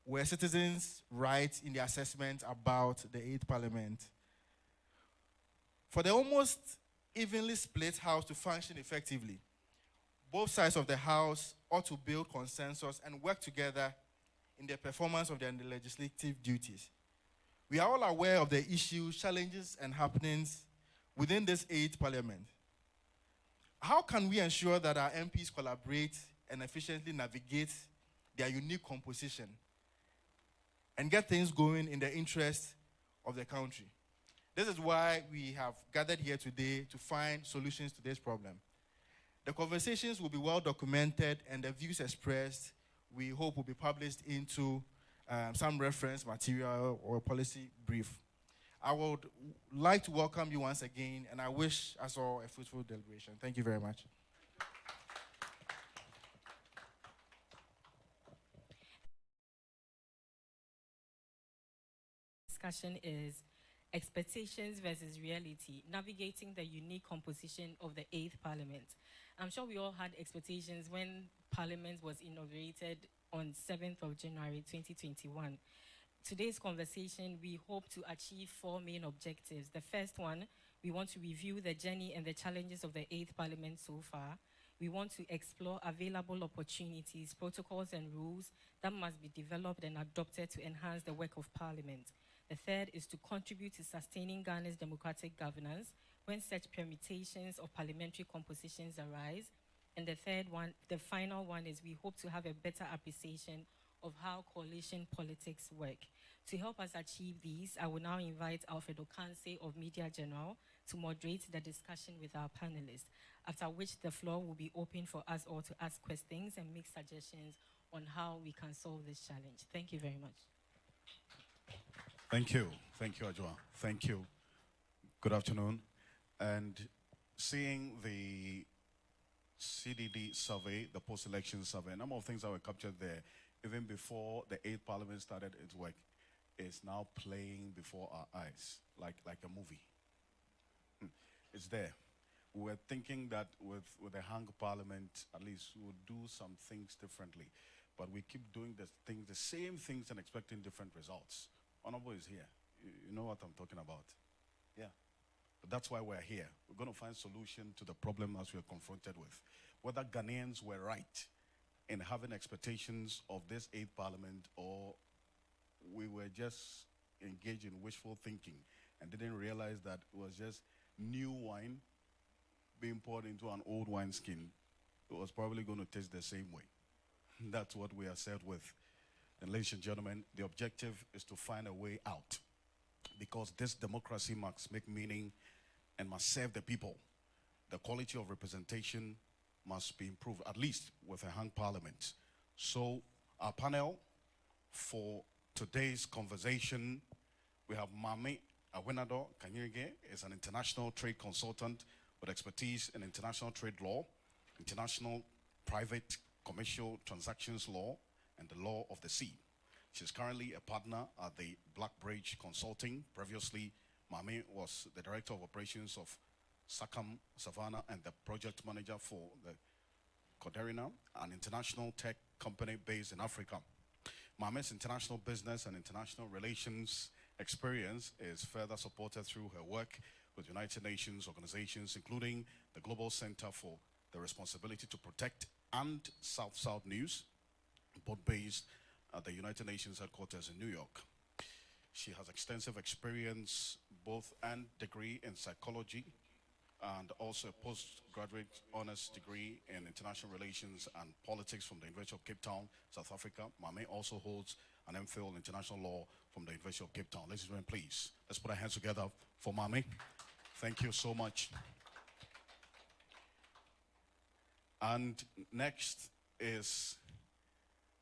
were citizens right in the assessment about the 8th Parliament? For the almost evenly split House to function effectively, both sides of the House ought to build consensus and work together in the performance of their legislative duties. We are all aware of the issues, challenges, and happenings within this 8th Parliament. How can we ensure that our MPs collaborate and efficiently navigate their unique composition and get things going in the interest of the country? This is why we have gathered here today to find solutions to this problem. The conversations will be well documented, and the views expressed, we hope, will be published into some reference material or policy brief. I would like to welcome you once again, and I wish us all a fruitful deliberation. Thank you very much. Discussion is expectations versus reality, navigating the unique composition of the 8th Parliament. I'm sure we all had expectations when Parliament was inaugurated on 7th of January 2021. Today's conversation, we hope to achieve 4 main objectives. The first one, we want to review the journey and the challenges of the 8th Parliament so far. We want to explore available opportunities, protocols, and rules that must be developed and adopted to enhance the work of Parliament. The third is to contribute to sustaining Ghana's democratic governance when such permutations of parliamentary compositions arise. And the final one is we hope to have a better appreciation of how coalition politics work. To help us achieve these, I will now invite Alfred Okanse of Media General to moderate the discussion with our panelists, after which the floor will be open for us all to ask questions and make suggestions on how we can solve this challenge. Thank you very much. Thank you. Thank you, Ajua. Thank you. Good afternoon. And seeing the CDD survey, the post-election survey, a number of things that were captured there, even before the 8th Parliament started its work, is now playing before our eyes, like a movie. It's there. We were thinking that with a hung Parliament, at least we would do some things differently. But we keep doing the same things and expecting different results. Honorable is here. You know what I'm talking about. Yeah. But that's why we're here. We're going to find solution to the problem as we're confronted with. Whether Ghanaians were right in having expectations of this 8th Parliament, or we were just engaged in wishful thinking and didn't realize that it was just new wine being poured into an old wineskin. It was probably going to taste the same way. That's what we are served with. And ladies and gentlemen, the objective is to find a way out, because this democracy must make meaning and must serve the people. The quality of representation must be improved, at least with a hung Parliament. So our panel for today's conversation, we have Mame Awenado Kanyirige, is an international trade consultant with expertise in international trade law, international private commercial transactions law, and the law of the sea. She's currently a partner at the Blackbridge Consulting. Previously, Mame was the director of operations of Sakam Savannah and the project manager for the Coderina, an international tech company based in Africa. Mame's international business and international relations experience is further supported through her work with United Nations organizations, including the Global Center for the Responsibility to Protect and South-South News, both based at the United Nations headquarters in New York. She has extensive experience, both and degree in psychology and also a postgraduate honors degree in international relations and politics from the University of Cape Town, South Africa. Mame also holds an MPhil in international law from the University of Cape Town. Ladies and gentlemen, please, let's put our hands together for Mame. Thank you so much. And next is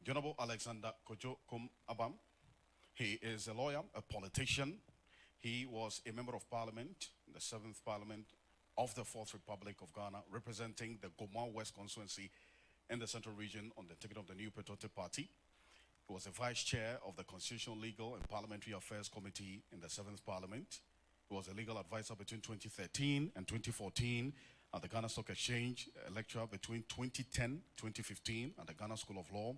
Honorable Alexander Kojo Kum Abam. He is a lawyer, a politician. He was a member of parliament, the 7th Parliament of the 4th Republic of Ghana, representing the Goma West constituency in the Central Region on the ticket of the New Patriotic Party. He was a vice chair of the Constitutional, Legal and Parliamentary Affairs Committee in the 7th Parliament. He was a legal advisor between 2013 and 2014 at the Ghana Stock Exchange, a lecturer between 2010-2015 at the Ghana School of Law,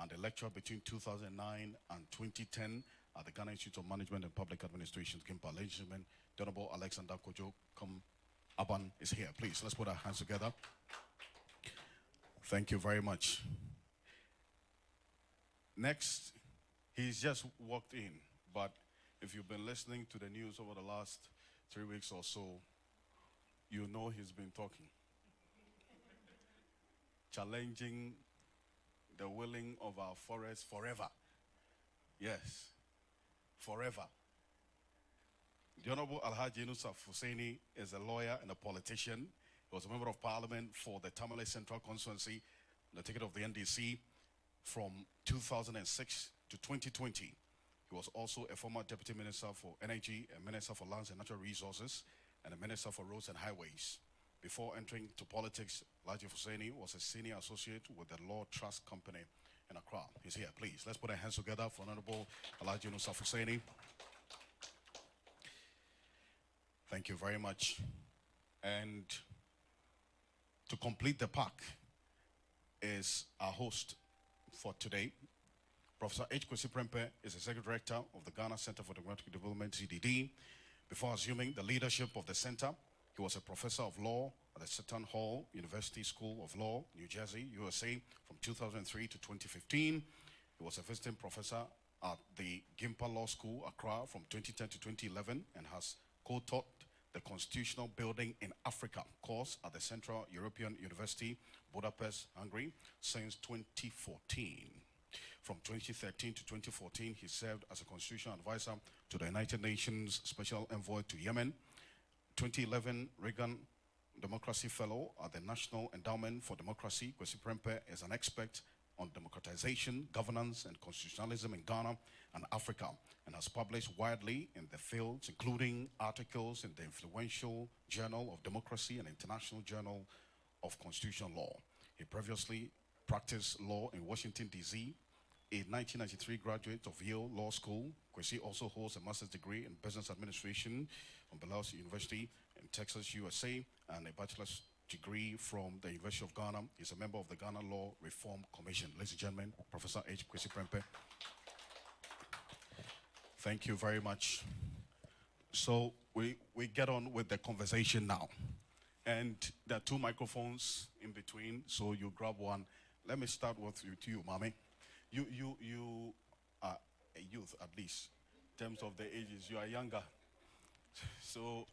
and a lecturer between 2009 and 2010 at the Ghana Institute of Management and Public Administration, Gimpa. Ladies and gentlemen, the Honorable Alexander Kojo Aban is here. Please, let's put our hands together. Thank you very much. Next, he's just walked in, but if you've been listening to the news over the last 3 weeks or so, you know he's been talking. Challenging the willing of our forests forever. Yes, forever. The Honorable Alhaji Nusaf Hussaini is a lawyer and a politician. He was a member of parliament for the Tamale Central Constituency, the ticket of the NDC, from 2006 to 2020. He was also a former Deputy Minister for Energy, a Minister for Lands and Natural Resources, and a Minister for Roads and Highways. Before entering to politics, Alhaji Hussaini was a senior associate with the Law Trust Company in Accra. He's here, please. Let's put our hands together for Honorable Alhaji Nusaf Hussaini. Thank you very much. And to complete the pack is our host for today. Professor H. Kwesi Prempeh is Executive Director of the Ghana Center for Democratic Development, CDD. Before assuming the leadership of the center, he was a professor of law at the Seton Hall University School of Law, New Jersey, USA, from 2003 to 2015. He was a visiting professor at the Gimpa Law School, Accra, from 2010 to 2011, and has co-taught the Constitutional Building in Africa course at the Central European University, Budapest, Hungary, since 2014. From 2013 to 2014, he served as a constitutional advisor to the United Nations Special Envoy to Yemen. 2011, Reagan Democracy Fellow at the National Endowment for Democracy. Kwesi Prempeh is an expert on democratization, governance, and constitutionalism in Ghana and Africa, and has published widely in the fields, including articles in the influential Journal of Democracy and International Journal of Constitutional Law. He previously practiced law in Washington, D.C., a 1993 graduate of Yale Law School. Kwesi also holds a master's degree in business administration from Bellows University in Texas, USA, and a bachelor's degree from the University of Ghana. He's a member of the Ghana Law Reform Commission. Ladies and gentlemen, Professor H. Kwesi Prempeh. Thank you very much. So we get on with the conversation now. And there are two microphones in between, so you grab one. Let me start with you, Mami. You are a youth, at least, in terms of the ages. You are younger. So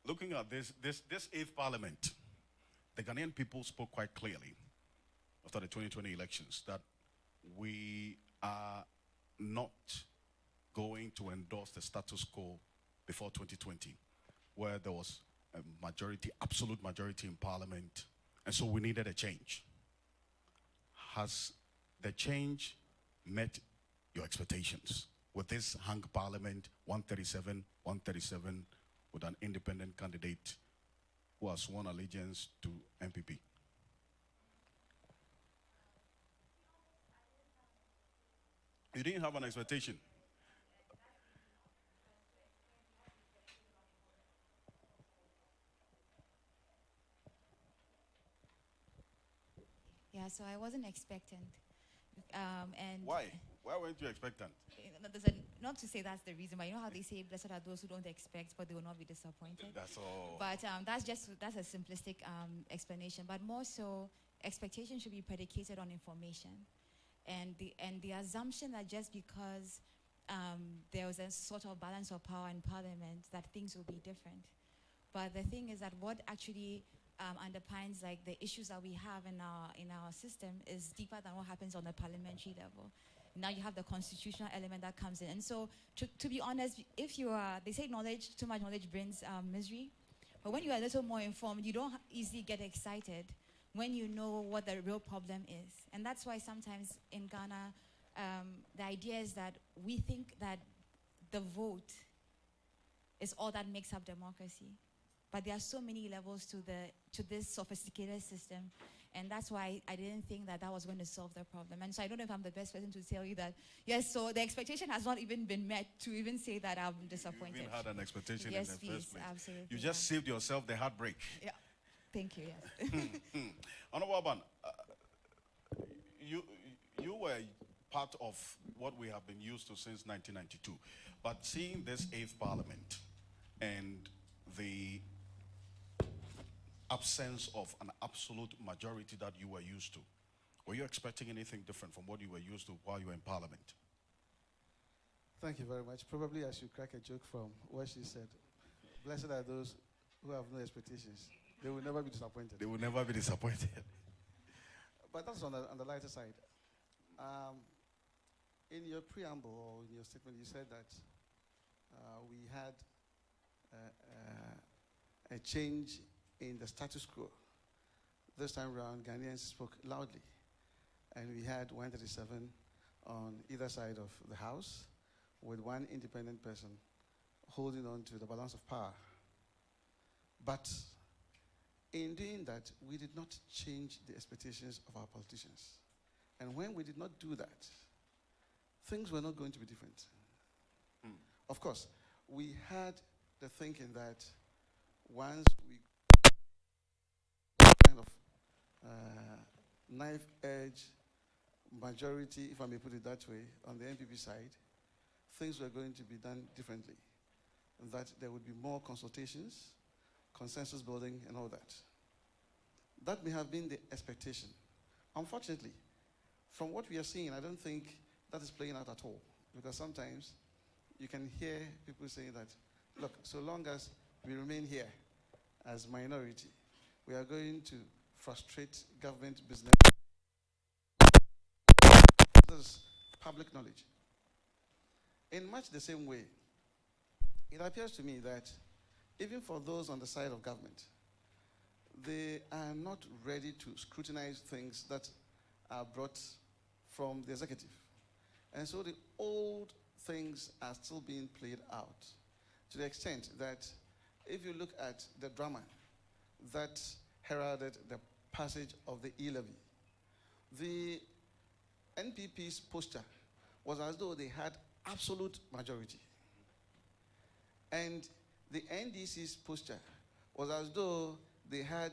looking at this 8th Parliament, the Ghanaian people spoke quite clearly after the 2020 elections that we are not going to endorse the status quo before 2020, where there was a majority, absolute majority in Parliament, and so we needed a change. Has the change met your expectations with this hung Parliament, 137 with an independent candidate who has sworn allegiance to MPP? You didn't have an expectation. Yeah, so I wasn't expectant. And Why? Why weren't you expectant? not to say that's the reason, but you know how they say, blessed are those who don't expect, but they will not be disappointed. That's all. But that's a simplistic explanation. But more so, expectation should be predicated on information, and the assumption that just because there was a sort of balance of power in Parliament, that things will be different. But the thing is that what actually underpins like the issues that we have in our system is deeper than what happens on the parliamentary level. Now you have the constitutional element that comes in. And so to be honest, if you are, they say knowledge, too much knowledge brings misery. But when you are a little more informed, you don't easily get excited when you know what the real problem is. And that's why sometimes in Ghana, the idea is that we think that the vote is all that makes up democracy. But there are so many levels to this sophisticated system. And that's why I didn't think that was going to solve the problem. And so I don't know if I'm the best person to tell you that, yes, so the expectation has not even been met to even say that I'm disappointed. You even had an expectation yes, in the please, first place. Absolutely. You just saved yourself the heartbreak. Yeah. Thank you, yes. Honorable Aban, you were part of what we have been used to since 1992. But seeing this 8th Parliament and the absence of an absolute majority that you were used to, were you expecting anything different from what you were used to while you were in Parliament? Thank you very much. Probably I should crack a joke from what she said. Blessed are those who have no expectations. They will never be disappointed. They will never be disappointed. But that's on the lighter side. In your preamble or in your statement, you said that we had a change in the status quo. This time around, Ghanaians spoke loudly. And we had 137 on either side of the House, with one independent person holding on to the balance of power. But in doing that, we did not change the expectations of our politicians. And when we did not do that, things were not going to be different. Of course, we had the thinking that once we kind of knife edge majority, if I may put it that way, on the NPP side, things were going to be done differently. And that there would be more consultations, consensus building, and all that. That may have been the expectation. Unfortunately, from what we are seeing, I don't think that is playing out at all. Because sometimes you can hear people saying that, look, so long as we remain here as minority, we are going to frustrate government business. This is public knowledge. In much the same way, it appears to me that even for those on the side of government, they are not ready to scrutinize things that are brought from the executive. And so the old things are still being played out to the extent that if you look at the drama that heralded the passage of the e-levy, the NPP's posture was as though they had absolute majority. And the NDC's posture was as though they had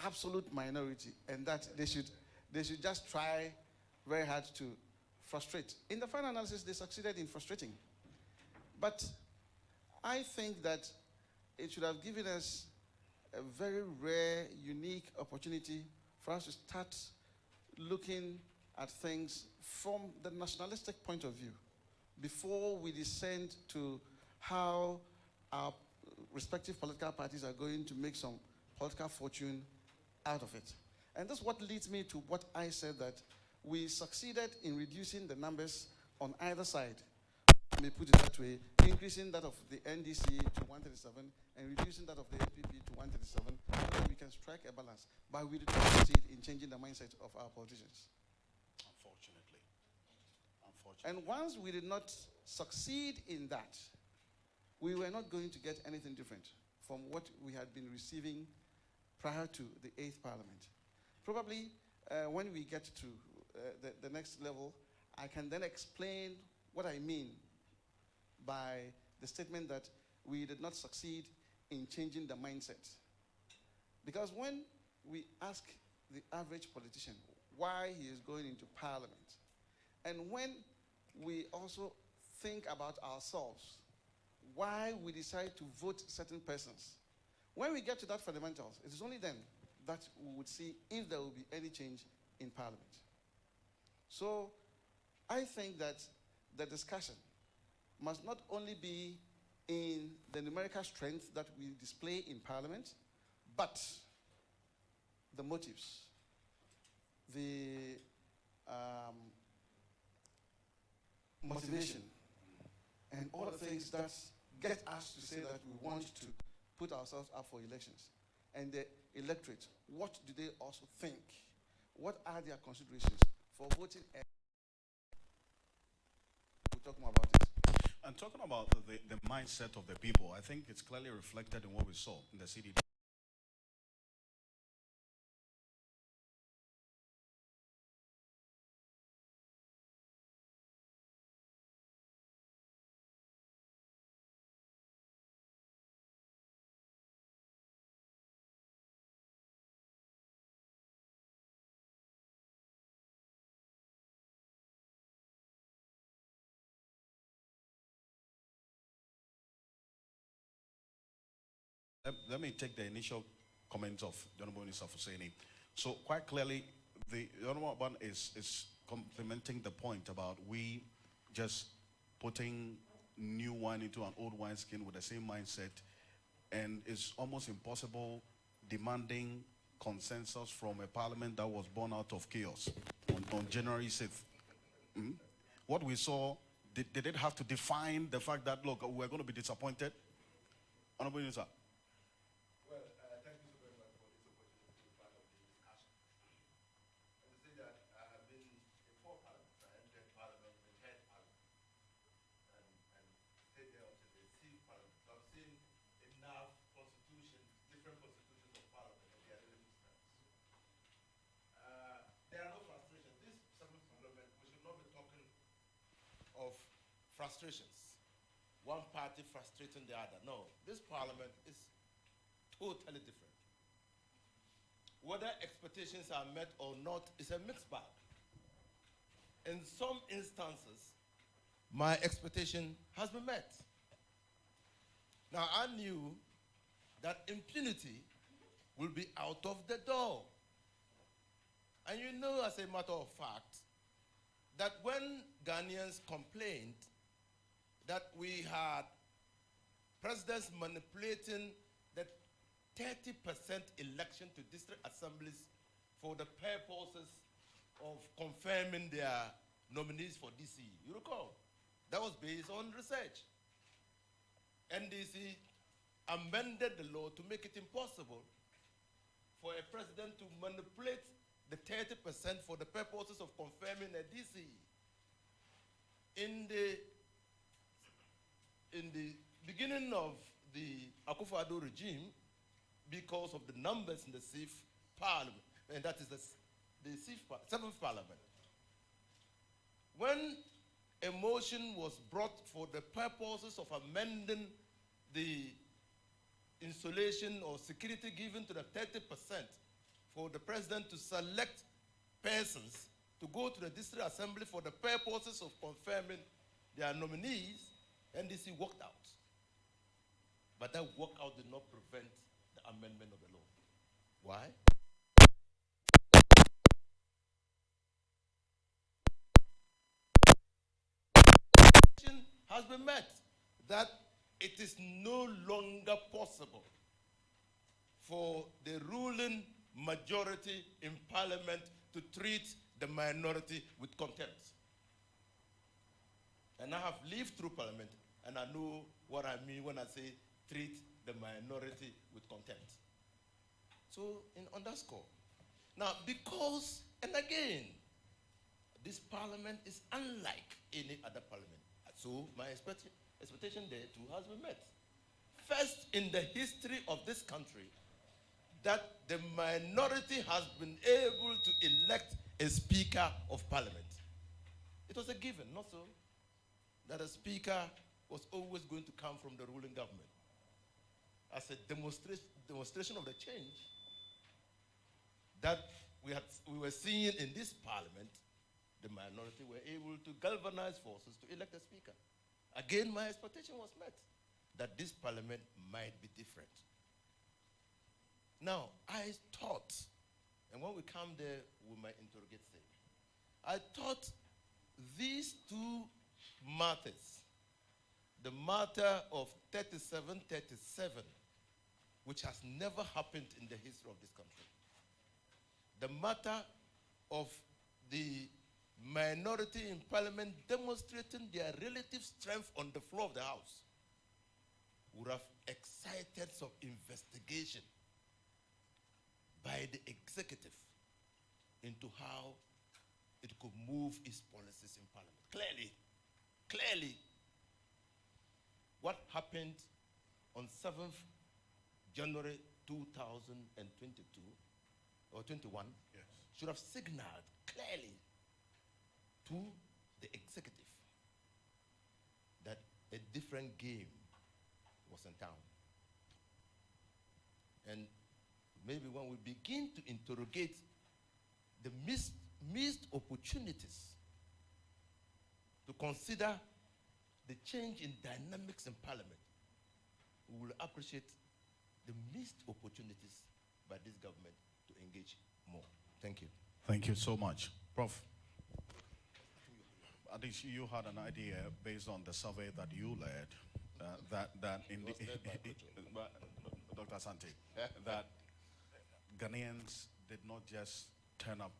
absolute minority, and that they should just try very hard to frustrate. In the final analysis, they succeeded in frustrating. But I think that it should have given us a very rare, unique opportunity for us to start looking at things from the nationalistic point of view before we descend to how our respective political parties are going to make some political fortune out of it. And that's what leads me to what I said, that we succeeded in reducing the numbers on either side. Let me put it that way, increasing that of the NDC to 137 and reducing that of the NPP to 137, so that we can strike a balance. But we did not succeed in changing the mindset of our politicians. Unfortunately. And once we did not succeed in that, we were not going to get anything different from what we had been receiving prior to the 8th Parliament. Probably when we get to the next level, I can then explain what I mean by the statement that we did not succeed in changing the mindset. Because when we ask the average politician why he is going into Parliament, and when we also think about ourselves, why we decide to vote certain persons, when we get to that fundamentals, it is only then that we would see if there will be any change in Parliament. So I think that the discussion must not only be in the numerical strength that we display in Parliament, but the motives, the motivation, and all the things that get us to say that we want to put ourselves up for elections. And the electorate, what do they also think? What are their considerations for voting? We'll talk more about it. And talking about the mindset of the people, I think it's clearly reflected in what we saw in the CDD. Let me take the initial comments of the Honorable Minister Hussaini. So quite clearly, the Honorable one is complementing the point about we just putting new wine into an old wine skin with the same mindset, and it's almost impossible demanding consensus from a parliament that was born out of chaos on January 6th. What we saw, did it have to define the fact that, look, we're going to be disappointed? Honorable Minister. Well, thank you so very much for this opportunity to be part of the discussion. And to say that I have been in 4 parliaments. I entered parliament, retired parliament, and stayed there until the 6th parliament. So I've seen enough constitutions, different constitutions of parliament and their relative strengths. There are no frustrations. This 7th parliament, we should not be talking of frustrations. One party frustrating the other. No, this parliament is totally different. Whether expectations are met or not is a mixed bag. In some instances, my expectation has been met. Now, I knew that impunity will be out of the door. And you know, as a matter of fact, that when Ghanaians complained that we had presidents manipulating the 30% election to district assemblies for the purposes of confirming their nominees for DCE. You recall? That was based on research. NDC amended the law to make it impossible for a president to manipulate the 30% for the purposes of confirming a DCE. In the beginning of the Akufo-Addo regime, because of the numbers in the 6th parliament, and that is the 7th parliament, when a motion was brought for the purposes of amending the insulation or security given to the 30% for the president to select persons to go to the district assembly for the purposes of confirming their nominees, NDC walked out. But that walkout did not prevent the amendment of the law. Why? Has been met that it is no longer possible for the ruling majority in parliament to treat the minority with contempt. And I have lived through parliament, and I know what I mean when I say treat the minority with contempt. So, in underscore. Now, because, and again, this parliament is unlike any other parliament. So, my expectation there too has been met. First in the history of this country, that the minority has been able to elect a speaker of parliament. It was a given, not so, that a speaker was always going to come from the ruling government. As a demonstration of the change that we were seeing in this parliament, the minority were able to galvanize forces to elect a speaker. Again, my expectation was met that this parliament might be different. Now, I thought, and when we come there, we might interrogate say, I thought these two matters, the matter of 3737, which has never happened in the history of this country, the matter of the minority in parliament demonstrating their relative strength on the floor of the house, would have excited some investigation by the executive into how it could move its policies in parliament. Clearly, what happened on 7th January 2022 or 21 Yes. should have signaled clearly to the executive that a different game was in town. And maybe when we begin to interrogate the missed opportunities to consider the change in dynamics in parliament, we will appreciate the missed opportunities by this government to engage more. Thank you. Thank you so much. Prof, I think you had an idea based on the survey that you led, that in the, Dr. Asante, that Ghanaians did not just turn up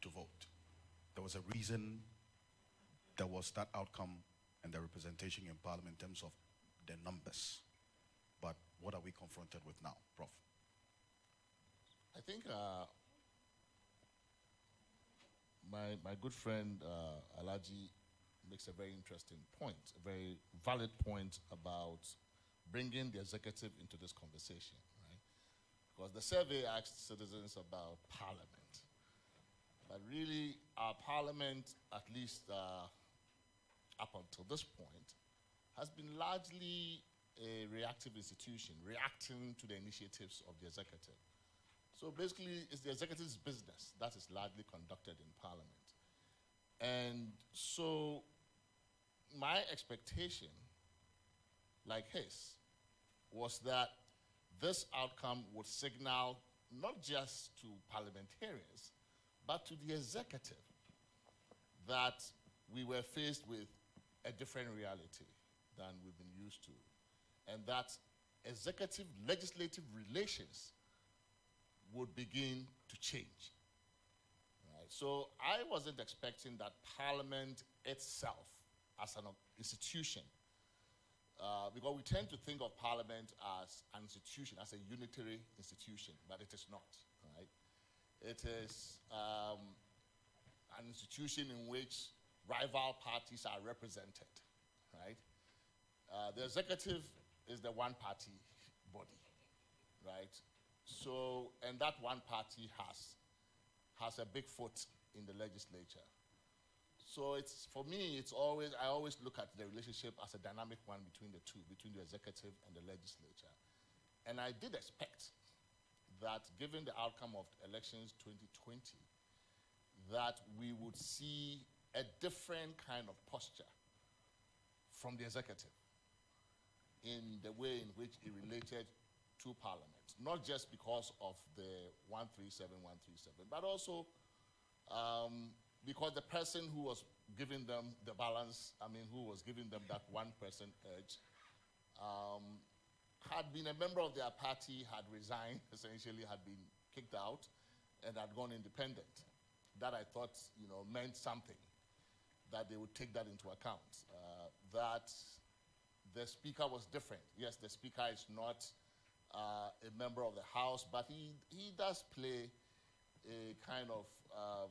to vote. There was a reason there was that outcome and the representation in Parliament in terms of the numbers. But what are we confronted with now, Prof? I think my good friend Alaji makes a very interesting point, a very valid point about bringing the executive into this conversation, right? Because the survey asked citizens about Parliament. But really, our Parliament, at least up until this point, has been largely a reactive institution, reacting to the initiatives of the executive. So basically, it's the executive's business that is largely conducted in Parliament. And so my expectation, like his, was that this outcome would signal not just to parliamentarians, but to the executive, that we were faced with a different reality than we've been used to, and that executive-legislative relations would begin to change. Right? So I wasn't expecting that Parliament itself as an institution, because we tend to think of Parliament as an institution, as a unitary institution, but it is not. Right? It is an institution in which rival parties are represented. Right? The executive is the one-party body, right? So, and that one party has a big foot in the legislature. So it's, for me, it's always, I always look at the relationship as a dynamic one between the two, between the executive and the legislature. And I did expect that, given the outcome of elections 2020, that we would see a different kind of posture from the executive in the way in which it related to Parliament. Not just because of the 137, but also because the person who was giving them the balance, who was giving them that one-person edge, had been a member of their party, had resigned, essentially had been kicked out, and had gone independent. That I thought, meant something, that they would take that into account. That the speaker was different. Yes, the speaker is not a member of the House, but he does play a kind of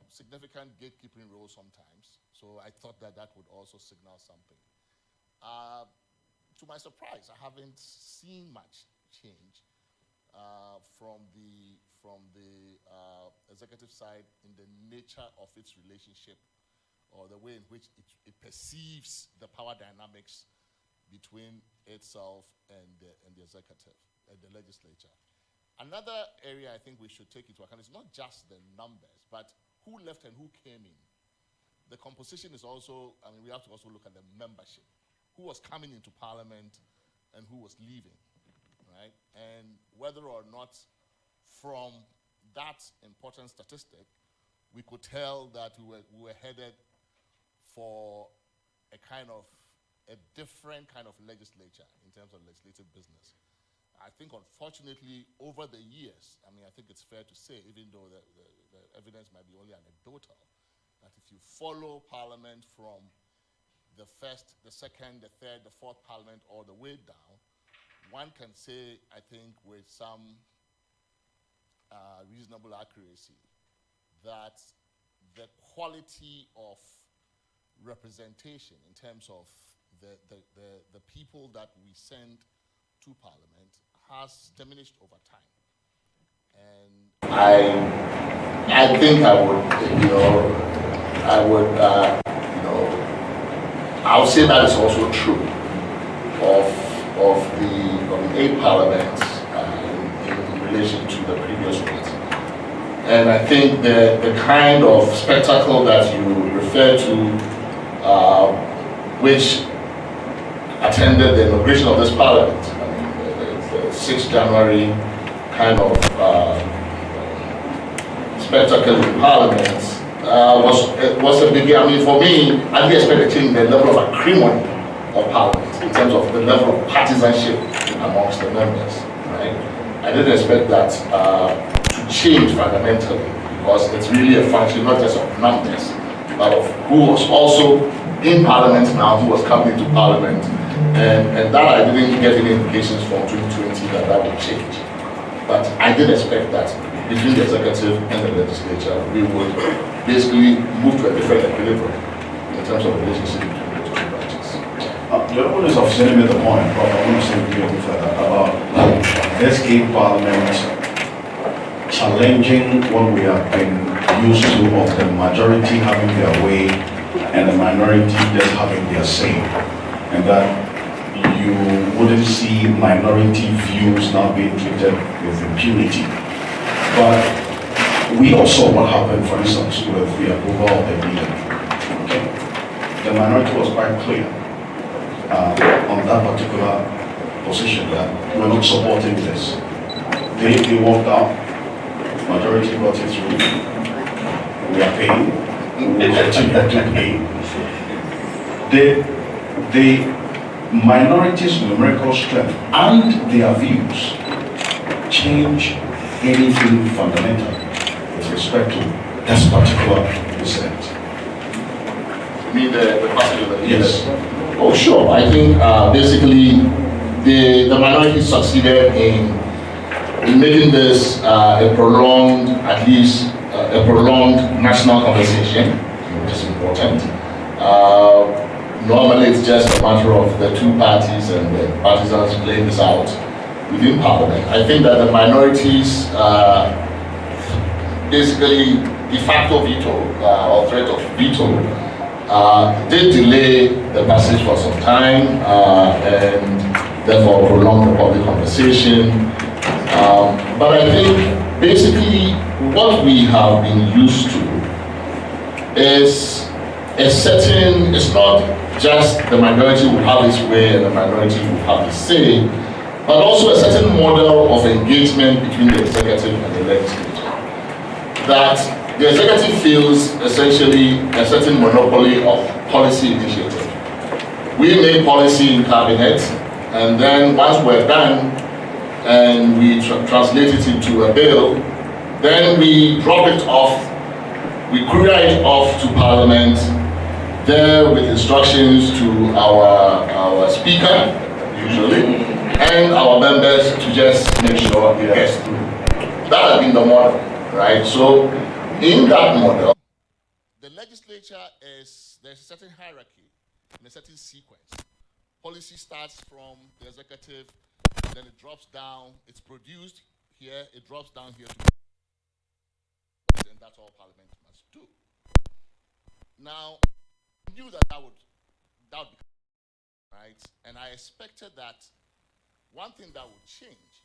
significant gatekeeping role sometimes. So I thought that that would also signal something. To my surprise, I haven't seen much change from the executive side in the nature of its relationship, or the way in which it perceives the power dynamics between itself and the executive, and the legislature. Another area I think we should take into account is not just the numbers, but who left and who came in. The composition is also, we have to also look at the membership. Who was coming into Parliament and who was leaving, right? And whether or not from that important statistic, we could tell that we were headed for a different kind of legislature in terms of legislative business. I think, unfortunately, over the years, I think it's fair to say, even though the evidence might be only anecdotal, that if you follow Parliament from the first, the second, the third, the fourth Parliament, all the way down, one can say, I think, with some reasonable accuracy, that the quality of representation in terms of the people that we send to Parliament has diminished over time. And I think I would say that is also true of the 8 parliaments in relation to the previous ones. And I think the kind of spectacle that you refer to, which attended the inauguration of this parliament, 6th January kind of spectacle in Parliament was a big. I mean, for me, I didn't expect a change in the level of acrimony of Parliament in terms of the level of partisanship amongst the members. Right? I didn't expect that to change fundamentally, because it's really a function not just of numbers, but of who was also in Parliament now, who was coming to Parliament, and that I didn't get any indications from 2020 that would change. But I did expect that between the executive and the legislature, we would basically move to a different equilibrium in terms of relationship between the two branches. The other one is officially made the point, but I want to say a bit further about this 8th Parliament challenging what we have been used to of the majority having their way and the minority just having their say, and that you wouldn't see minority views now being treated with impunity. But we also saw what happened, for instance, with the approval of the bill. Okay. The minority was quite clear on that particular position that we're not supporting this. They walked out, majority got it through. We are paying, we will continue to pay. The minorities' numerical strength and their views change anything fundamental with respect to this particular dissent. You mean the passage of the bill? Yes. Oh, sure. I think basically the minority succeeded in making this a prolonged, at least a prolonged national conversation, which is important. Normally it's just a matter of the two parties and the partisans playing this out within Parliament. I think that the minorities basically de facto veto or threat of veto did delay the passage for some time and therefore prolong the public conversation. But I think basically what we have been used to is a certain, it's not just the minority will have its way and the minority will have its say, but also a certain model of engagement between the executive and the legislature. That the executive feels essentially a certain monopoly of policy initiative. We make policy in cabinet, and then once we're done and we translate it into a bill, then we drop it off, we courier it off to Parliament, there with instructions to our speaker, usually, and our members to just make sure it gets through. That has been the model, right? So, in that model, the legislature there's a certain hierarchy and a certain sequence. Policy starts from the executive, then it drops down, it's produced here, it drops down here, and that's all Parliament must do. Now, I knew that would be right, and I expected that one thing that would change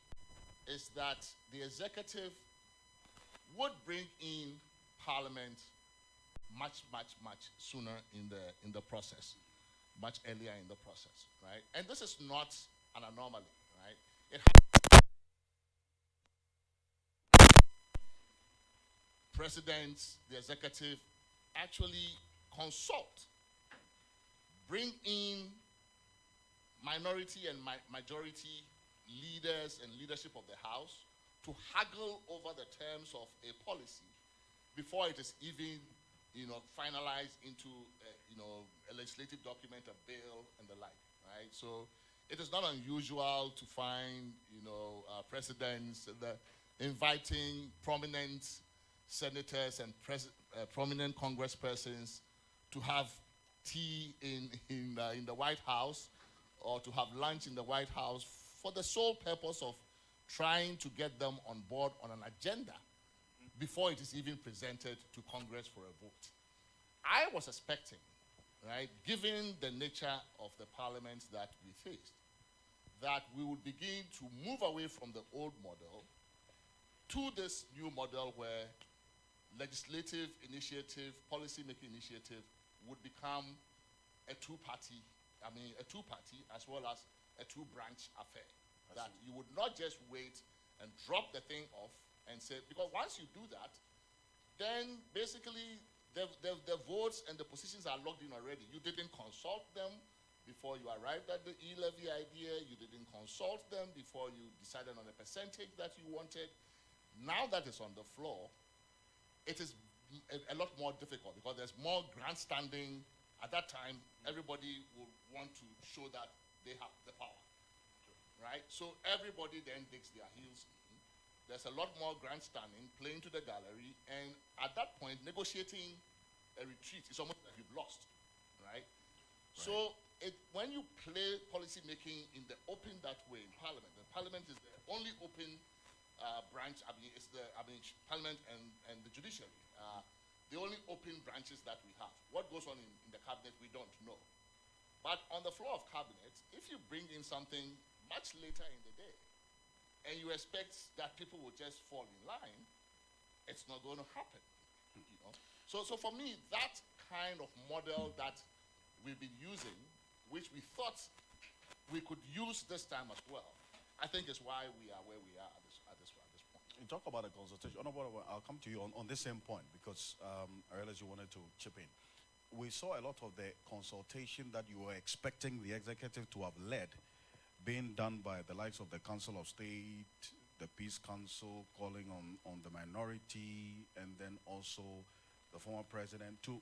is that the executive would bring in Parliament much sooner in the process, much earlier in the process, right? And this is not an anomaly, right? It presidents, the executive, actually consult, bring in minority and majority leaders and leadership of the House to haggle over the terms of a policy before it is even, finalized into, a legislative document, a bill, and the like, right? So it is not unusual to find, presidents inviting prominent senators and prominent congresspersons to have tea in the White House or to have lunch in the White House for the sole purpose of trying to get them on board on an agenda before it is even presented to Congress for a vote. I was expecting, right, given the nature of the parliament that we faced, that we would begin to move away from the old model to this new model where legislative initiative, policy-making initiative would become a two-party as well as a two-branch affair, that you would not just wait and drop the thing off and say, because once you do that, then basically the votes and the positions are locked in already. You didn't consult them before you arrived at the e-levy idea. You didn't consult them before you decided on a percentage that you wanted. Now that it's on the floor, it is a lot more difficult because there's more grandstanding. At that time, everybody will want to show that they have the power, right? So everybody then digs their heels in. There's a lot more grandstanding, playing to the gallery, and at that point, negotiating a retreat is almost like you've lost, right? So when you play policy making in the open that way in Parliament, and Parliament is the only open branch. It's Parliament and the judiciary, the only open branches that we have. What goes on in the cabinet, we don't know. But on the floor of cabinet, if you bring in something much later in the day, and you expect that people will just fall in line, it's not going to happen. You know? So for me, that kind of model that we've been using, which we thought we could use this time as well, I think is why we are where we are at this point. You talk about a consultation. I'll come to you on this same point because I realized you wanted to chip in. We saw a lot of the consultation that you were expecting the executive to have led being done by the likes of the Council of State, the Peace Council, calling on the minority, and then also the former president to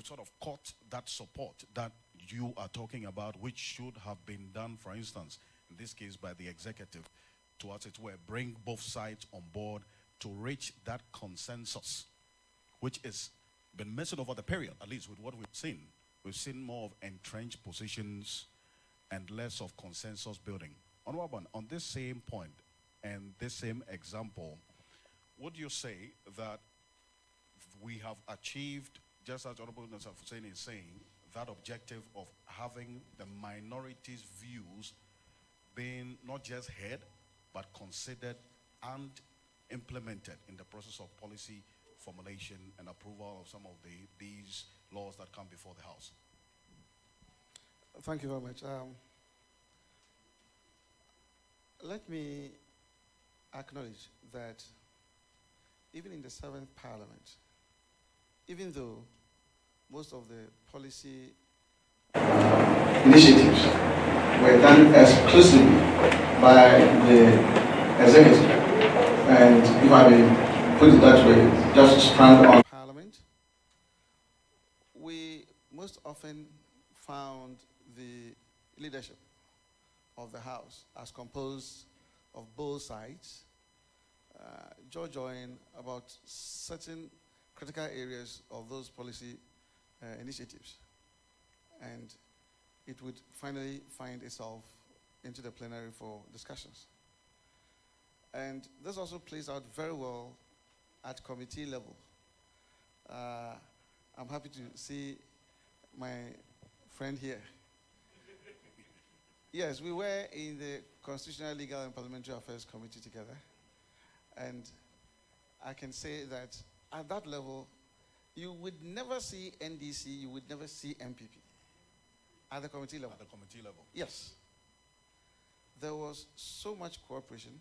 sort of cut that support that you are talking about, which should have been done, for instance, in this case by the executive, to, as it were, bring both sides on board to reach that consensus, which has been missing over the period, at least with what we've seen. We've seen more of entrenched positions and less of consensus building. On this same point and this same example, would you say that we have achieved, just as Honorable Nasser Hussein is saying, that objective of having the minorities' views being not just heard, but considered and implemented in the process of policy formulation and approval of some of these laws that come before the House? Thank you very much. Let me acknowledge that even in the 7th Parliament, even though most of the policy initiatives were done exclusively by the executive, and if I may put it that way, just sprang on Parliament, we most often found the leadership of the House as composed of both sides, join about certain critical areas of those policy initiatives. And it would finally find itself into the plenary for discussions. And this also plays out very well at committee level. I'm happy to see my friend here. Yes, we were in the Constitutional, Legal and Parliamentary Affairs Committee together. And I can say that at that level, you would never see NDC, you would never see MPP. At the committee level. At the committee level. Yes. There was so much cooperation,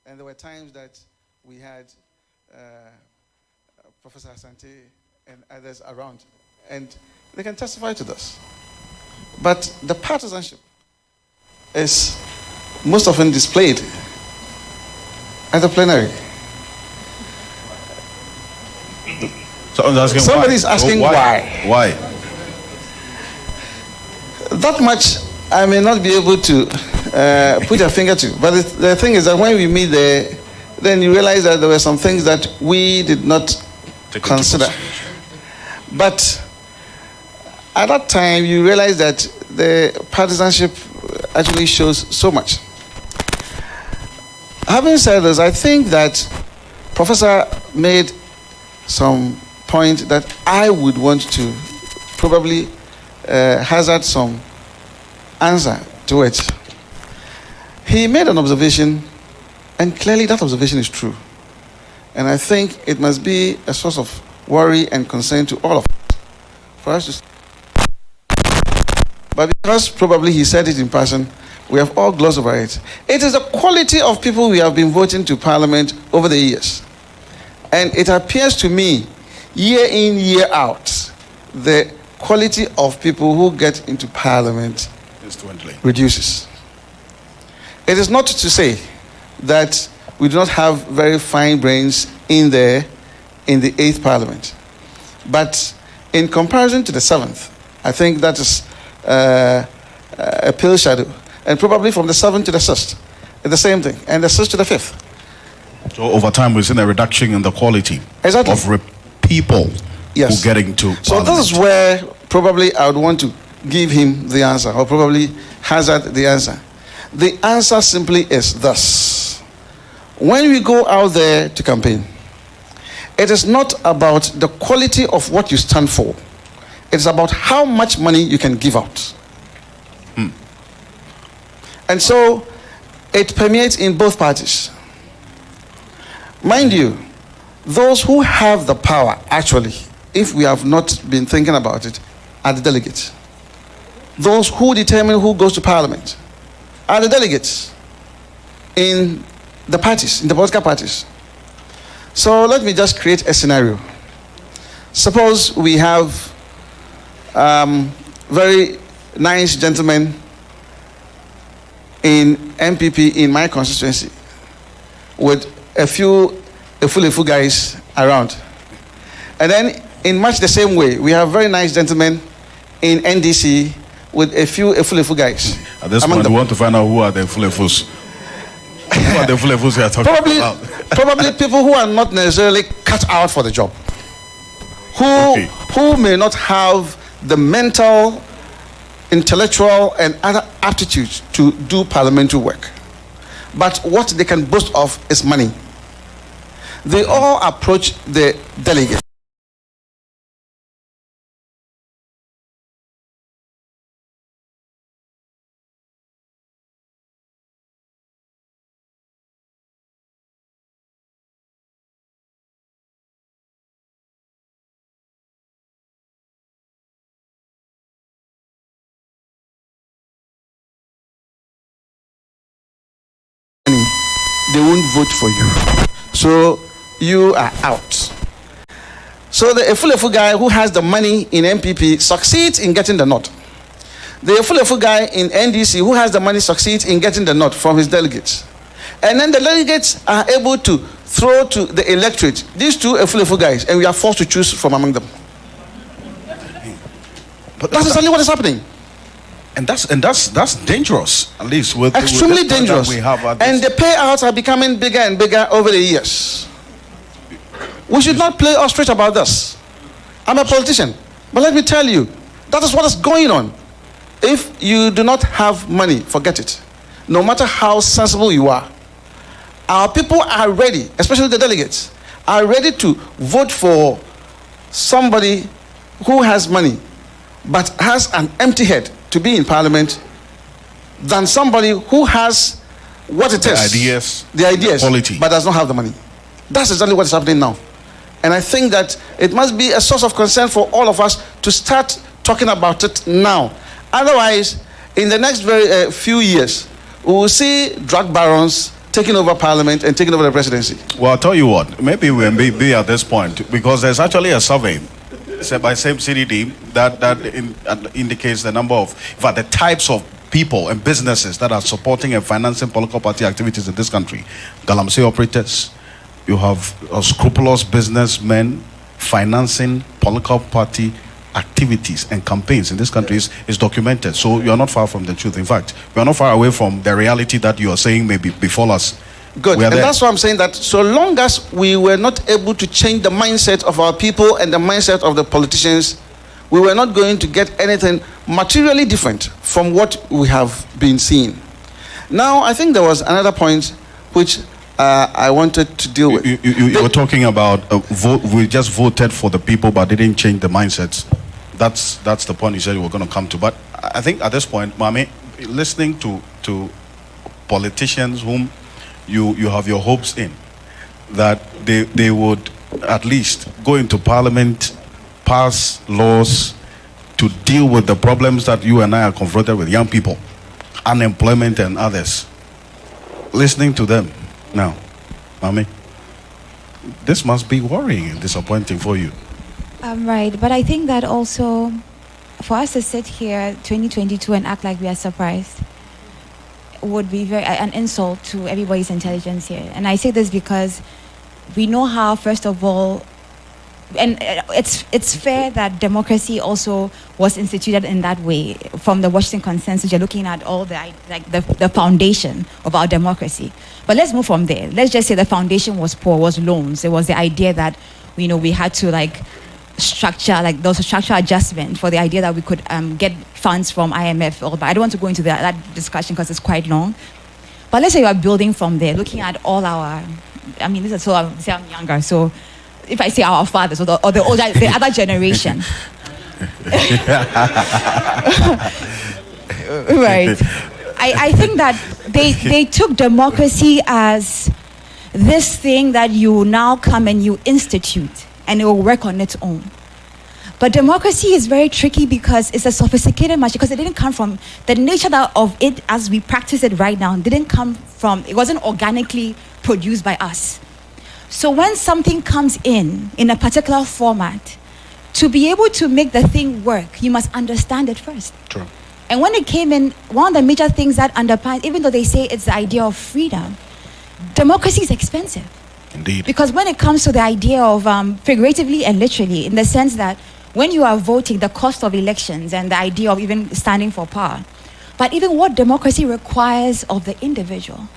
and there were times that we had Professor Asante and others around, and they can testify to this. But the partisanship is most often displayed at the plenary. So somebody's asking why. Why? That much I may not be able to put a finger to. But the thing is that when we meet there, then you realize that there were some things that we did not consider. But at that time, you realize that the partisanship actually shows so much. Having said this, I think that Professor made some point that I would want to probably hazard some answer to it. He made an observation, and clearly that observation is true. And I think it must be a source of worry and concern to all of us, for us to. But because probably he said it in person, We have all glossed over it. It is the quality of people we have been voting to Parliament over the years. And it appears to me, year in, year out, the quality of people who get into Parliament reduces. It is not to say that we do not have very fine brains in there in the 8th Parliament. But in comparison to the 7th, I think that is a pale shadow. And probably from the 7th to the 6th, the same thing. And the 6th to the 5th. So over time, we've seen a reduction in the quality of people who get into So Parliament. this is where probably I would want to give him the answer, or probably hazard the answer. The answer simply is this. When we go out there to campaign, it is not about the quality of what you stand for. It's about how much money you can give out. And so it permeates in both parties. Mind you, those who have the power, actually, if we have not been thinking about it, are the delegates. Those who determine who goes to Parliament are the delegates in the parties, in the political parties. So let me just create a scenario. Suppose we have very nice gentlemen in MPP in my constituency with a few efulefu guys around. And then in much the same way, we have very nice gentlemen in NDC with a few efulefu guys. At this point, we want to find out who are the efulefus. Who are the efulefus we are talking about? Probably people who are not necessarily cut out for the job. Who may not have the mental, intellectual, and other aptitudes to do parliamentary work. But what they can boast of is money. They all approach the delegate. They won't vote for you. So you are out. So the efulefu guy who has the money in MPP succeeds in getting the nod. The efulefu guy in NDC who has the money succeeds in getting the nod from his delegates. And then the delegates are able to throw to the electorate these two efulefu guys, and we are forced to choose from among them. But that's exactly what is happening. And that's dangerous, at least with extremely with dangerous. We have and the payouts are becoming bigger and bigger over the years. We should not play ostrich about this. I'm a politician, but let me tell you, that is what is going on. If you do not have money, forget it. No matter how sensible you are, our people are ready, especially the delegates, are ready to vote for somebody who has money but has an empty head to be in Parliament than somebody who has what it is. The ideas, quality, but does not have the money. That's exactly what is happening now. And I think that it must be a source of concern for all of us to start talking about it now. Otherwise, in the next very few years, we will see drug barons taking over Parliament and taking over the presidency. Well, I'll tell you what, maybe we may be at this point, because there's actually a survey said by same CDD that indicates the number of, in fact, the types of people and businesses that are supporting and financing political party activities in this country. Galamsey operators, you have scrupulous businessmen financing political party activities and campaigns in this country is documented. So you are not far from the truth. In fact, we are not far away from the reality that you are saying may befall us. Good, and that's why I'm saying that so long as we were not able to change the mindset of our people and the mindset of the politicians, we were not going to get anything materially different from what we have been seeing. Now, I think there was another point which I wanted to deal with. You were talking about we just voted for the people but didn't change the mindsets. That's the point you said you were going to come to. But I think at this point, Mami, listening to politicians whom you have your hopes in, that they would at least go into Parliament, pass laws to deal with the problems that you and I are confronted with, young people unemployment and others. Listening to them now, Mami, this must be worrying and disappointing for you. Right, but I think that also, for us to sit here 2022 and act like we are surprised would be an insult to everybody's intelligence here. And I say this because we know how, first of all, and it's fair that democracy also was instituted in that way. From the Washington Consensus, you're looking at all the foundation of our democracy. But let's move from there. Let's just say the foundation was poor, was loans. There was the idea that, we had to there was a structural adjustment for the idea that we could get funds from IMF. But I don't want to go into that discussion because it's quite long. But let's say you are building from there, looking at all our, this is so I'm younger, so if I say our fathers or the other generation. Right. I think that they took democracy as this thing that you now come and you institute and it will work on its own. But democracy is very tricky because it's a sophisticated machine, because it didn't come from, the nature of it as we practice it right now, it wasn't organically produced by us. So when something comes in a particular format, to be able to make the thing work, you must understand it first. True. And when it came in, one of the major things that underpins, even though they say it's the idea of freedom, democracy is expensive. Indeed. Because when it comes to the idea of, figuratively and literally, in the sense that when you are voting, the cost of elections and the idea of even standing for power, but even what democracy requires of the individual.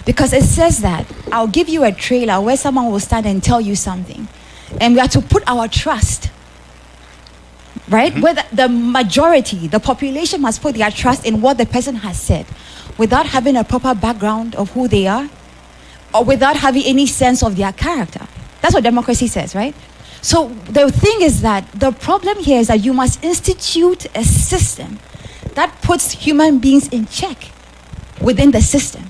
Because it says that I'll give you a trailer where someone will stand and tell you something. And we have to put our trust, right? Where the majority, the population must put their trust in what the person has said without having a proper background of who they are or without having any sense of their character. That's what democracy says, right? So the thing is that the problem here is that you must institute a system that puts human beings in check within the system.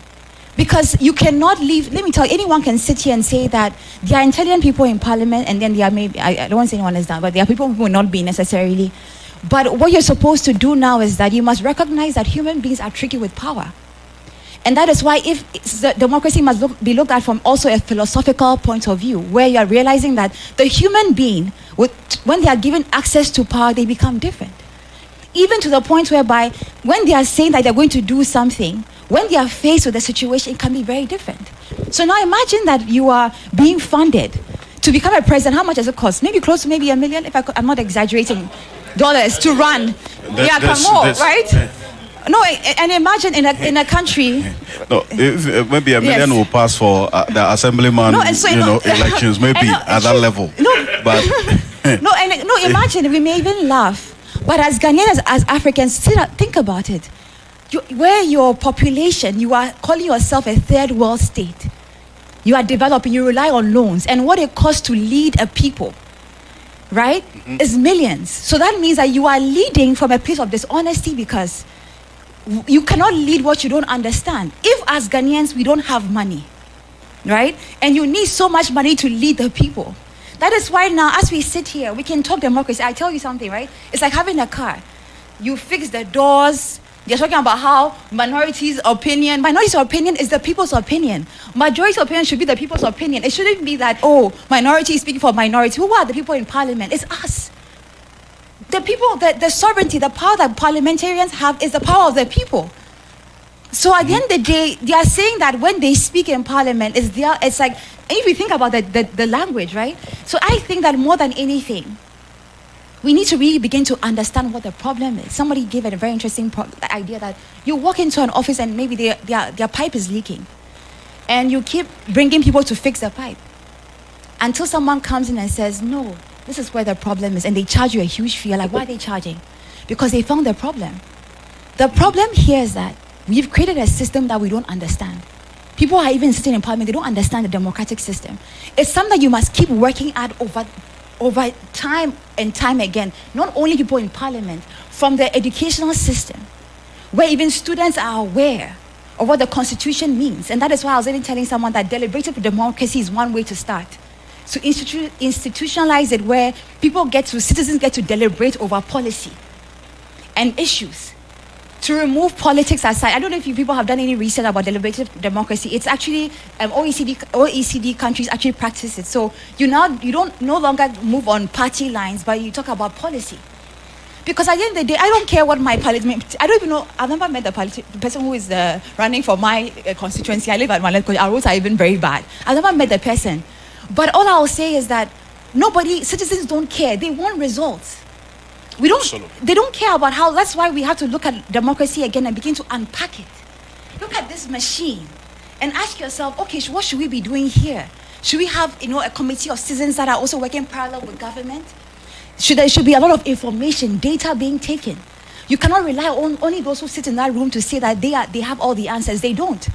Because you cannot leave, let me tell you, anyone can sit here and say that there are intelligent people in parliament, and then there are maybe, I don't want to say anyone is done, but there are people who will not be necessarily. But what you're supposed to do now is that you must recognize that human beings are tricky with power. And that is why if democracy must be looked at from also a philosophical point of view, where you are realizing that the human being, when they are given access to power, they become different. Even to the point whereby when they are saying that they're going to do something, when they are faced with a situation, it can be very different. So now imagine that you are being funded to become a president. How much does it cost? Maybe close to maybe $1 million, if I'm not exaggerating, dollars to run. Right? No, and imagine in a country. No, if, maybe $1 million will pass for the assemblyman, elections, maybe at that level. No, but imagine, we may even laugh. But as Ghanaians, as Africans, think about it. Where your population, you are calling yourself a third world state. You are developing, you rely on loans. And what it costs to lead a people, right, is millions. So that means that you are leading from a place of dishonesty because you cannot lead what you don't understand. If as Ghanaians, we don't have money, right, and you need so much money to lead the people, that is why now, as we sit here, we can talk democracy. I tell you something, right? It's like having a car. You fix the doors. They're talking about how minorities' opinion is the people's opinion. Majority's opinion should be the people's opinion. It shouldn't be that, minority is speaking for minority. Who are the people in parliament? It's us. The people, the sovereignty, the power that parliamentarians have is the power of the people. So at the end of the day, they are saying that when they speak in parliament, it's like, if you think about the language, right? So I think that more than anything, we need to really begin to understand what the problem is. Somebody gave a very interesting idea that you walk into an office and maybe their pipe is leaking. And you keep bringing people to fix the pipe. Until someone comes in and says, no, this is where the problem is. And they charge you a huge fee. You're like, why are they charging? Because they found the problem. The problem here is that we've created a system that we don't understand. People are even sitting in parliament, they don't understand the democratic system. It's something that you must keep working at over time and time again. Not only people in parliament, from the educational system, where even students are aware of what the Constitution means. And that is why I was even telling someone that deliberative democracy is one way to start. So institutionalize it where citizens get to deliberate over policy and issues. to remove politics aside, I don't know if you people have done any research about deliberative democracy. It's actually OECD countries actually practice it. So you don't no longer move on party lines, but you talk about policy. Because at the end of the day, I don't care what my parliament. I don't even know. I've never met the person who is running for my constituency. I live at Maleko. Our roads are even very bad. I've never met the person. But all I'll say is that citizens don't care. They want results. They don't care about how. That's why we have to look at democracy again and begin to unpack it. Look at this machine and ask yourself, okay, what should we be doing here? Should we have, a committee of citizens that are also working parallel with government? There should be a lot of information, data being taken. You cannot rely on only those who sit in that room to say that they have all the answers. They don't.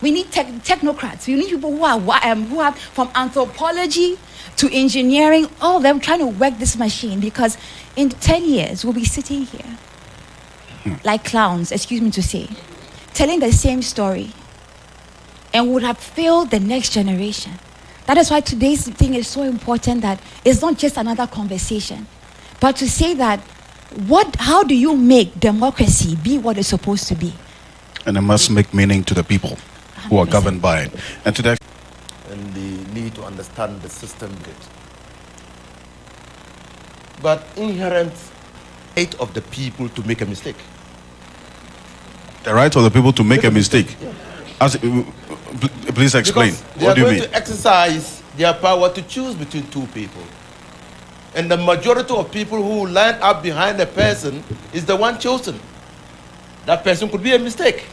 We need technocrats. We need people who have from anthropology to engineering, all of them trying to work this machine, because in 10 years, we'll be sitting here like clowns, excuse me to say, telling the same story, and would have failed the next generation. That is why today's thing is so important, that it's not just another conversation, but to say that how do you make democracy be what it's supposed to be? And it must make meaning to the people who are governed by it. And to that, and the need to understand the system good. But inherent right of the people to make a mistake. the right of the people to make a mistake. Yeah. Please explain. What do you mean? They are going to exercise their power to choose between two people. And the majority of people who line up behind a person is the one chosen. That person could be a mistake.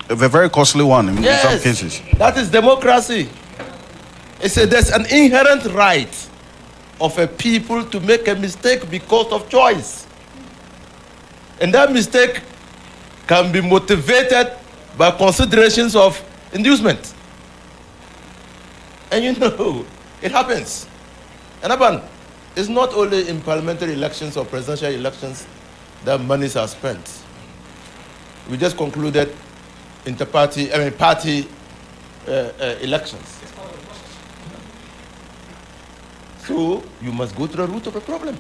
A very costly one in some cases. That is democracy. There's an inherent right of a people to make a mistake because of choice. And that mistake can be motivated by considerations of inducement. And it happens. And it's not only in parliamentary elections or presidential elections that monies are spent. We just concluded party elections. So you must go to the root of the problem.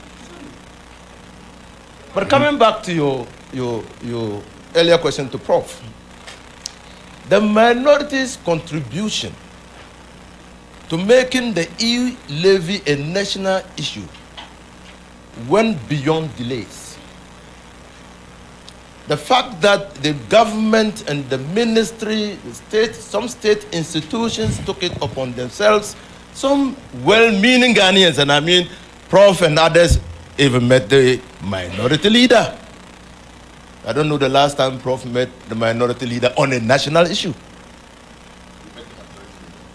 But coming back to your earlier question to Prof, the minorities' contribution to making the e-levy a national issue went beyond delays. The fact that the government and the ministry, some state institutions took it upon themselves, some well-meaning Ghanaians, and I mean Prof and others, even met the minority leader. I don't know the last time Prof met the minority leader on a national issue.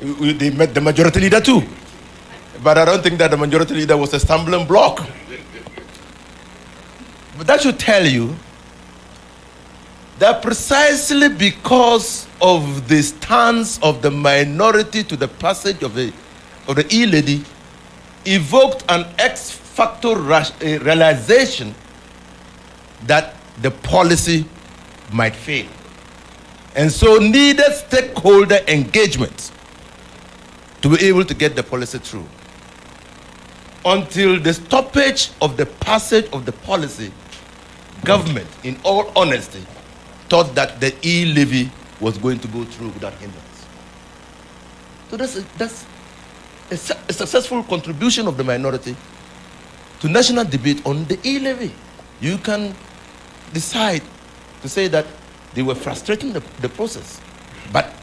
They met the majority leader too. But I don't think that the majority leader was a stumbling block. But that should tell you that precisely because of the stance of the minority to the passage of the e-lady evoked an ex facto realization that the policy might fail. And so needed stakeholder engagement to be able to get the policy through. Until the stoppage of the passage of the policy, government, in all honesty, thought that the e-levy was going to go through without hindrance. So that's a successful contribution of the minority to national debate on the e-levy. You can decide to say that they were frustrating the process, but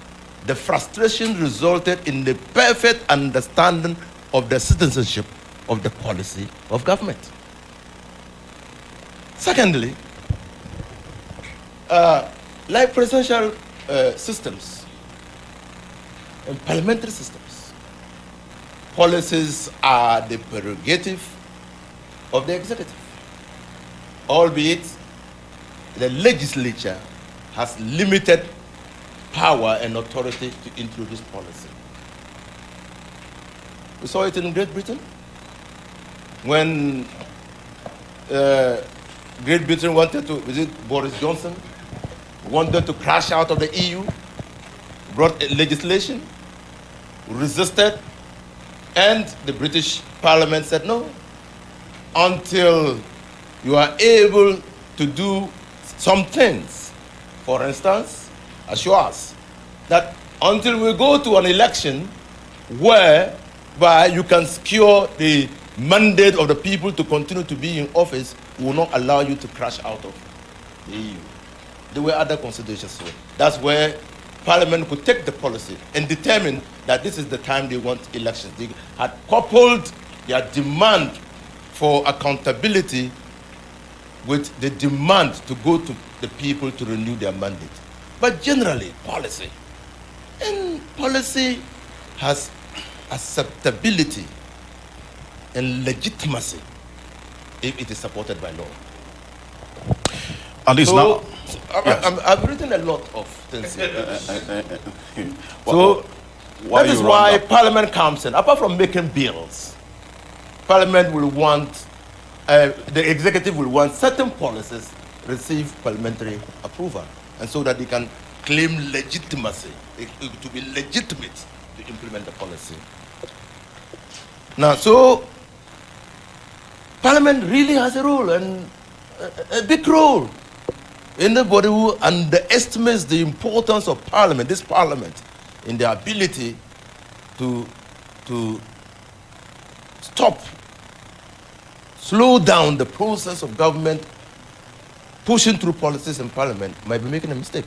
the frustration resulted in the perfect understanding of the citizenship of the policy of government. Secondly, like presidential systems and parliamentary systems, policies are the prerogative of the executive, albeit the legislature has limited power and authority to introduce policy. We saw it in Great Britain when Great Britain wanted to, Boris Johnson wanted to crash out of the EU, brought legislation, resisted, and the British Parliament said no, until you are able to do some things. For instance, assure us that until we go to an election whereby you can secure the mandate of the people to continue to be in office, we will not allow you to crash out of the EU. There were other considerations. So that's where Parliament could take the policy and determine that this is the time they want elections. They had coupled their demand for accountability with the demand to go to the people to renew their mandate. But generally, policy. And policy has acceptability and legitimacy if it is supported by law. At least now. I've written a lot of things here. So That is why Parliament comes in. Apart from making bills, Parliament will want, the executive will want certain policies receive parliamentary approval, and so that they can claim legitimacy, to be legitimate to implement the policy. Now, so Parliament really has a role, and a big role. Anybody who underestimates the importance of Parliament, this Parliament, in their ability to slow down the process of government pushing through policies in Parliament, might be making a mistake.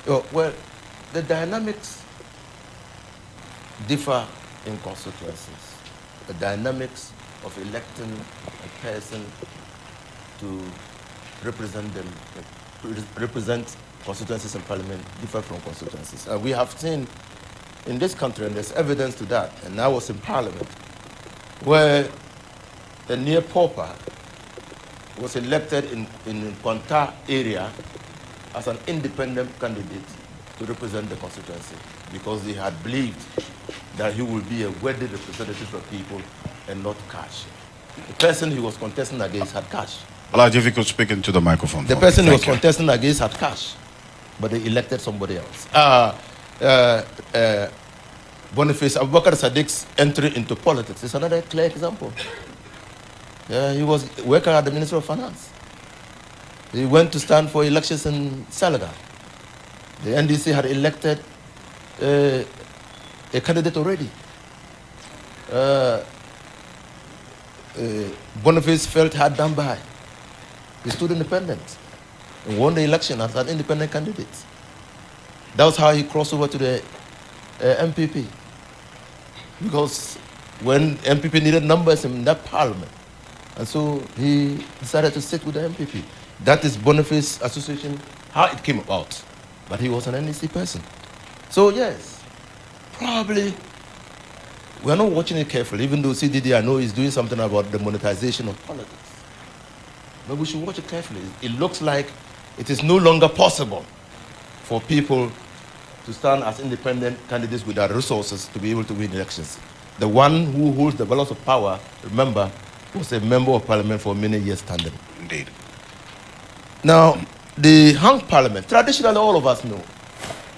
Well, the dynamics differ in constituencies. The dynamics of electing a person to represent them, represent constituencies in Parliament differ from constituencies. We have seen in this country, and there's evidence to that, and I was in Parliament, where a near pauper was elected in Kwanta area as an independent candidate to represent the constituency, because they had believed that he would be a worthy representative of people and not cash. The person he was contesting against had cash. Elijah, if you could speak into the microphone. The person he was contesting against had cash, but they elected somebody else. Boniface Abubakar Sadiq's entry into politics is another clear example. He was working at the Ministry of Finance. He went to stand for elections in Senegal. The NDC had elected a candidate already. Boniface felt hard done by. He stood independent and won the election as an independent candidate. That was how he crossed over to the MPP. Because when MPP needed numbers in that parliament, and so he decided to stick with the MPP. That is Boniface Association, how it came about. But he was an NDC person. So yes, probably we're not watching it carefully, even though CDD, I know, is doing something about the monetization of politics. But we should watch it carefully. It looks like it is no longer possible for people to stand as independent candidates without resources to be able to win elections. The one who holds the balance of power, remember, was a member of parliament for many years standing. Indeed. Now, the hung parliament, traditionally all of us know,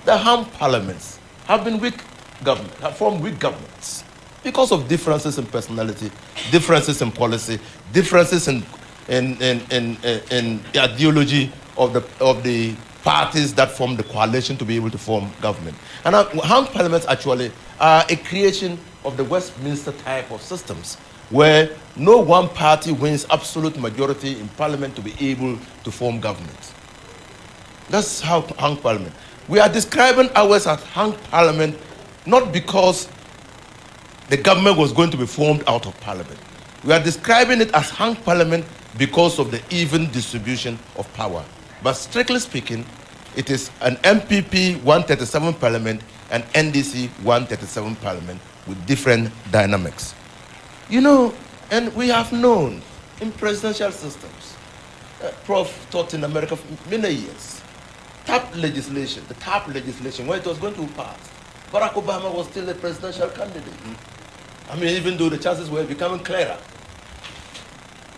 the hung parliaments have been weak government, have formed weak governments because of differences in personality, differences in policy, differences in the ideology of the parties that form the coalition to be able to form government. And hung parliaments actually are a creation of the Westminster type of systems, where no one party wins absolute majority in parliament to be able to form government. That's how hung parliament. We are describing ours as hung parliament not because the government was going to be formed out of parliament. We are describing it as hung parliament because of the even distribution of power. But strictly speaking, it is an MPP 137 parliament and NDC 137 parliament with different dynamics. You know, and we have known in presidential systems, Prof taught in America for many years, the TAP legislation, when it was going to pass, Barack Obama was still a presidential candidate. I mean, even though the chances were becoming clearer,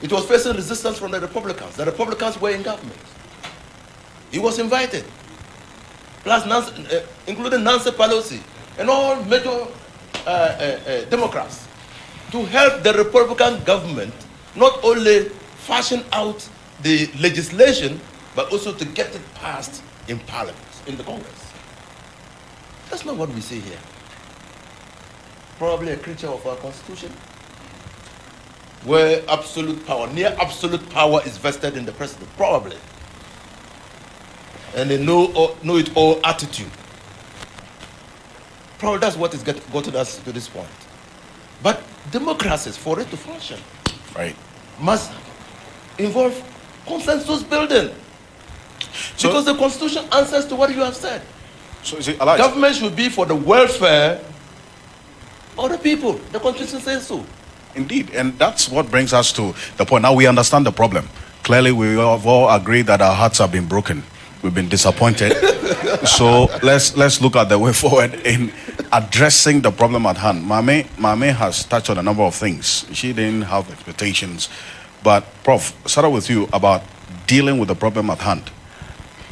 it was facing resistance from the Republicans. The Republicans were in government. He was invited, plus Nancy, including Nancy Pelosi and all major Democrats, to help the Republican government not only fashion out the legislation, but also to get it passed in Parliament, in the Congress. That's not what we see here. Probably a creature of our Constitution, where absolute power, near absolute power is vested in the president, probably. And a know-it-all attitude. Probably that's what has gotten us to this point. But democracies, for it to function, Right. must involve consensus building. So- Because the Constitution answers to what you have said. So is it allowed? Government should be for the welfare of the people. The Constitution says so. Indeed, and that's what brings us to the point. Now we understand the problem. Clearly, we have all agreed that our hearts have been broken. We've been disappointed. So let's look at the way forward in addressing the problem at hand. Mame has touched on a number of things. She didn't have expectations. But, Prof, start with you about dealing with the problem at hand.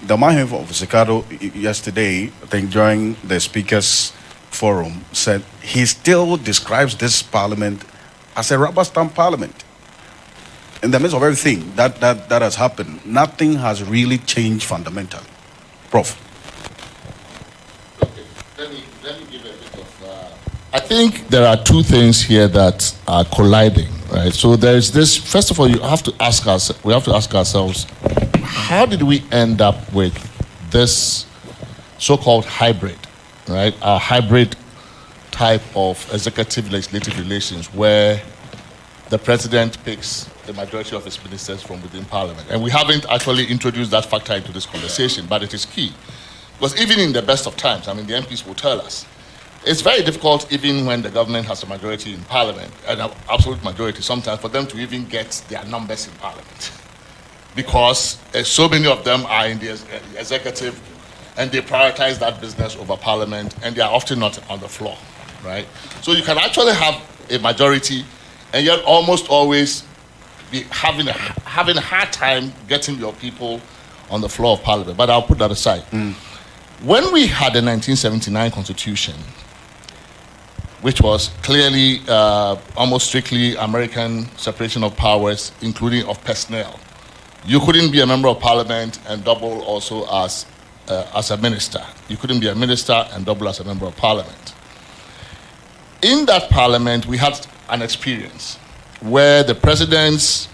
The Mahim of Sikado yesterday, I think during the Speakers Forum, said he still describes this parliament as a rubber stamp parliament. In the midst of everything that has happened, nothing has really changed fundamentally. Prof. Okay, let me give a bit of. I think there are two things here that are colliding, right? So there's this. First of all, we have to ask ourselves, how did we end up with this so-called hybrid, right? A hybrid type of executive-legislative relations where the president picks the majority of his ministers from within parliament. And we haven't actually introduced that factor into this conversation, but it is key. Because even in the best of times, I mean, the MPs will tell us, it's very difficult even when the government has a majority in parliament, an absolute majority sometimes, for them to even get their numbers in parliament. Because so many of them are in the executive and they prioritize that business over parliament and they are often not on the floor, right? So you can actually have a majority and yet almost always be having a hard time getting your people on the floor of parliament. But I'll put that aside. When we had the 1979 Constitution, which was clearly almost strictly American separation of powers, including of personnel, you couldn't be a member of parliament and double also as a minister. You couldn't be a minister and double as a member of parliament. In that parliament, we had an experience where the president's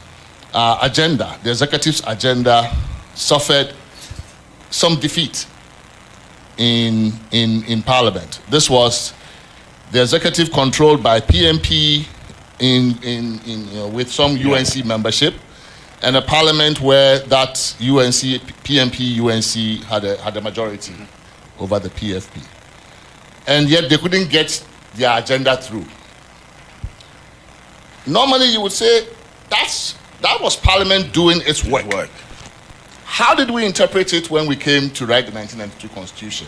agenda, the executive's agenda, suffered some defeat in parliament. This was the executive controlled by PMP with some UNC membership, and a parliament where that PMP UNC had a majority over the PFP. And yet they couldn't get their agenda through. Normally you would say that was parliament doing its work. How did we interpret it when we came to write the 1992 Constitution?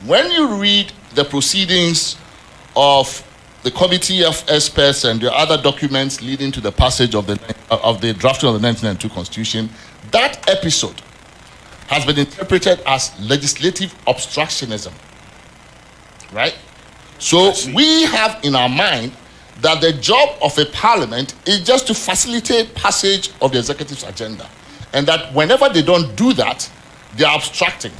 When you read the proceedings of the committee of experts and the other documents leading to the passage of the drafting of the 1992 Constitution, that episode has been interpreted as legislative obstructionism, right? So we have in our mind that the job of a parliament is just to facilitate passage of the executive's agenda, and that whenever they don't do that, they are obstructing.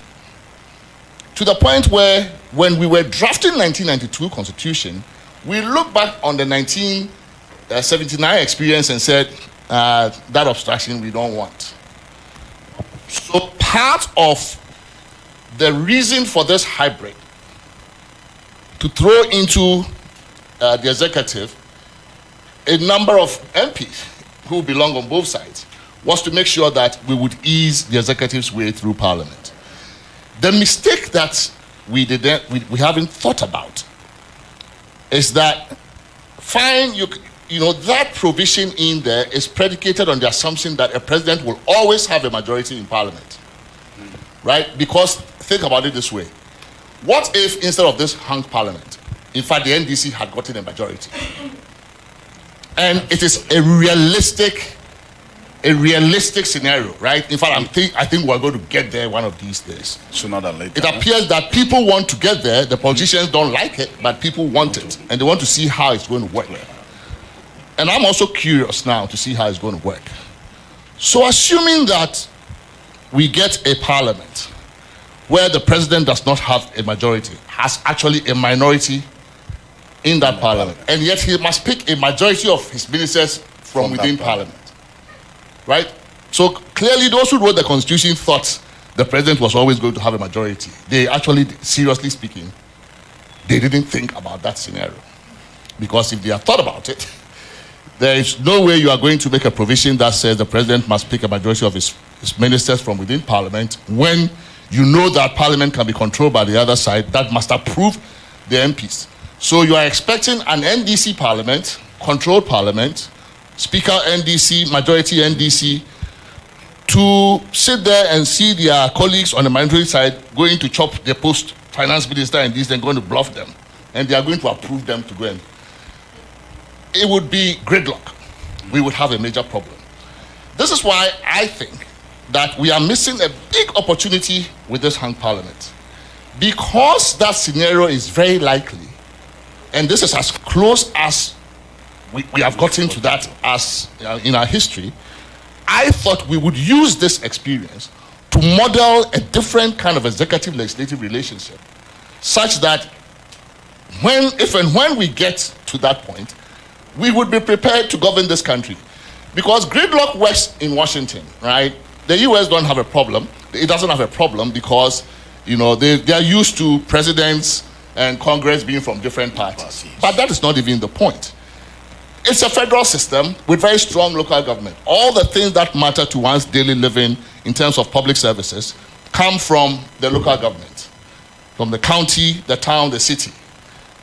To the point where when we were drafting 1992 Constitution, we looked back on the 1979 experience and said, that obstruction we don't want. So part of the reason for this hybrid to throw into the executive a number of MPs who belong on both sides was to make sure that we would ease the executive's way through parliament. The mistake that we haven't thought about is that, fine, that provision in there is predicated on the assumption that a president will always have a majority in parliament, right? Because think about it this way. What if instead of this hung parliament, in fact, the NDC had gotten a majority? And it is a realistic scenario, right? In fact, I think we're going to get there one of these days. Sooner than later. It appears that people want to get there. The politicians don't like it, but people want it. And they want to see how it's going to work. And I'm also curious now to see how it's going to work. So assuming that we get a parliament where the president does not have a majority, has actually a minority in that parliament, and yet he must pick a majority of his ministers from within parliament, right? So clearly those who wrote the constitution thought the president was always going to have a majority. They actually, seriously speaking, they didn't think about that scenario. Because if they had thought about it, there is no way you are going to make a provision that says the president must pick a majority of his ministers from within parliament when you know that parliament can be controlled by the other side that must approve the MPs. So you are expecting an NDC parliament, controlled parliament, speaker NDC, majority NDC, to sit there and see their colleagues on the minority side going to chop the post finance minister and this, then going to bluff them. And they are going to approve them to go in. It would be gridlock. We would have a major problem. This is why I think that we are missing a big opportunity with this hung parliament. Because that scenario is very likely, and this is as close as we have gotten to that as in our history, I thought we would use this experience to model a different kind of executive-legislative relationship, such that if and when we get to that point, we would be prepared to govern this country. Because gridlock works in Washington, right? The US don't have a problem. It doesn't have a problem because, you know, they are used to presidents and Congress being from different parties. But that is not even the point. It's a federal system with very strong local government. All the things that matter to one's daily living in terms of public services come from the local government, from the county, the town, the city.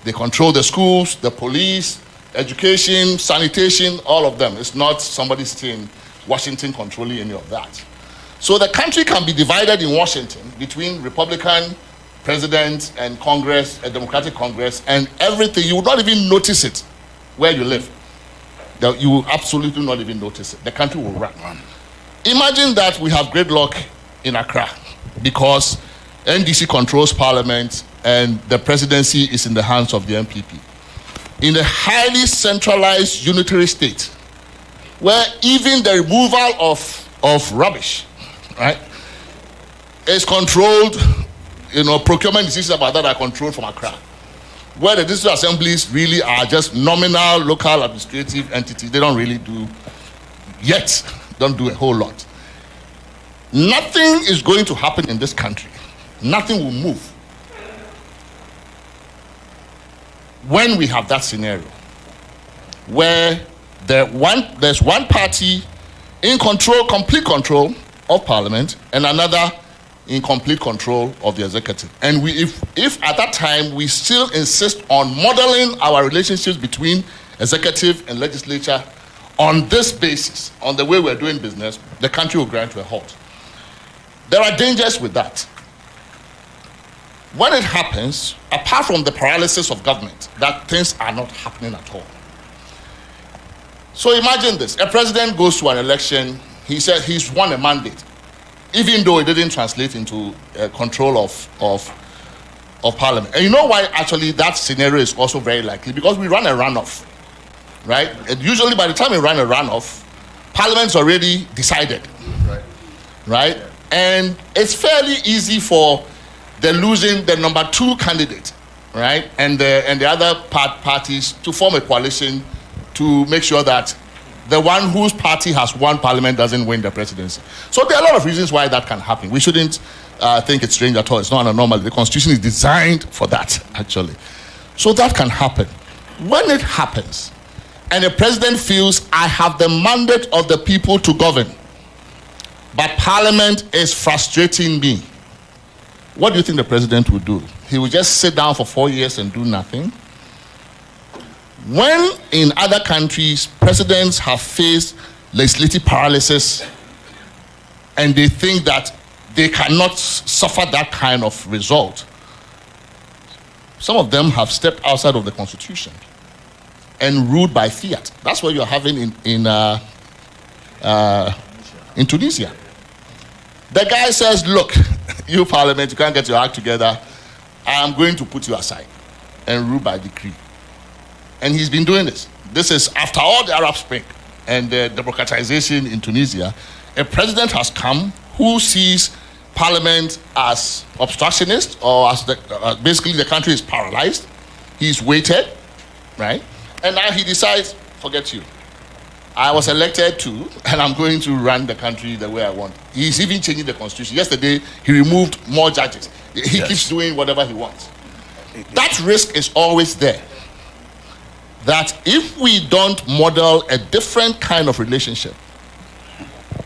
They control the schools, the police, education, sanitation, all of them. It's not somebody sitting in Washington controlling any of that. So the country can be divided in Washington between Republican president and Congress, a Democratic Congress, and everything. You would not even notice it where you live. You will absolutely not even notice it. The country will run. Imagine that we have gridlock in Accra because NDC controls parliament and the presidency is in the hands of the MPP. In a highly centralized unitary state, where even the removal of rubbish, right, is controlled, you know, procurement decisions about that are controlled from Accra, where the district assemblies really are just nominal local administrative entities. They don't really do a whole lot. Nothing is going to happen in this country. Nothing will move when we have that scenario where there's one party in control, complete control of parliament, and another in complete control of the executive. And if at that time we still insist on modeling our relationships between executive and legislature on this basis, on the way we're doing business, the country will grind to a halt. There are dangers with that. When it happens, apart from the paralysis of government, that things are not happening at all. So imagine this. A president goes to an election, he said he's won a mandate, even though it didn't translate into control of parliament. And you know why actually that scenario is also very likely? Because we run a runoff, right? And usually by the time we run a runoff, parliament's already decided, right? And it's fairly easy for the number 2 candidate, right? And the other parties to form a coalition to make sure that the one whose party has won parliament doesn't win the presidency. So there are a lot of reasons why that can happen. We shouldn't think it's strange at all. It's not an anomaly. The Constitution is designed for that, actually. So that can happen. When it happens, and the president feels, I have the mandate of the people to govern, but parliament is frustrating me, what do you think the president would do? He would just sit down for 4 years and do nothing? When in other countries, presidents have faced legislative paralysis and they think that they cannot suffer that kind of result, some of them have stepped outside of the Constitution and ruled by fiat. That's what you're having in Tunisia. The guy says, look, you parliament, you can't get your act together. I am going to put you aside and rule by decree. And he's been doing this. This is after all the Arab Spring and the democratization in Tunisia. a president has come who sees parliament as obstructionist, or as basically the country is paralyzed. He's waited, right? And now he decides, forget you. I was elected too, and I'm going to run the country the way I want. He's even changing the constitution. Yesterday, he removed more judges. He keeps doing whatever he wants. That risk is always there. That if we don't model a different kind of relationship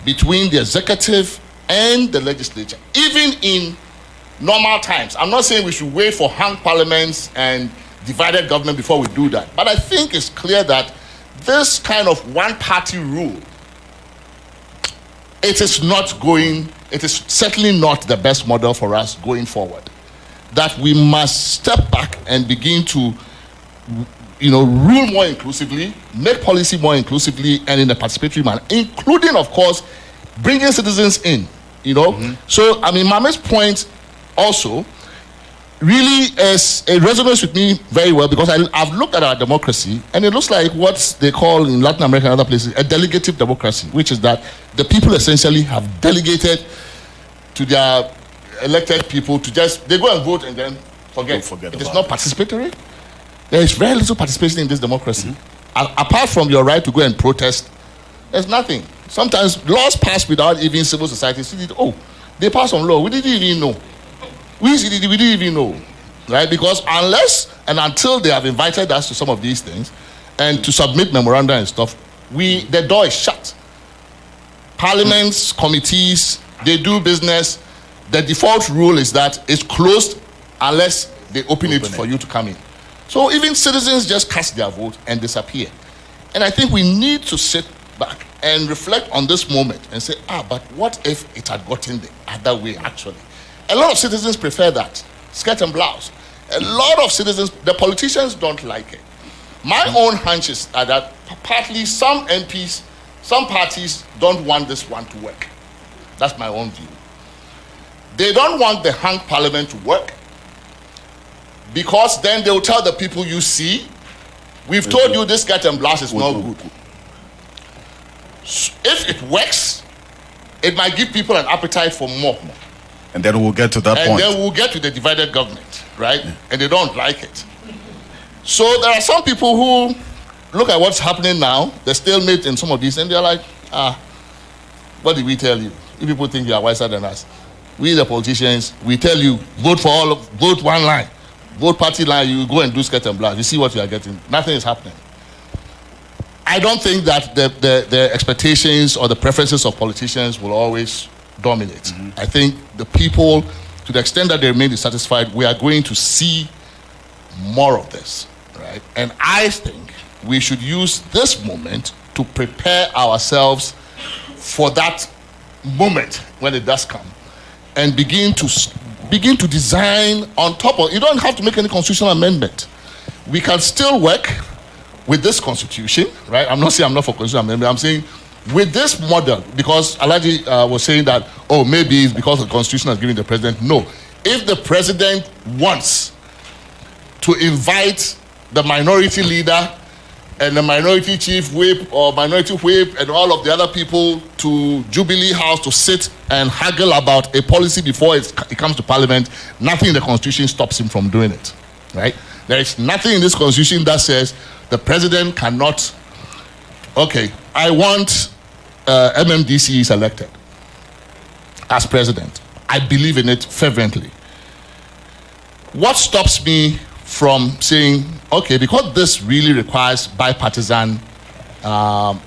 between the executive and the legislature, even in normal times, I'm not saying we should wait for hung parliaments and divided government before we do that, but I think it's clear that this kind of one-party rule, it is certainly not the best model for us going forward. That we must step back and begin to, rule more inclusively, make policy more inclusively and in a participatory manner, including, of course, bringing citizens in, So, Mame's point also really resonates with me very well, because I've looked at our democracy, and it looks like what they call in Latin America and other places a delegative democracy, which is that the people essentially have delegated to their elected people to they go and vote and then forget. It is not participatory. There is very little participation in this democracy. Apart from your right to go and protest, there's nothing. Sometimes laws pass without even civil society. They pass on law. We didn't even know. We didn't even know, right? Because unless and until they have invited us to some of these things and to submit memoranda and stuff, the door is shut. Parliaments, committees, they do business. The default rule is that it's closed unless they open it for you to come in. So even citizens just cast their vote and disappear. And I think we need to sit back and reflect on this moment and say, but what if it had gotten the other way actually? A lot of citizens prefer that, skirt and blouse. A lot of citizens, the politicians don't like it. My own hunch is that partly some MPs, some parties don't want this one to work. That's my own view. They don't want the hung parliament to work, because then they'll tell the people, you see, we've told you this skirt and blouse is not good. If it works, it might give people an appetite for more. And then we'll get to that point. And then we'll get to the divided government, right? Yeah. And they don't like it. So there are some people who look at what's happening now, the stalemate in some of these, and they're like, what did we tell you? You people think you are wiser than us. We, the politicians, we tell you, vote one line. Vote party line, you go and do skirt and blouse. You see what you are getting. Nothing is happening. I don't think that the expectations or the preferences of politicians will always dominate. I think the people, to the extent that they remain dissatisfied, we are going to see more of this, right? And I think we should use this moment to prepare ourselves for that moment when it does come, and begin to design on top of. You don't have to make any constitutional amendment. We can still work with this constitution, right? I'm not saying I'm not for constitutional amendment. I'm saying with this model, because Alaji was saying that, maybe it's because the constitution is giving the president. No. If the president wants to invite the minority leader and the minority chief whip or minority whip and all of the other people to Jubilee House to sit and haggle about a policy before it comes to parliament, nothing in the constitution stops him from doing it, right? There is nothing in this constitution that says the president cannot, I want MMDC is elected as president. I believe in it fervently. What stops me from saying, because this really requires bipartisan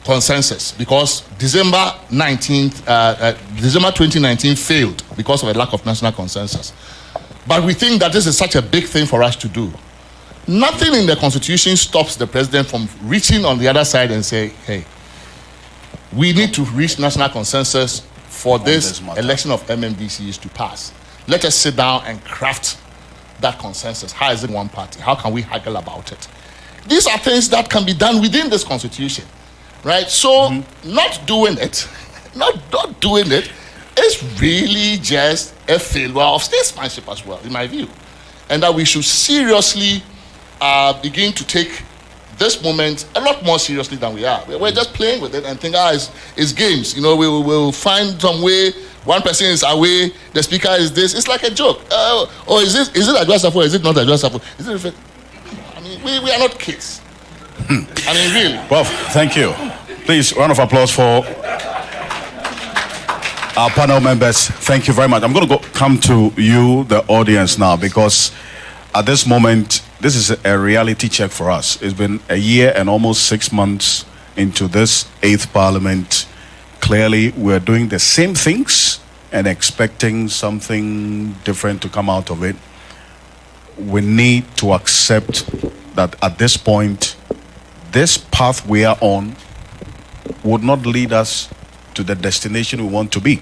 consensus, because December 2019 failed because of a lack of national consensus. But we think that this is such a big thing for us to do. Nothing in the Constitution stops the president from reaching on the other side and say, hey, we need to reach national consensus for this election of MMDCs to pass. Let us sit down and craft that consensus. How is it one party? How can we haggle about it? These are things that can be done within this constitution, right? So not doing it is really just a failure of statesmanship as well, in my view. And that we should seriously begin to take this moment a lot more seriously than we are. We're just playing with it and think, it's games. We'll find some way. One person is away, the speaker is this. It's like a joke. Or is it adjustable or is it not adjustable? Is it? I mean, we are not kids. I mean, really. Well, thank you. Please, round of applause for our panel members. Thank you very much. I'm going to come to you, the audience, now, because at this moment, this is a reality check for us. It's been a year and almost 6 months into this 8th Parliament. Clearly, we're doing the same things and expecting something different to come out of it. We need to accept that at this point, this path we are on would not lead us to the destination we want to be.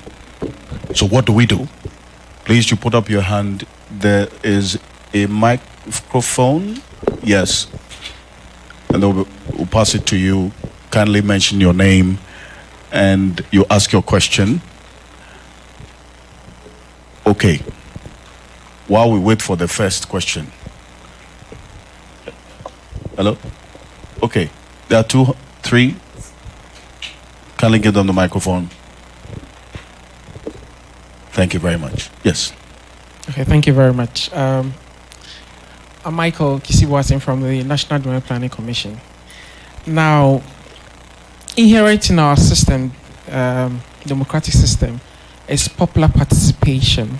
So what do we do? Please, you put up your hand. There is a microphone. Yes. And then we'll pass it to you. Kindly mention your name and you ask your question. Okay. While we wait for the first question. Hello? Okay. There are 2, 3. Kindly get on the microphone. Thank you very much. Yes. Okay, thank you very much. I'm Michael Kisibuasin from the National Development Planning Commission. Now, inherent in our system, democratic system, is popular participation.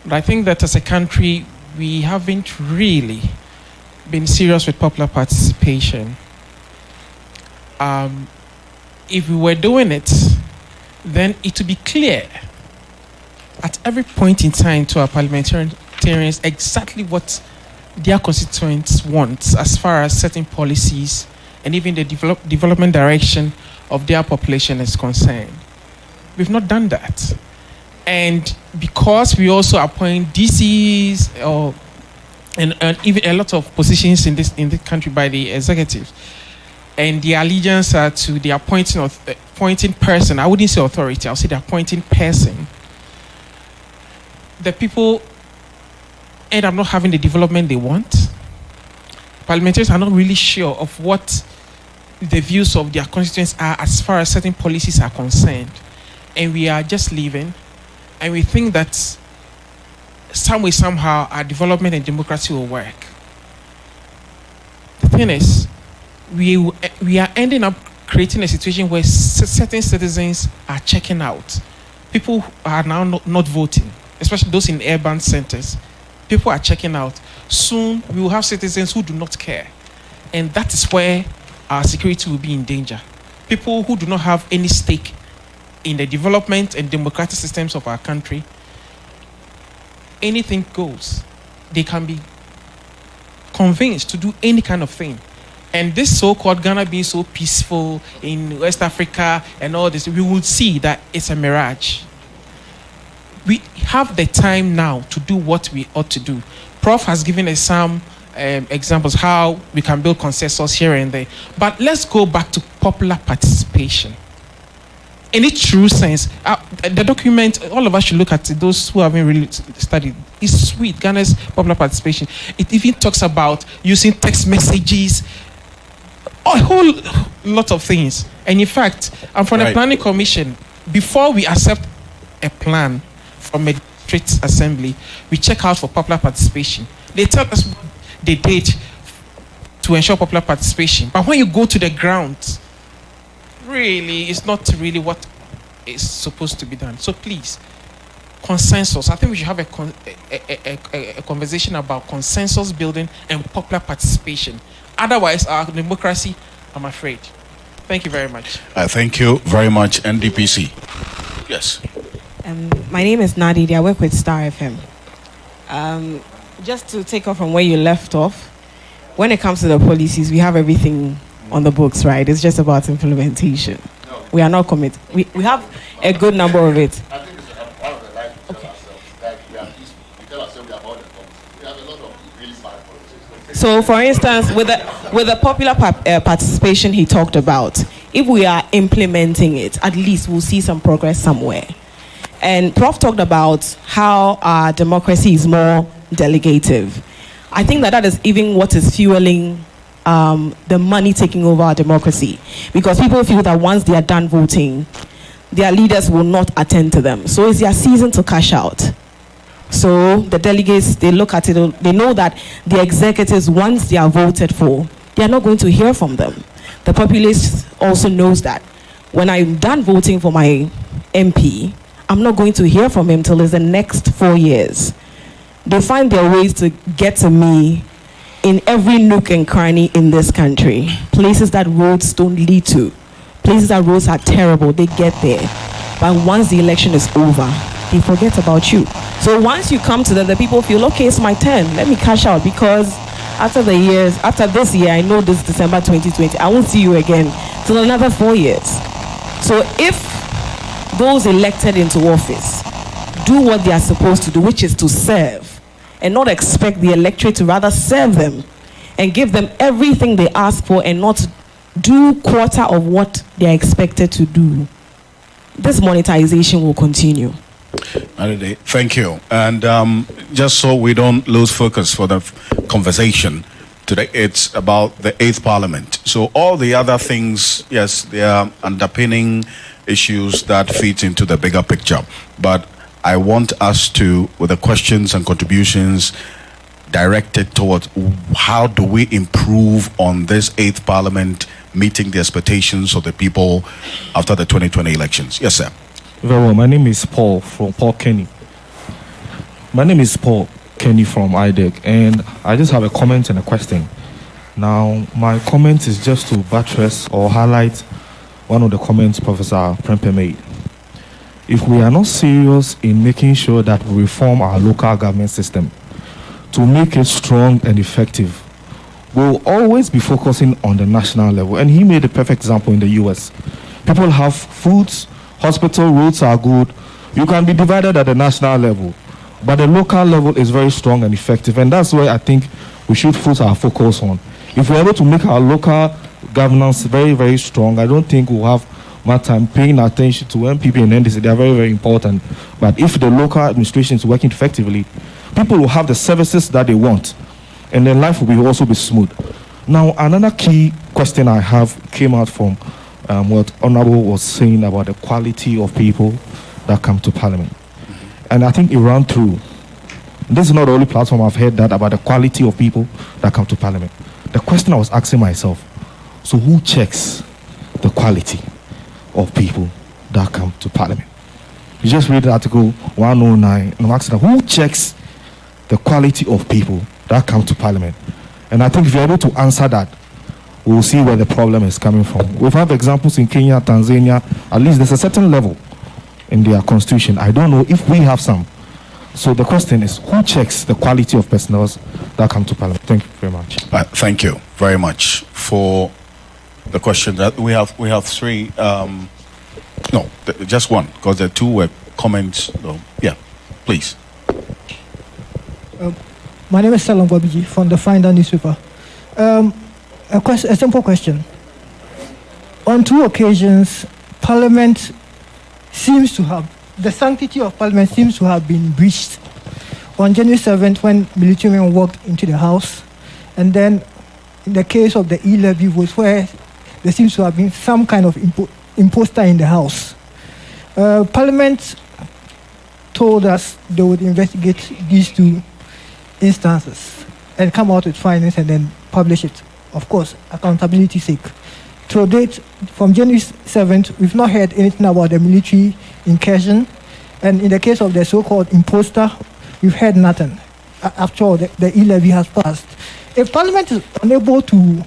But I think that as a country, we haven't really been serious with popular participation. If we were doing it, then it would be clear at every point in time to our parliamentarians exactly what their constituents want as far as certain policies and even the development direction of their population is concerned. We've not done that. And because we also appoint DCs and even a lot of positions in this country by the executive, and the allegiance are to the appointing person. I wouldn't say authority, I'll say the appointing person. The people end up not having the development they want. Parliamentarians are not really sure of what the views of their constituents are as far as certain policies are concerned. And we are just leaving. And we think that some way, somehow, our development and democracy will work. The thing is, we are ending up creating a situation where certain citizens are checking out. People are now not voting, especially those in urban centers. People are checking out. Soon, we will have citizens who do not care. And that is where our security will be in danger. People who do not have any stake in the development and democratic systems of our country, anything goes. They can be convinced to do any kind of thing. And this so-called Ghana being so peaceful in West Africa and all this, we will see that it's a mirage. We have the time now to do what we ought to do. Prof has given us some examples how we can build consensus here and there. But let's go back to popular participation. In its true sense, the document, all of us should look at it, those who haven't really studied. It's sweet, Ghana's popular participation. It even talks about using text messages, a whole lot of things. And in fact, I'm from the Planning Commission. Before we accept a plan from a district assembly, we check out for popular participation. They tell us what they did to ensure popular participation. But when you go to the ground, really, it's not really what is supposed to be done. So please, consensus. I think we should have a conversation about consensus building and popular participation. Otherwise, our democracy, I'm afraid. Thank you very much. Thank you very much, NDPC. Yes. My name is Nadidi. I work with Star FM. Just to take off from where you left off, when it comes to the policies, we have everything on the books, right? It's just about implementation. No. We are not committed. We have a good number of it. I think it's one of the right to tell ourselves that we are peaceful. We tell ourselves we are about the policy. We have a lot of really bad policies. So, for instance, with the popular participation he talked about, if we are implementing it, at least we'll see some progress somewhere. And Prof talked about how our democracy is more delegative. I think that is even what is fueling the money taking over our democracy, because people feel that once they are done voting, their leaders will not attend to them. So it's their season to cash out. So the delegates, they look at it, they know that the executives, once they are voted for, they are not going to hear from them. The populace also knows that when I'm done voting for my MP, I'm not going to hear from him till it's the next 4 years. They find their ways to get to me in every nook and cranny in this country. Places that roads don't lead to. Places that roads are terrible, they get there. But once the election is over, they forget about you. So once you come to them, the people feel, okay, it's my turn. Let me cash out, because after this year, I know this December 2020, I won't see you again till another 4 years. So if those elected into office do what they are supposed to do, which is to serve, and not expect the electorate to rather serve them and give them everything they ask for and not do quarter of what they are expected to do, this monetization will continue. Thank you. And just so we don't lose focus for the conversation today, it's about the 8th Parliament. So all the other things, yes, they are underpinning issues that feed into the bigger picture. But I want us to, with the questions and contributions, directed towards how do we improve on this 8th Parliament meeting the expectations of the people after the 2020 elections. Yes, sir. Very well. My name is Paul Kenny. My name is Paul Kenny from IDEC, and I just have a comment and a question. Now, my comment is just to buttress or highlight one of the comments Professor Prempeh made. If we are not serious in making sure that we reform our local government system to make it strong and effective, we'll always be focusing on the national level. And he made a perfect example in the US. People have foods, hospital roads are good. You can be divided at the national level, but the local level is very strong and effective. And that's where I think we should put our focus on. If we're able to make our local governance very, very strong, I don't think we'll have much time paying attention to MPP and NDC. They are very, very important. But if the local administration is working effectively, people will have the services that they want, and then life will also be smooth. Now, another key question I have came out from what Honorable was saying about the quality of people that come to Parliament. And I think it ran through. This is not the only platform I've heard that about the quality of people that come to Parliament. The question I was asking myself, so who checks the quality of people that come to Parliament? You just read Article 109, and I'm asking, who checks the quality of people that come to Parliament? And I think if you're able to answer that, we'll see where the problem is coming from. We've had examples in Kenya, Tanzania. At least there's a certain level in their constitution. I don't know if we have some. So the question is, who checks the quality of personnel that come to Parliament? Thank you very much. Thank you very much for the question. That we have three. Just one, because the two were comments. Yeah, please. My name is Salam Gwabiji from the Finder newspaper. A simple question. On 2 occasions, Parliament seems to have, the sanctity of Parliament seems to have been breached. On January 7th, when military men walked into the House, and then in the case of the e-levy votes, where there seems to have been some kind of imposter in the House. Parliament told us they would investigate these 2 instances and come out with findings and then publish it. Of course, accountability's sake. To date, from January 7th, we've not heard anything about the military incursion. And in the case of the so-called imposter, we've heard nothing. After all, the e-levy has passed. If Parliament is unable to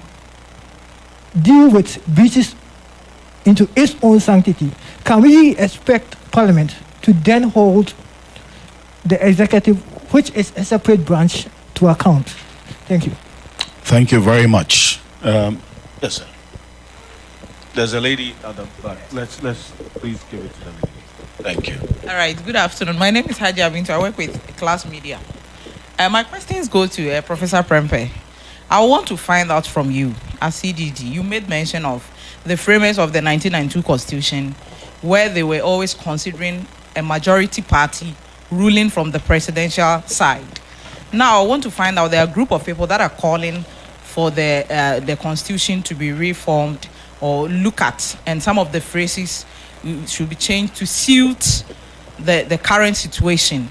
deal with breaches into its own sanctity, can we expect Parliament to then hold the executive, which is a separate branch, to account? Thank you. Thank you very much. Yes, sir. There's a lady at the back. Let's please give it to the lady. Thank you. All right. Good afternoon. My name is Haji Abintu. I work with Class Media. My questions go to Professor Prempeh. I want to find out from you, as CDD, you made mention of the framers of the 1992 Constitution, where they were always considering a majority party ruling from the presidential side. Now, I want to find out there are a group of people that are calling for the constitution to be reformed or look at, and some of the phrases should be changed to suit the current situation.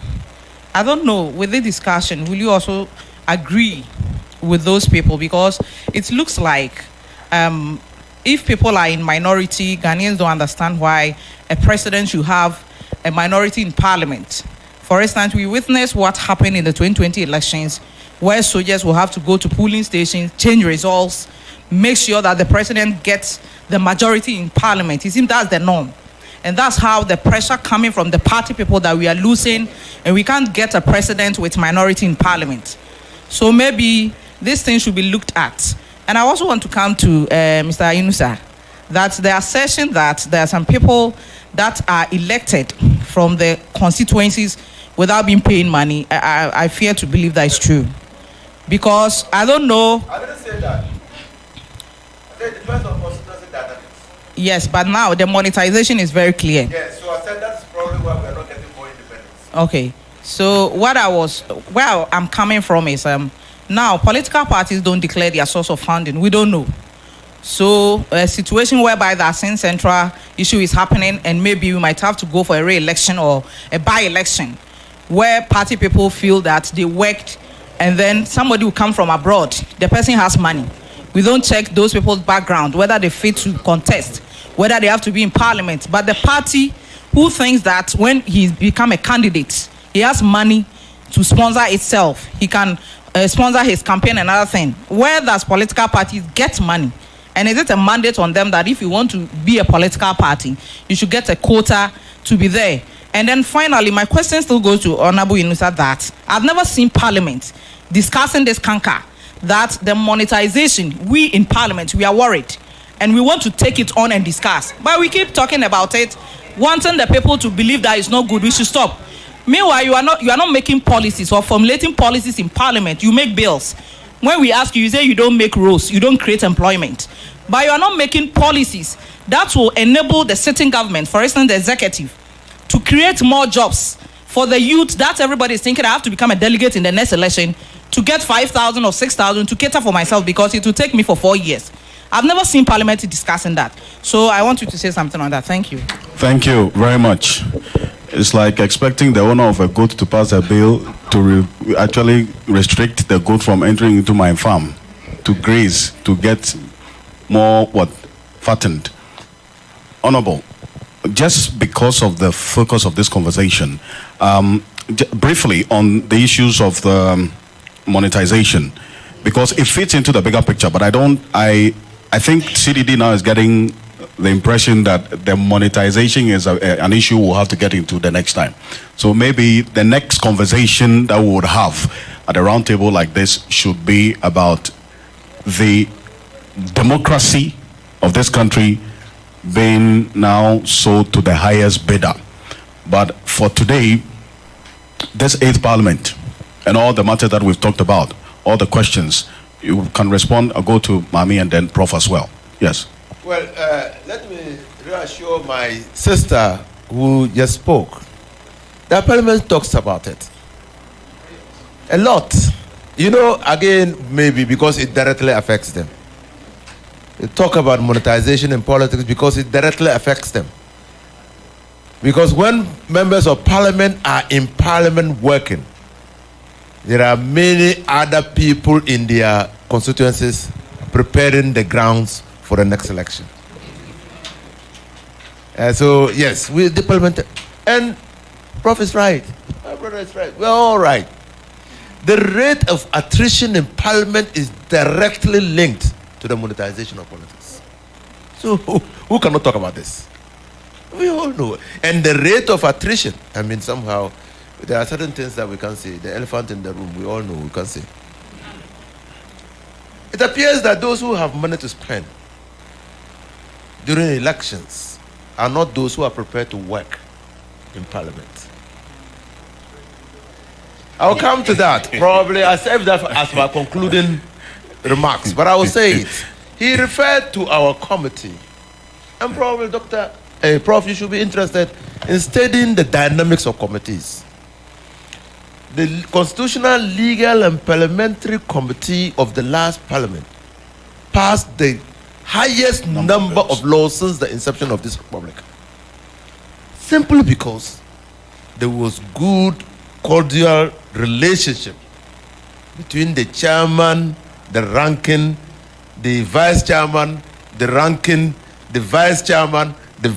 I don't know, with the discussion, will you also agree with those people? Because it looks like if people are in minority, Ghanaians don't understand why a president should have a minority in parliament. For instance, we witnessed what happened in the 2020 elections, where soldiers will have to go to polling stations, change results, make sure that the president gets the majority in parliament. It seems that's the norm. And that's how the pressure coming from the party people that we are losing, and we can't get a president with minority in parliament. So maybe this thing should be looked at. And I also want to come to Mr. Yunusa, that the assertion that there are some people that are elected from the constituencies without being paying money, I fear to believe that is true. Because I don't know. I didn't say that. I said the first of constituency dynamics. Yes, but now the monetization is very clear. Yes, so I said that's probably why we are not getting more independence. Okay. So where I'm coming from is now political parties don't declare their source of funding. We don't know. So a situation whereby the Asin Central issue is happening, and maybe we might have to go for a re-election or a by-election, where party people feel that they worked, and then somebody will come from abroad. The person has money. We don't check those people's background, whether they fit to contest, whether they have to be in parliament. But the party who thinks that when he's become a candidate, he has money to sponsor itself, he can sponsor his campaign and other thing. Where does political parties get money? And is it a mandate on them that if you want to be a political party, you should get a quota to be there? And then finally, my question still goes to Honorable Yunusa, that I've never seen Parliament discussing this canker, that the monetization, we in Parliament, we are worried. And we want to take it on and discuss. But we keep talking about it, wanting the people to believe that it's not good, we should stop. Meanwhile, you are not making policies or formulating policies in Parliament. You make bills. When we ask you, you say you don't make rules, you don't create employment. But you are not making policies that will enable the sitting government, for instance, the executive, to create more jobs for the youth that everybody is thinking I have to become a delegate in the next election to get 5,000 or 6,000 to cater for myself, because it will take me for 4 years. I've never seen Parliament discussing that. So I want you to say something on that. Thank you. Thank you very much. It's like expecting the owner of a goat to pass a bill to actually restrict the goat from entering into my farm to graze, to get more fattened. Honorable, just because of the focus of this conversation, briefly on the issues of the monetization, because it fits into the bigger picture, but I think CDD now is getting the impression that the monetization is an issue we'll have to get into the next time. So maybe the next conversation that we would have at a round table like this should be about the democracy of this country being now sold to the highest bidder. But for today, this 8th Parliament and all the matter that we've talked about, all the questions, you can respond or go to Mami and then Prof as well. Yes. Well, let me reassure my sister who just spoke. The Parliament talks about it a lot. You know, again, maybe because it directly affects them. They talk about monetization in politics because it directly affects them. Because when members of Parliament are in Parliament working, there are many other people in their constituencies preparing the grounds for the next election. So, yes, the Parliament, and Prof is right, my brother is right, we're all right. The rate of attrition in Parliament is directly linked to the monetization of politics. So, who cannot talk about this? We all know. And the rate of attrition, I mean, somehow, there are certain things that we can't see. The elephant in the room, we all know we can't see. It appears that those who have money to spend during elections are not those who are prepared to work in Parliament. I'll come to that. Probably I saved that as my concluding remarks, but I will say it. He referred to our committee, and probably Prof, you should be interested in studying the dynamics of committees. The Constitutional, Legal and Parliamentary Committee of the last Parliament passed the highest number of laws since the inception of this republic. Simply because there was good, cordial relationship between the chairman, the ranking, the vice chairman, the ranking, the vice chairman, the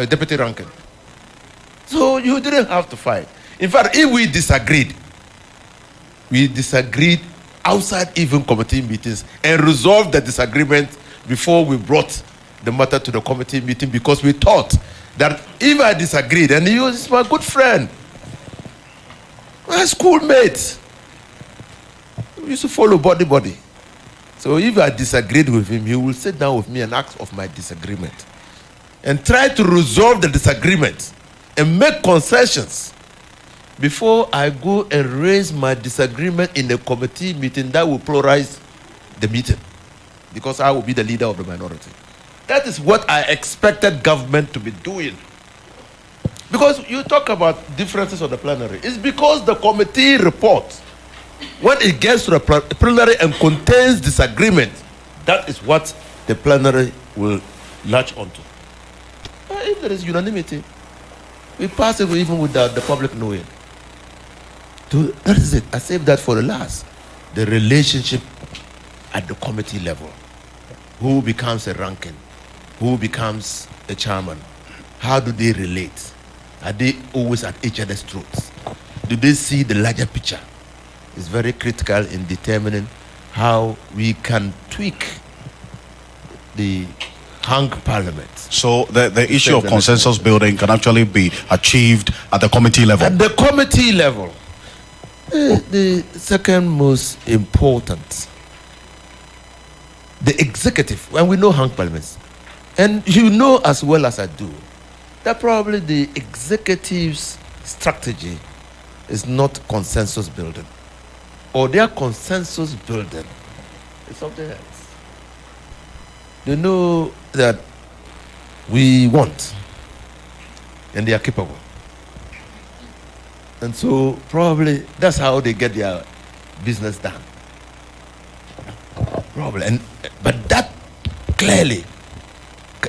deputy ranking. So you didn't have to fight. In fact, if we disagreed outside even committee meetings and resolved the disagreement before we brought the matter to the committee meeting, because we thought that if I disagreed, and he was my good friend, my schoolmate, we used to follow body. So if I disagreed with him, he will sit down with me and ask of my disagreement and try to resolve the disagreement and make concessions before I go and raise my disagreement in a committee meeting that will pluralize the meeting, because I will be the leader of the minority. That is what I expected government to be doing. Because you talk about differences on the plenary. It's because the committee report, when it gets to the plenary and contains disagreement, that is what the plenary will latch onto. If there is unanimity, we pass it even without the public knowing. So that is it. I saved that for the last. The relationship at the committee level. Who becomes a ranking? Who becomes a chairman? How do they relate? Are they always at each other's throats? Do they see the larger picture? It's very critical in determining how we can tweak the hung parliament. So the issue of consensus building can actually be achieved at the committee level? At the committee level. The second most important, the executive, and we know hung parliaments, and you know as well as I do, that probably the executive's strategy is not consensus building, or their consensus building is something else. They know that we want, and they are capable. And so probably that's how they get their business done. Probably. But that clearly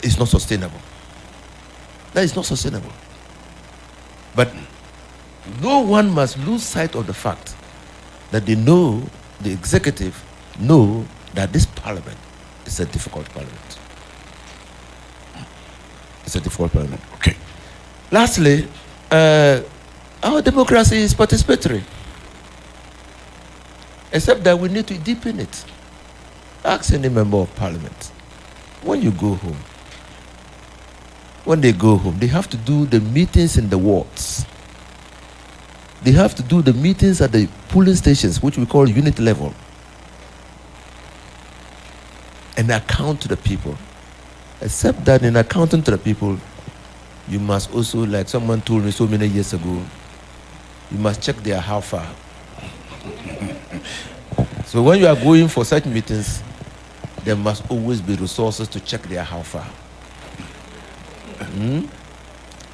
is not sustainable. That is not sustainable. But no one must lose sight of the fact that they know, the executive know that this parliament is a difficult parliament. It's a difficult parliament. Okay. Lastly, our democracy is participatory. Except that we need to deepen it. Ask any member of parliament. When you go home, when they go home, they have to do the meetings in the wards. They have to do the meetings at the polling stations, which we call unit level, and account to the people. Except that in accounting to the people, you must also, like someone told me so many years ago, you must check their how far. So when you are going for such meetings, there must always be resources to check their how far.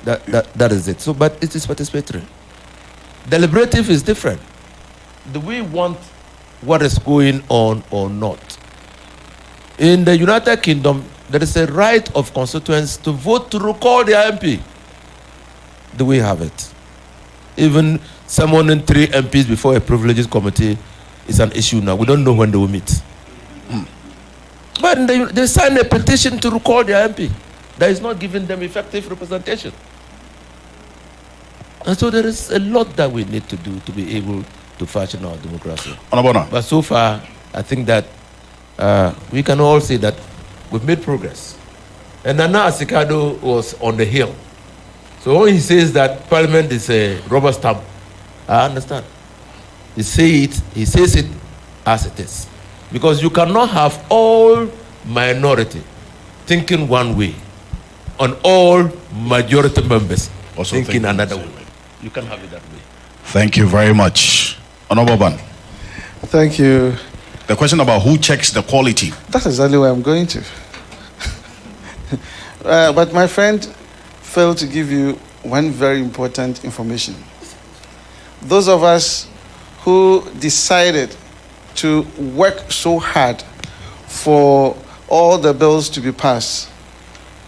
That is it. So, but it is participatory. Deliberative is different. Do we want what is going on or not? In the United Kingdom, there is a right of constituents to vote to recall their MP. Do we have it? Even summoning 3 MPs before a privileges committee is an issue now. We don't know when they will meet. But they sign a petition to recall their MP. That is not giving them effective representation. And so there is a lot that we need to do to be able to fashion our democracy. But so far, I think that we can all say that we've made progress. And Nana Asikado was on the hill. So when he says that parliament is a rubber stamp, I understand. He says it as it is. Because you cannot have all minority thinking one way, and all majority members also thinking another way. You can't have it that way. Thank you very much. Honorable Ban. Thank you. The question about who checks the quality. That's exactly where I'm going to. But my friend failed to give you one very important information. Those of us who decided to work so hard for all the bills to be passed,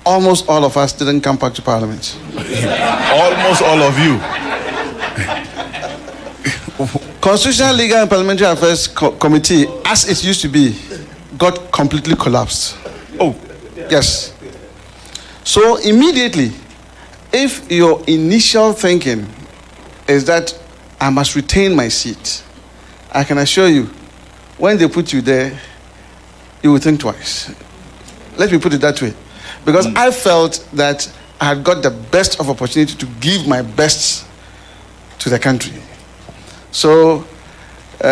almost all of us didn't come back to Parliament. Almost all of you. Constitutional, Legal and Parliamentary Affairs Committee, as it used to be, got completely collapsed. Oh. Yes. So immediately, if your initial thinking is that I must retain my seat, I can assure you, when they put you there, you will think twice. Let me put it that way. Because I felt that I had got the best of opportunity to give my best to the country. So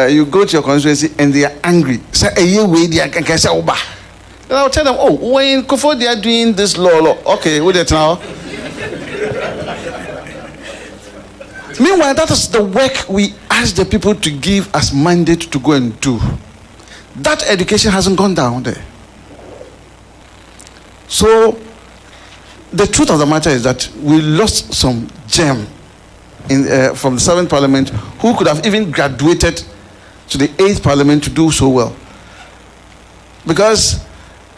you go to your constituency and they are angry. Say, and I'll tell them, oh, when they are doing this law, okay, with it now. Meanwhile, that is the work we ask the people to give as mandate to go and do. That education hasn't gone down there. So, the truth of the matter is that we lost some gem from the 7th Parliament who could have even graduated to the 8th Parliament to do so well. Because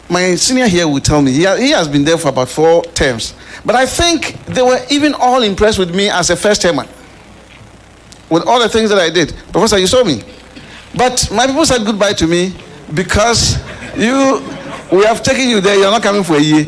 my senior here will tell me, he has been there for about 4 terms. But I think they were even all impressed with me as a first termer. With all the things that I did. Professor, you saw me. But my people said goodbye to me because we have taken you there, you're not coming for a year.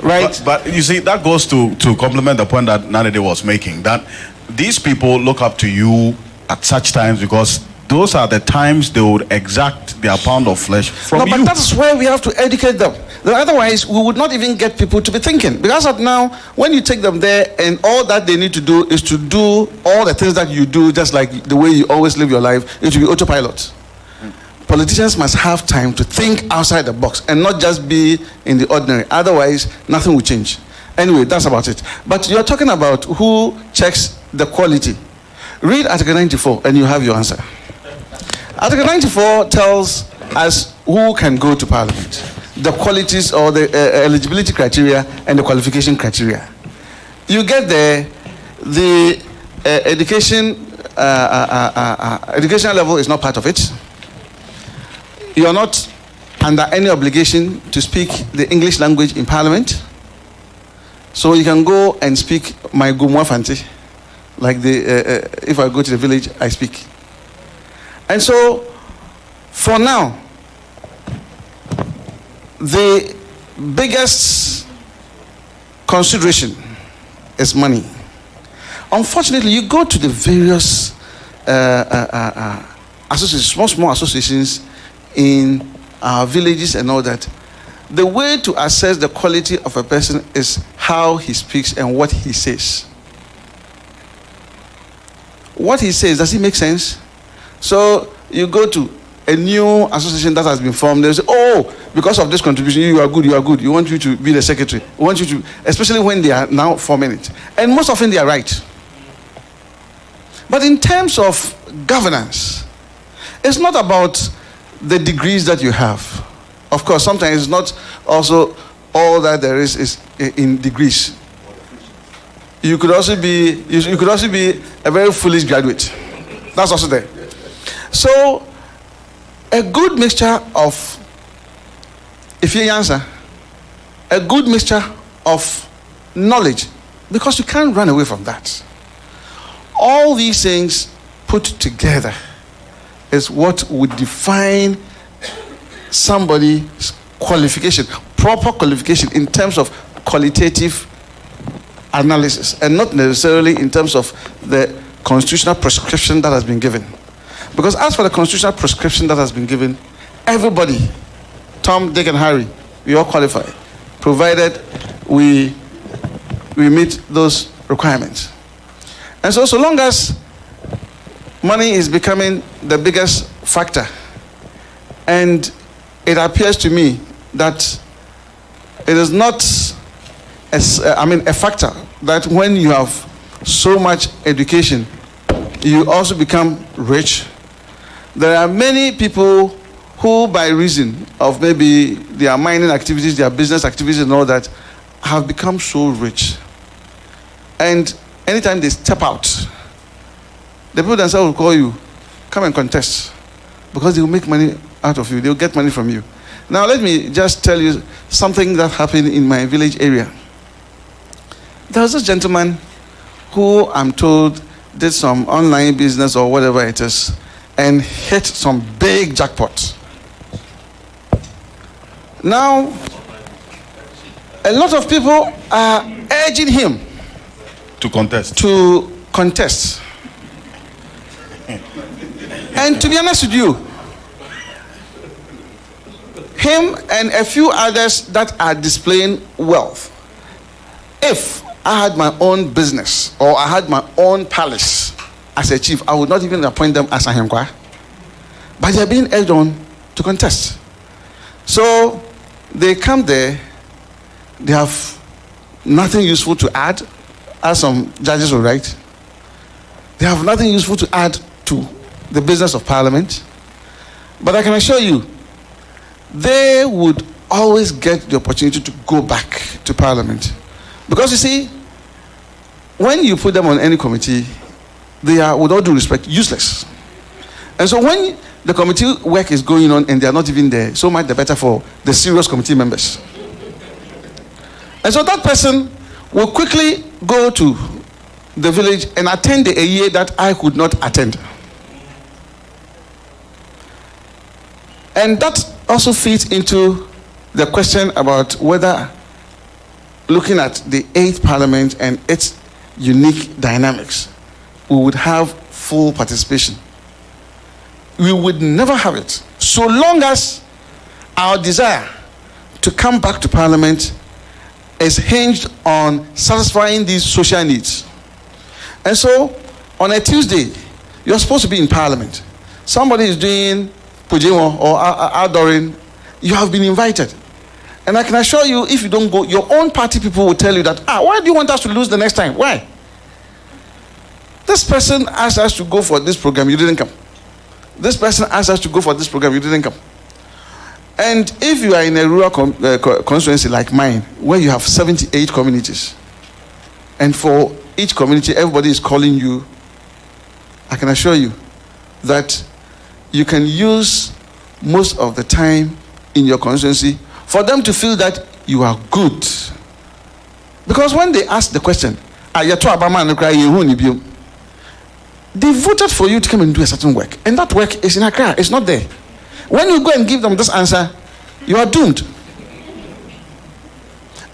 Right? But you see, that goes to complement the point that Nanede was making, that these people look up to you at such times because those are the times they would exact their pound of flesh from you. No, but that's why we have to educate them. Otherwise, we would not even get people to be thinking. Because of now, when you take them there and all that they need to do is to do all the things that you do, just like the way you always live your life, it will be autopilot. Politicians must have time to think outside the box and not just be in the ordinary. Otherwise, nothing will change. Anyway, that's about it. But you're talking about who checks the quality. Read Article 94 and you have your answer. Article 94 tells us who can go to Parliament, the qualities or the eligibility criteria and the qualification criteria. You get there, the educational level is not part of it. You are not under any obligation to speak the English language in Parliament. So you can go and speak my Gumwa Fanti, like if I go to the village, I speak. And so, for now, the biggest consideration is money. Unfortunately, you go to the various associations, small associations in our villages and all that. The way to assess the quality of a person is how he speaks and what he says. What he says, does it make sense? So you go to a new association that has been formed, they say, oh, because of this contribution, you are good, you are good. You want you to be the secretary. We want you to, especially when they are now forming it. And most often they are right. But in terms of governance, it's not about the degrees that you have. Of course, sometimes it's not also all that there is in degrees. You could also be a very foolish graduate. That's also there. So, a good mixture of, if you answer, a good mixture of knowledge, because you can't run away from that. All these things put together is what would define somebody's qualification, proper qualification in terms of qualitative analysis, and not necessarily in terms of the constitutional prescription that has been given. Because as for the constitutional prescription that has been given, everybody, Tom, Dick, and Harry, we all qualify, provided we meet those requirements. And so long as money is becoming the biggest factor, and it appears to me that it is not a factor that when you have so much education, you also become rich. There are many people who, by reason of maybe their mining activities, their business activities and all that, have become so rich. And anytime they step out, the people themselves will call you, come and contest, because they will make money out of you. They will get money from you. Now, let me just tell you something that happened in my village area. There was this gentleman who, I'm told, did some online business or whatever it is, and hit some big jackpot. Now, a lot of people are urging him to contest. And to be honest with you, him and a few others that are displaying wealth, if I had my own business or I had my own palace as a chief, I would not even appoint them as a Ahemkwa. But they are being urged on to contest. So they come there, they have nothing useful to add, as some judges will write. They have nothing useful to add to the business of parliament. But I can assure you, they would always get the opportunity to go back to parliament. Because you see, when you put them on any committee, they are, with all due respect, useless. And so when the committee work is going on and they are not even there, so much the better for the serious committee members. And so that person will quickly go to the village and attend a year that I could not attend. And that also feeds into the question about whether, looking at the 8th Parliament and its unique dynamics, we would have full participation. We would never have it, so long as our desire to come back to Parliament is hinged on satisfying these social needs. And so, on a Tuesday, you're supposed to be in Parliament. Somebody is doing Pujimo or outdooring, you have been invited. And I can assure you, if you don't go, your own party people will tell you that, why do you want us to lose the next time? Why? This person asked us to go for this program, you didn't come. This person asked us to go for this program, you didn't come. And if you are in a rural constituency like mine, where you have 78 communities, and for each community, everybody is calling you, I can assure you that you can use most of the time in your constituency for them to feel that you are good. Because when they ask the question, they voted for you to come and do a certain work. And that work is in Accra, it's not there. When you go and give them this answer, you are doomed.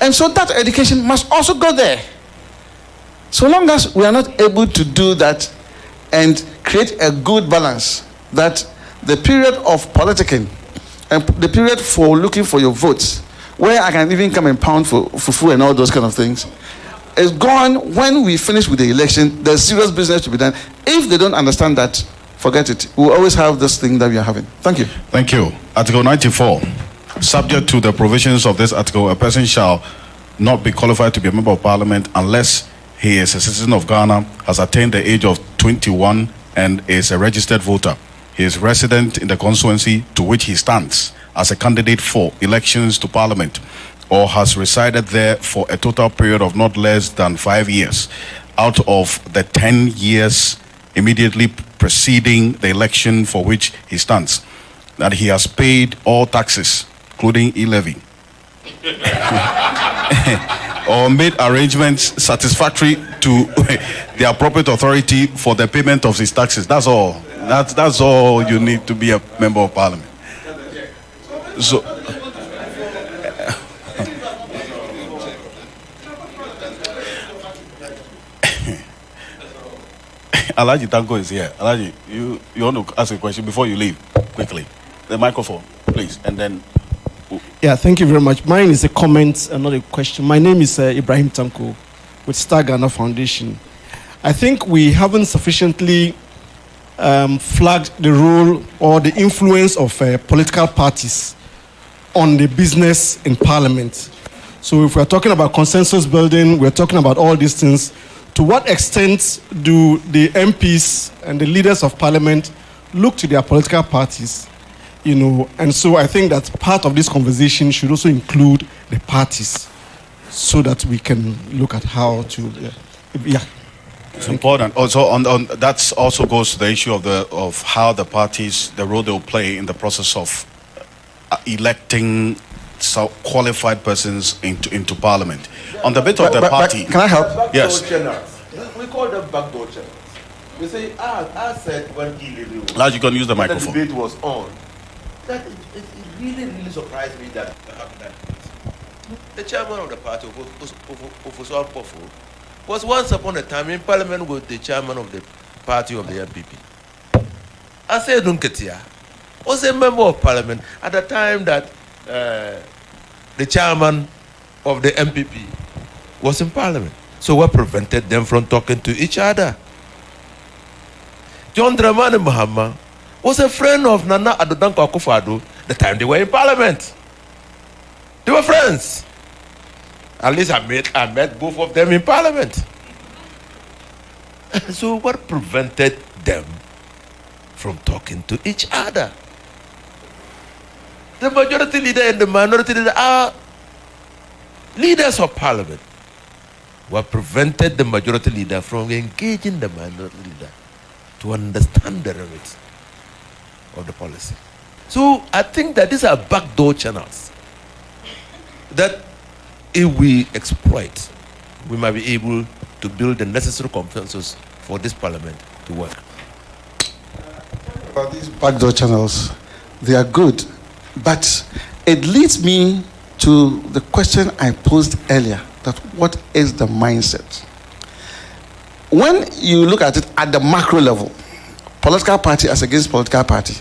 And so that education must also go there. So long as we are not able to do that and create a good balance, that the period of politicking and the period for looking for your votes, where I can even come and pound for fufu and all those kind of things, is gone. When we finish with the election, there's serious business to be done. If they don't understand that, forget it. We'll always have this thing that we are having. Thank you. Thank you. Article 94. Subject to the provisions of this article, a person shall not be qualified to be a member of parliament unless he is a citizen of Ghana, has attained the age of 21, and is a registered voter. He is resident in the constituency to which he stands as a candidate for elections to parliament, or has resided there for a total period of not less than 5 years out of the 10 years immediately preceding the election for which he stands, that he has paid all taxes, including e-levy, or made arrangements satisfactory to the appropriate authority for the payment of his taxes. That's all. That's all you need to be a member of parliament. So, Alaji Tanko is here. Alaji, you want to ask a question before you leave? Quickly. The microphone, please. And then... Yeah, thank you very much. Mine is a comment and not a question. My name is Ibrahim Tanko with Star Ghana Foundation. I think we haven't sufficiently flagged the role or the influence of political parties on the business in parliament. So if we're talking about consensus building, we're talking about all these things. To what extent do the MPs and the leaders of parliament look to their political parties? You know, and so I think that part of this conversation should also include the parties so that we can look at how to, yeah. It's important. Also, on that also goes to the issue of how the parties, the role they'll play in the process of electing qualified persons into parliament. On the bit of the party, can I help? Yes. We call them backdoor channels. We say, I said when Lad, you can use the microphone. The debate was on. That it really surprised me that the chairman of the party, Ofosu Akpofo, was once upon a time in parliament with the chairman of the party of the MPP. I said Dunketia was a member of parliament at the time that the chairman of the MPP was in parliament. So what prevented them from talking to each other? John Dramani Mahama was a friend of Nana Adodanko Akufo-Addo the time they were in parliament. They were friends. At least I met both of them in parliament. So what prevented them from talking to each other? The majority leader and the minority leader are leaders of parliament. What prevented the majority leader from engaging the minority leader to understand the remits of the policy? So I think that these are backdoor channels that if we exploit, we might be able to build the necessary consensus for this parliament to work. About these backdoor channels, they are good, but it leads me to the question I posed earlier, that what is the mindset? When you look at it at the macro level, political party as against political party,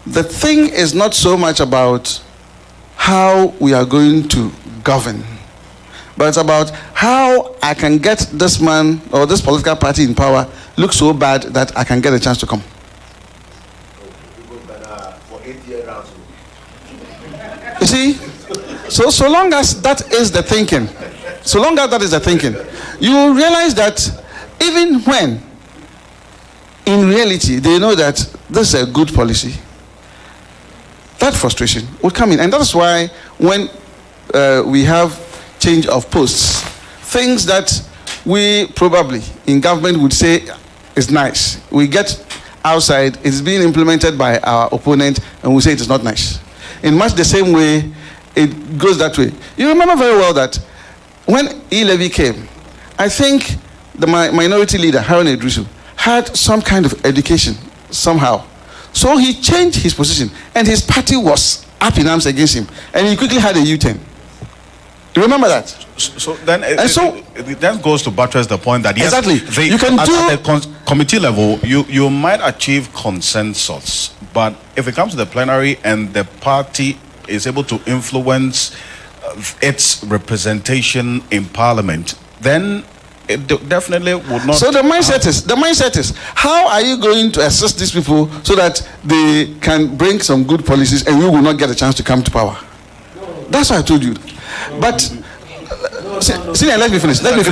the thing is not so much about how we are going to govern, but it's about how I can get this man or this political party in power look so bad that I can get a chance to come. You see, so long as that is the thinking, you realize that even when in reality they know that this is a good policy, that frustration would come in. And that's why when we have change of posts, things that we probably in government would say is nice, we get outside, it's being implemented by our opponent, and we say it is not nice. In much the same way, it goes that way. You remember very well that when E-Levy came, I think the minority leader, Harun Idrisu, had some kind of education somehow. So he changed his position, and his party was up in arms against him, and he quickly had a U-turn. You remember that? So then it then goes to buttress the point that yes, exactly. You can at the committee level, you might achieve consensus, but if it comes to the plenary and the party is able to influence its representation in parliament, then it definitely would not. So the mindset is how are you going to assist these people so that they can bring some good policies and we will not get a chance to come to power? That's what I told you. But Senior, let me finish. Let me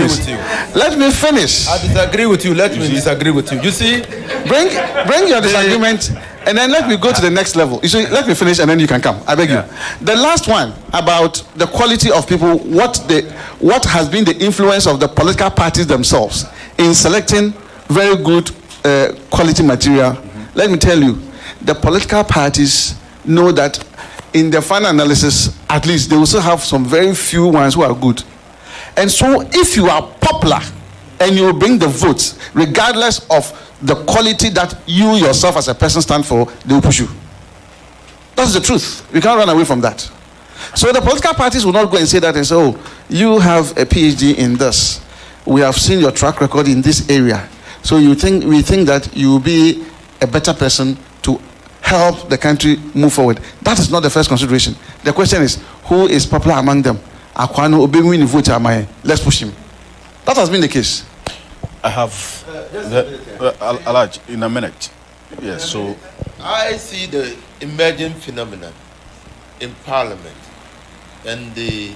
finish. I disagree with you. Let me disagree with you. You see, bring your disagreement, and then let me go to the next level. You see, let me finish, and then you can come. I beg you. The last one about the quality of people. What has been the influence of the political parties themselves in selecting very good quality material? Let me tell you, the political parties know that in the final analysis, at least they will still have some very few ones who are good. And so if you are popular and you bring the votes, regardless of the quality that you yourself as a person stand for, they will push you. That's the truth. We can't run away from that. So the political parties will not go and say that and say, oh, you have a PhD in this. We have seen your track record in this area. So we think that you will be a better person to help the country move forward. That is not the first consideration. The question is, who is popular among them? Let's push him. That has been the case. I have Alaj, in a minute. Yes, so I see the emerging phenomenon in parliament and the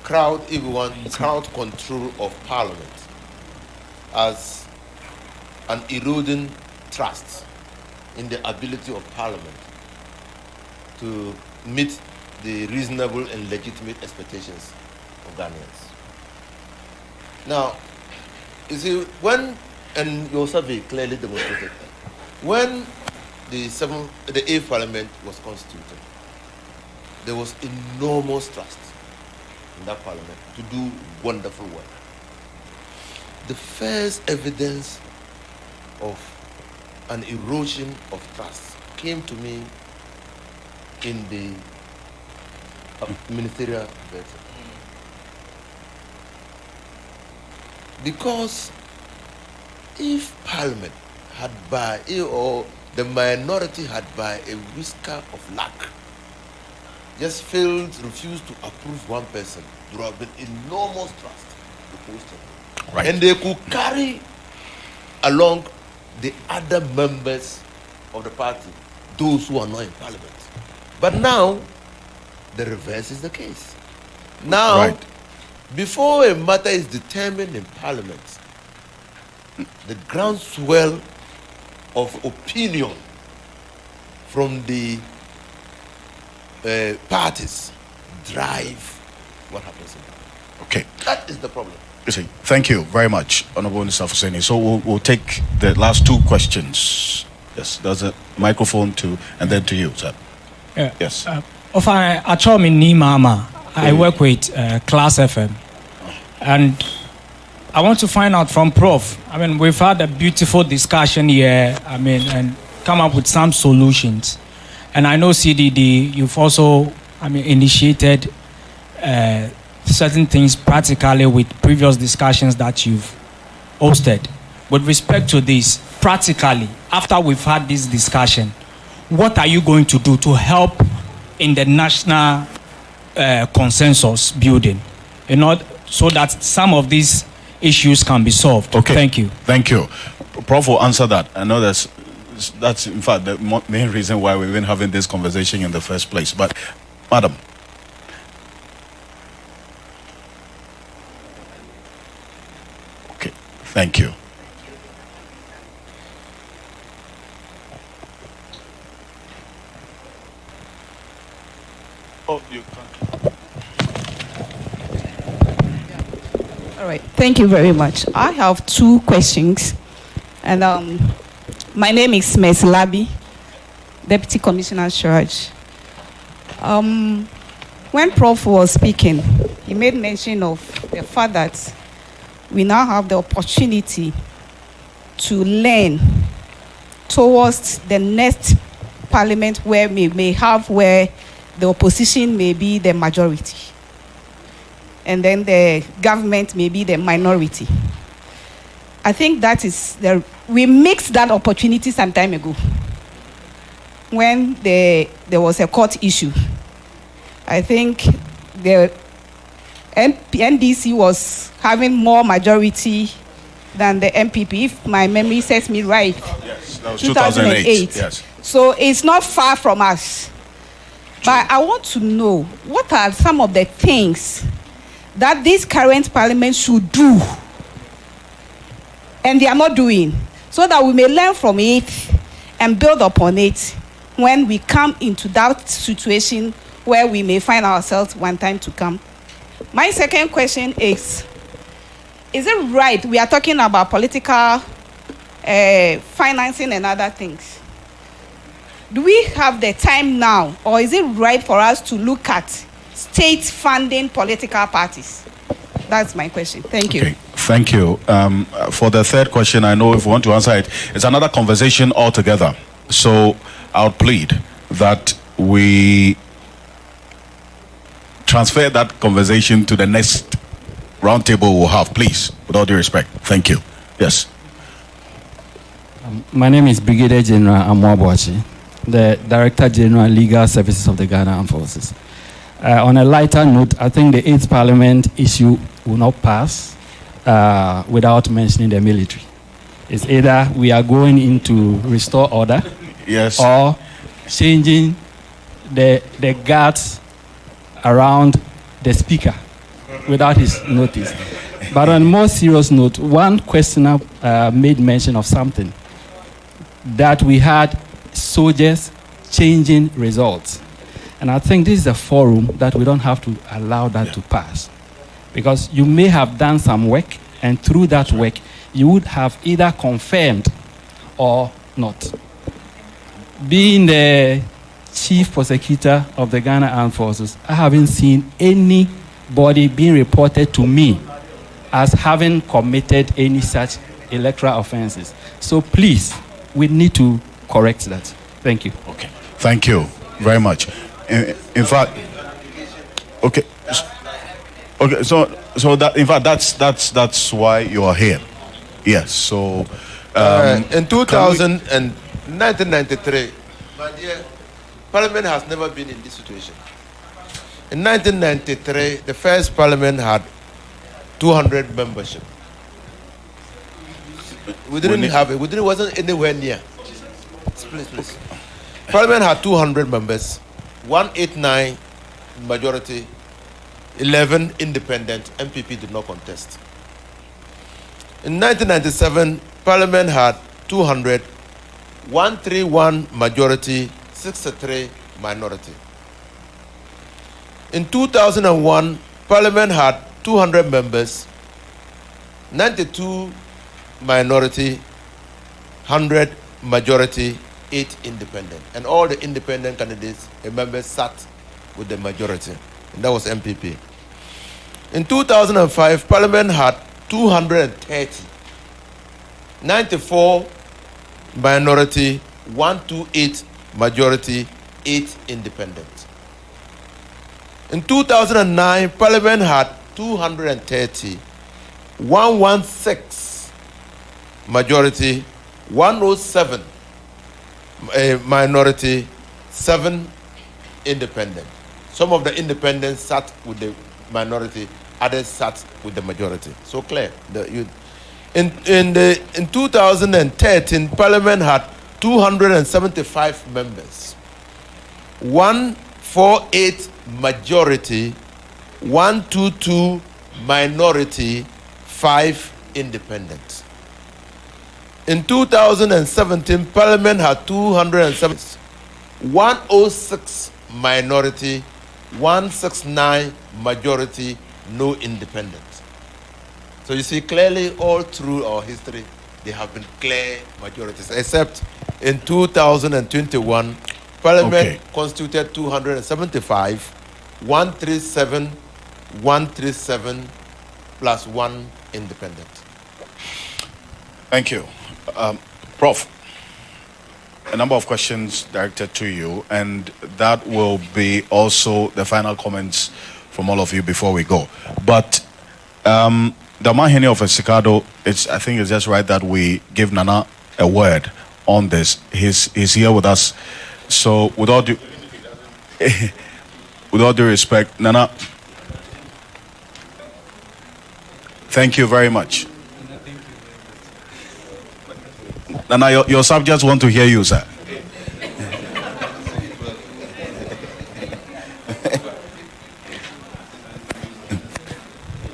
crowd, if you want, crowd control of parliament as an eroding trust in the ability of parliament to meet the reasonable and legitimate expectations of Ghanaians. Now, You see, and your survey clearly demonstrated that, when the 8th Parliament was constituted, there was enormous trust in that Parliament to do wonderful work. The first evidence of an erosion of trust came to me in the ministerial vetting. Because if Parliament had or the minority had by a whisker of luck just refused to approve one person, there would have been enormous trust reposed on them. Right. And they could carry along the other members of the party, those who are not in Parliament. But now, the reverse is the case. Now, right. Before a matter is determined in Parliament, the groundswell of opinion from the parties drive what happens in Parliament. Okay. That is the problem. You see, thank you very much, Honorable Minister Fuseni. So we'll take the last two questions. Yes, there's a microphone and then to you, sir. Yeah. Yes. I work with Class FM, and I want to find out from Prof. I mean, we've had a beautiful discussion here. I mean, and come up with some solutions. And I know CDD, you've also, initiated certain things practically with previous discussions that you've hosted. With respect to this, practically, after we've had this discussion, what are you going to do to help in the national consensus building, so that some of these issues can be solved? Okay. Thank you. Thank you. Prof will answer that. I know that's in fact the main reason why we've been having this conversation in the first place. But, Madam. Okay. Thank you. Oh, you can't. All right, thank you very much. I have two questions. And my name is Ms. Labi, Deputy Commissioner Charge. When Prof was speaking, he made mention of the fact that we now have the opportunity to learn towards the next parliament where we may have where the opposition may be the majority, and then the government may be the minority. I think that is we mixed that opportunity some time ago when there was a court issue. I think the NDC was having more majority than the MPP, if my memory serves me right. Yes, that was 2008. Yes. So it's not far from us. But I want to know, what are some of the things that this current parliament should do and they are not doing, so that we may learn from it and build upon it when we come into that situation where we may find ourselves one time to come. My second question is it right, we are talking about political financing and other things. Do we have the time now, or is it right for us to look at state funding political parties? That's my question. Thank you. Okay. Thank you. For the third question, I know if you want to answer it, it's another conversation altogether. So I'll plead that we transfer that conversation to the next roundtable we'll have, please, with all due respect. Thank you. Yes. My name is Brigadier General Amwabuachi, the Director General Legal Services of the Ghana Armed Forces. On a lighter note, I think the 8th Parliament issue will not pass without mentioning the military. It's either we are going into restore order, yes, or changing the guards around the speaker without his notice. But on a more serious note, one questioner made mention of something, that we had soldiers changing results. And I think this is a forum that we don't have to allow that to pass. Because you may have done some work, and through that work, you would have either confirmed or not. Being the chief prosecutor of the Ghana Armed Forces, I haven't seen anybody being reported to me as having committed any such electoral offenses. So please, we need to correct that. Thank you. Okay. Thank you very much. In fact, okay. Okay. So that in fact that's why you are here. Yes. So in 1993, my dear, Parliament has never been in this situation. In 1993, the first Parliament had 200 membership. We didn't have it. It wasn't anywhere near. Please. Parliament had 200 members, 189 majority, 11 independent. MPP did not contest. In 1997, Parliament had 200, 131 majority, 63 minority. In 2001, Parliament had 200 members, 92 minority, 100 majority, 8 independent. And all the independent candidates, the members sat with the majority. And that was MPP. In 2005, Parliament had 230, 94 minority, 128 majority, 8 independent. In 2009, Parliament had 230, 116 majority, 107 minority, 7 independent. Some of the independents sat with the minority, others sat with the majority. So clear. In 2013, Parliament had 275 members, 148 majority, 122 minority, 5 independent. In 2017, Parliament had 207, 106 minority, 169 majority, no independent. So you see clearly all through our history, there have been clear majorities, except in 2021, Parliament constituted 275, 137 plus 1 independent. Thank you. Prof, a number of questions directed to you, and that will be also the final comments from all of you before we go. But the Mahini of Esikado, I think it's just right that we give Nana a word on this. He's here with us. So with all due respect, Nana, thank you very much. Nana, your subjects want to hear you, sir.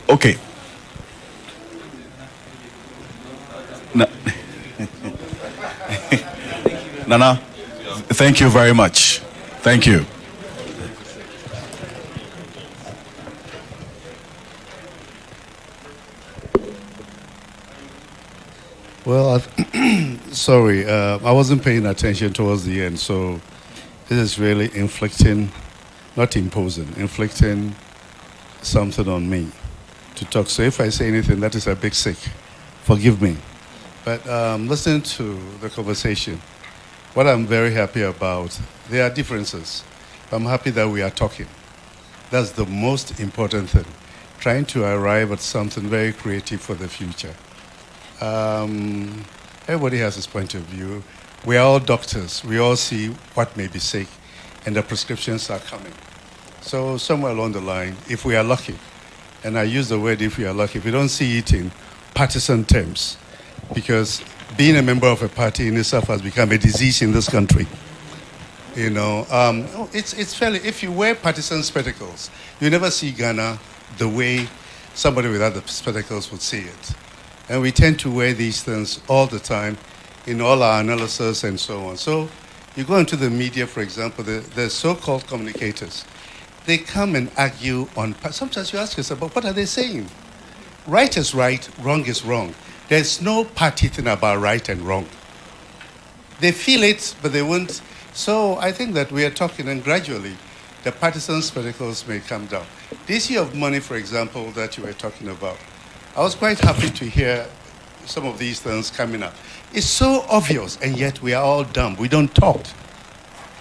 Okay. Nana, thank you very much. Thank you. Well, sorry, I wasn't paying attention towards the end, so this is really inflicting, not imposing, inflicting something on me to talk. So if I say anything that is a bit sick, forgive me. But listening to the conversation, what I'm very happy about, there are differences. I'm happy that we are talking. That's the most important thing, trying to arrive at something very creative for the future. Everybody has his point of view. We are all doctors. We all see what may be sick, and the prescriptions are coming. So somewhere along the line, if we are lucky, and I use the word if we are lucky, if we don't see it in partisan terms, because being a member of a party in itself has become a disease in this country. You know, it's fairly, if you wear partisan spectacles, you never see Ghana the way somebody without the spectacles would see it. And we tend to wear these things all the time in all our analysis and so on. So you go into the media, for example, the so-called communicators, they come and argue on, sometimes you ask yourself, but what are they saying? Right is right, wrong is wrong. There's no party thing about right and wrong. They feel it, but they won't. So I think that we are talking, and gradually the partisan spectacles may come down. The issue of money, for example, that you were talking about, I was quite happy to hear some of these things coming up. It's so obvious, and yet we are all dumb. We don't talk.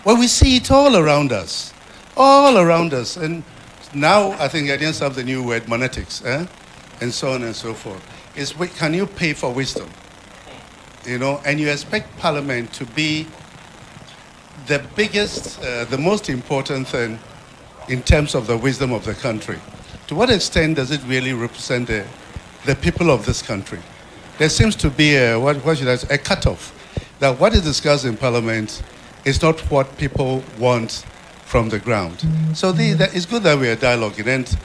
Well, we see it all around us. All around us. And now I think I didn't have the new word, monetics, and so on and so forth. Can you pay for wisdom? You know, and you expect Parliament to be the biggest, the most important thing in terms of the wisdom of the country. To what extent does it really represent the people of this country? There seems to be a cutoff, that what is discussed in Parliament is not what people want from the ground. So it's good that we are dialoguing. And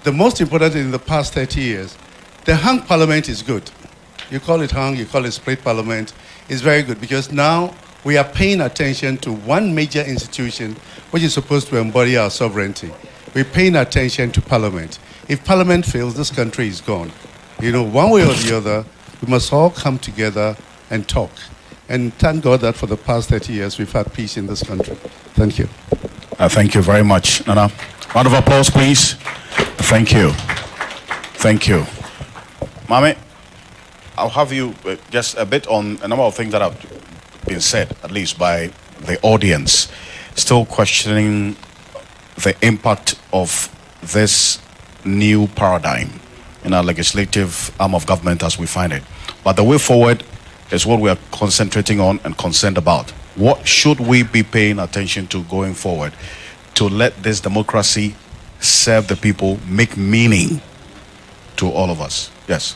the most important in the past 30 years, the hung Parliament is good. You call it hung, you call it split Parliament. It's very good because now we are paying attention to one major institution which is supposed to embody our sovereignty. We're paying attention to Parliament. If Parliament fails, this country is gone. You know, one way or the other, we must all come together and talk. And thank God that for the past 30 years, we've had peace in this country. Thank you. Thank you very much, Nana. Round of applause, please. Thank you. Thank you. Mame, I'll have you just a bit on a number of things that have been said, at least by the audience, still questioning the impact of this new paradigm in our legislative arm of government as we find it. But the way forward is what we are concentrating on and concerned about. What should we be paying attention to going forward to let this democracy serve the people, make meaning to all of us? Yes.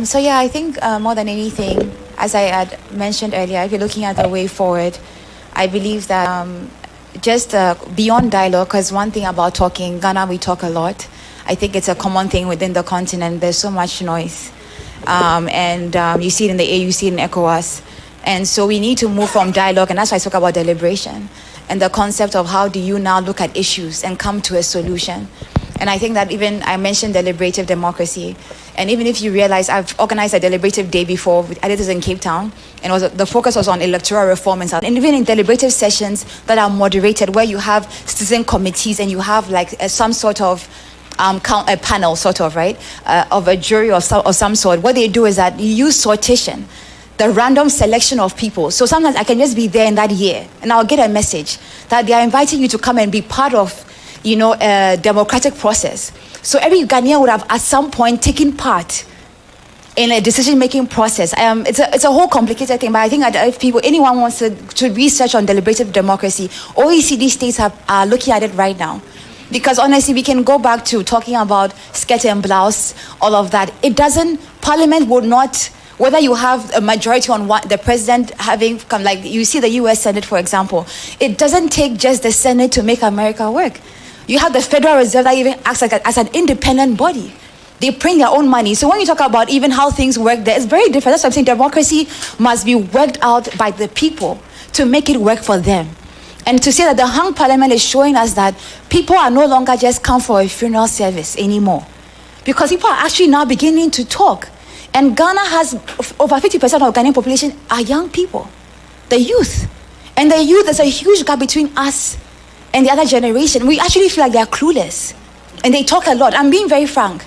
So yeah, I think more than anything, as I had mentioned earlier, if you're looking at the way forward, I believe that just beyond dialogue, because one thing about talking, Ghana, we talk a lot. I think it's a common thing within the continent. There's so much noise. You see it in the AU, you see it in ECOWAS. And so we need to move from dialogue, and that's why I talk about deliberation, and the concept of how do you now look at issues and come to a solution. And I think that even I mentioned deliberative democracy. And even if you realize, I've organized a deliberative day before. I did this in Cape Town. And the focus was on electoral reform. And even in deliberative sessions that are moderated, where you have citizen committees and you have like some sort of a panel, sort of, right, of a jury of some sort. What they do is that you use sortition, the random selection of people. So sometimes I can just be there in that year and I'll get a message that they are inviting you to come and be part of, you know, a democratic process. So every Ghanaian would have at some point taken part in a decision-making process. It's a whole complicated thing, but I think that if anyone wants to research on deliberative democracy, OECD states are looking at it right now. Because honestly, we can go back to talking about skirt and blouse, all of that. Parliament would not, whether you have a majority on the president having come, like you see the US Senate, for example, it doesn't take just the Senate to make America work. You have the Federal Reserve that even acts like as an independent body. They print their own money. So when you talk about even how things work there, it's very different. That's what I'm saying. Democracy must be worked out by the people to make it work for them. And to say that the hung Parliament is showing us that people are no longer just come for a funeral service anymore. Because people are actually now beginning to talk. And Ghana has over 50% of Ghanaian population are young people, the youth. And the youth, there's a huge gap between us and the other generation. We actually feel like they're clueless. And they talk a lot. I'm being very frank.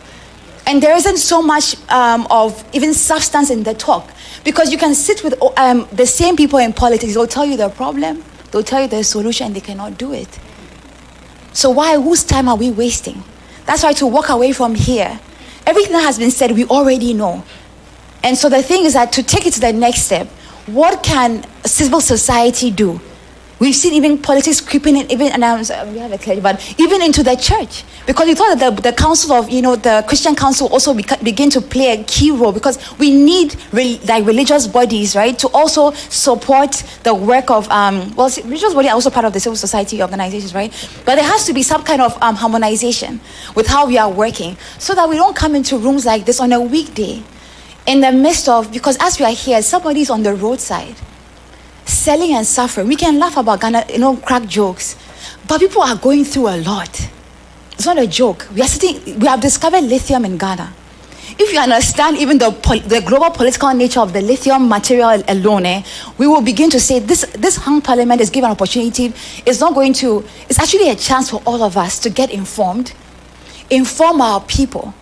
And there isn't so much of even substance in the talk. Because you can sit with the same people in politics. They'll tell you their problem. They'll tell you the solution. And they cannot do it. So whose time are we wasting? That's why to walk away from here, everything that has been said, we already know. And so the thing is that to take it to the next step, what can civil society do? We've seen even politics creeping in, even into the church, because we thought that the council of, the Christian council also begin to play a key role, because we need religious bodies, right, to also support the work of religious bodies are also part of the civil society organizations, right? But there has to be some kind of harmonization with how we are working, so that we don't come into rooms like this on a weekday, in the midst of, because as we are here, somebody's on the roadside. selling and suffering. We can laugh about Ghana, crack jokes, but people are going through a lot. It's not a joke. We have discovered lithium in Ghana. If you understand even the global political nature of the lithium material alone, we will begin to say this hung parliament is given an opportunity. It's actually a chance for all of us to get informed, inform our people.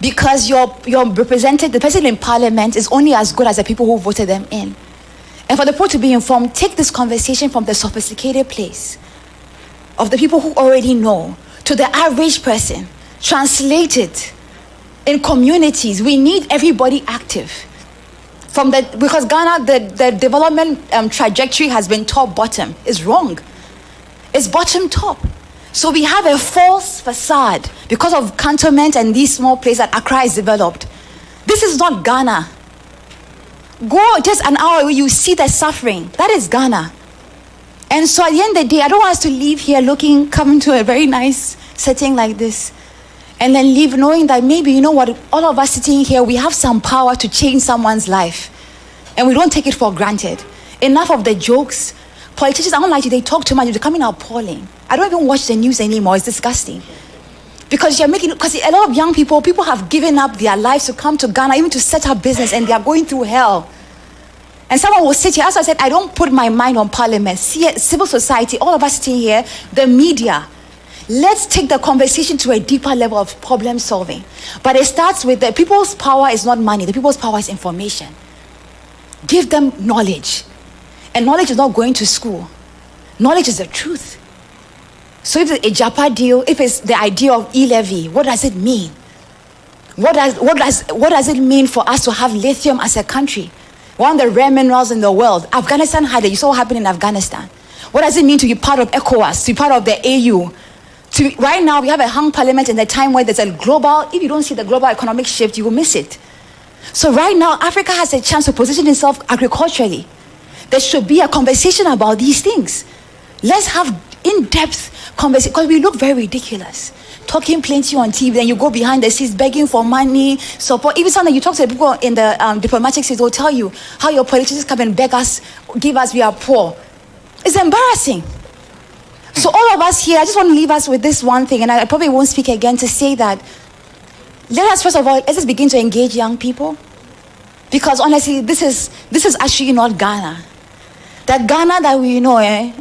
Because your representative, the person in parliament, is only as good as the people who voted them in. And for the people to be informed, take this conversation from the sophisticated place of the people who already know to the average person. Translate it in communities. We need everybody active. Because Ghana, the development trajectory has been top bottom. It's wrong. It's bottom top. So we have a false facade because of cantonment and these small places that Accra is developed. This is not Ghana. Go just an hour away, you see the suffering. That is Ghana. And so at the end of the day, I don't want us to leave here coming to a very nice setting like this, and then leave knowing that maybe, you know what, all of us sitting here, we have some power to change someone's life. And we don't take it for granted. Enough of the jokes. Politicians, I don't like you, they talk too much, they're becoming appalling. I don't even watch the news anymore, it's disgusting. Because a lot of young people have given up their lives to come to Ghana, even to set up business, and they are going through hell. And someone will sit here, as I said, I don't put my mind on parliament, civil society, all of us sitting here, the media. Let's take the conversation to a deeper level of problem solving. But it starts with the people's power is not money, the people's power is information. Give them knowledge. And knowledge is not going to school. Knowledge is the truth. So if it's a JAPA deal, if it's the idea of e-levy, what does it mean? What does it mean for us to have lithium as a country? One of the rare minerals in the world. Afghanistan had it. You saw what happened in Afghanistan. What does it mean to be part of ECOWAS, to be part of the AU? Right now, we have a hung parliament in the time where there's a global, if you don't see the global economic shift, you will miss it. So right now, Africa has a chance to position itself agriculturally. There should be a conversation about these things. Let's have in-depth conversation, because we look very ridiculous. Talking plenty on TV, then you go behind the scenes begging for money, support. Even sometimes you talk to the people in the diplomatic seats, they'll tell you how your politicians come and beg us, give us, we are poor. It's embarrassing. So all of us here, I just want to leave us with this one thing, and I probably won't speak again, to say that let us first of all, let's just begin to engage young people. Because honestly, this is actually not Ghana. That Ghana that we know,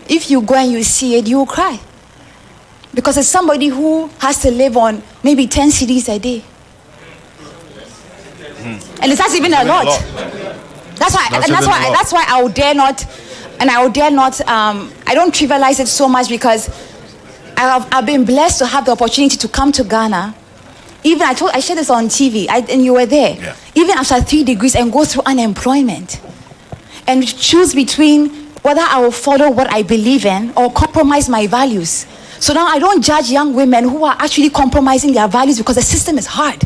if you go and you see it, you will cry. Because it's somebody who has to live on maybe 10 CDs a day. And that's even a lot. That's why I would dare not, I don't trivialize it so much, because I've been blessed to have the opportunity to come to Ghana. Even I shared this on TV, and you were there. Yeah. Even after 3 degrees, and go through unemployment, and choose between whether I will follow what I believe in or compromise my values. So now I don't judge young women who are actually compromising their values, because the system is hard.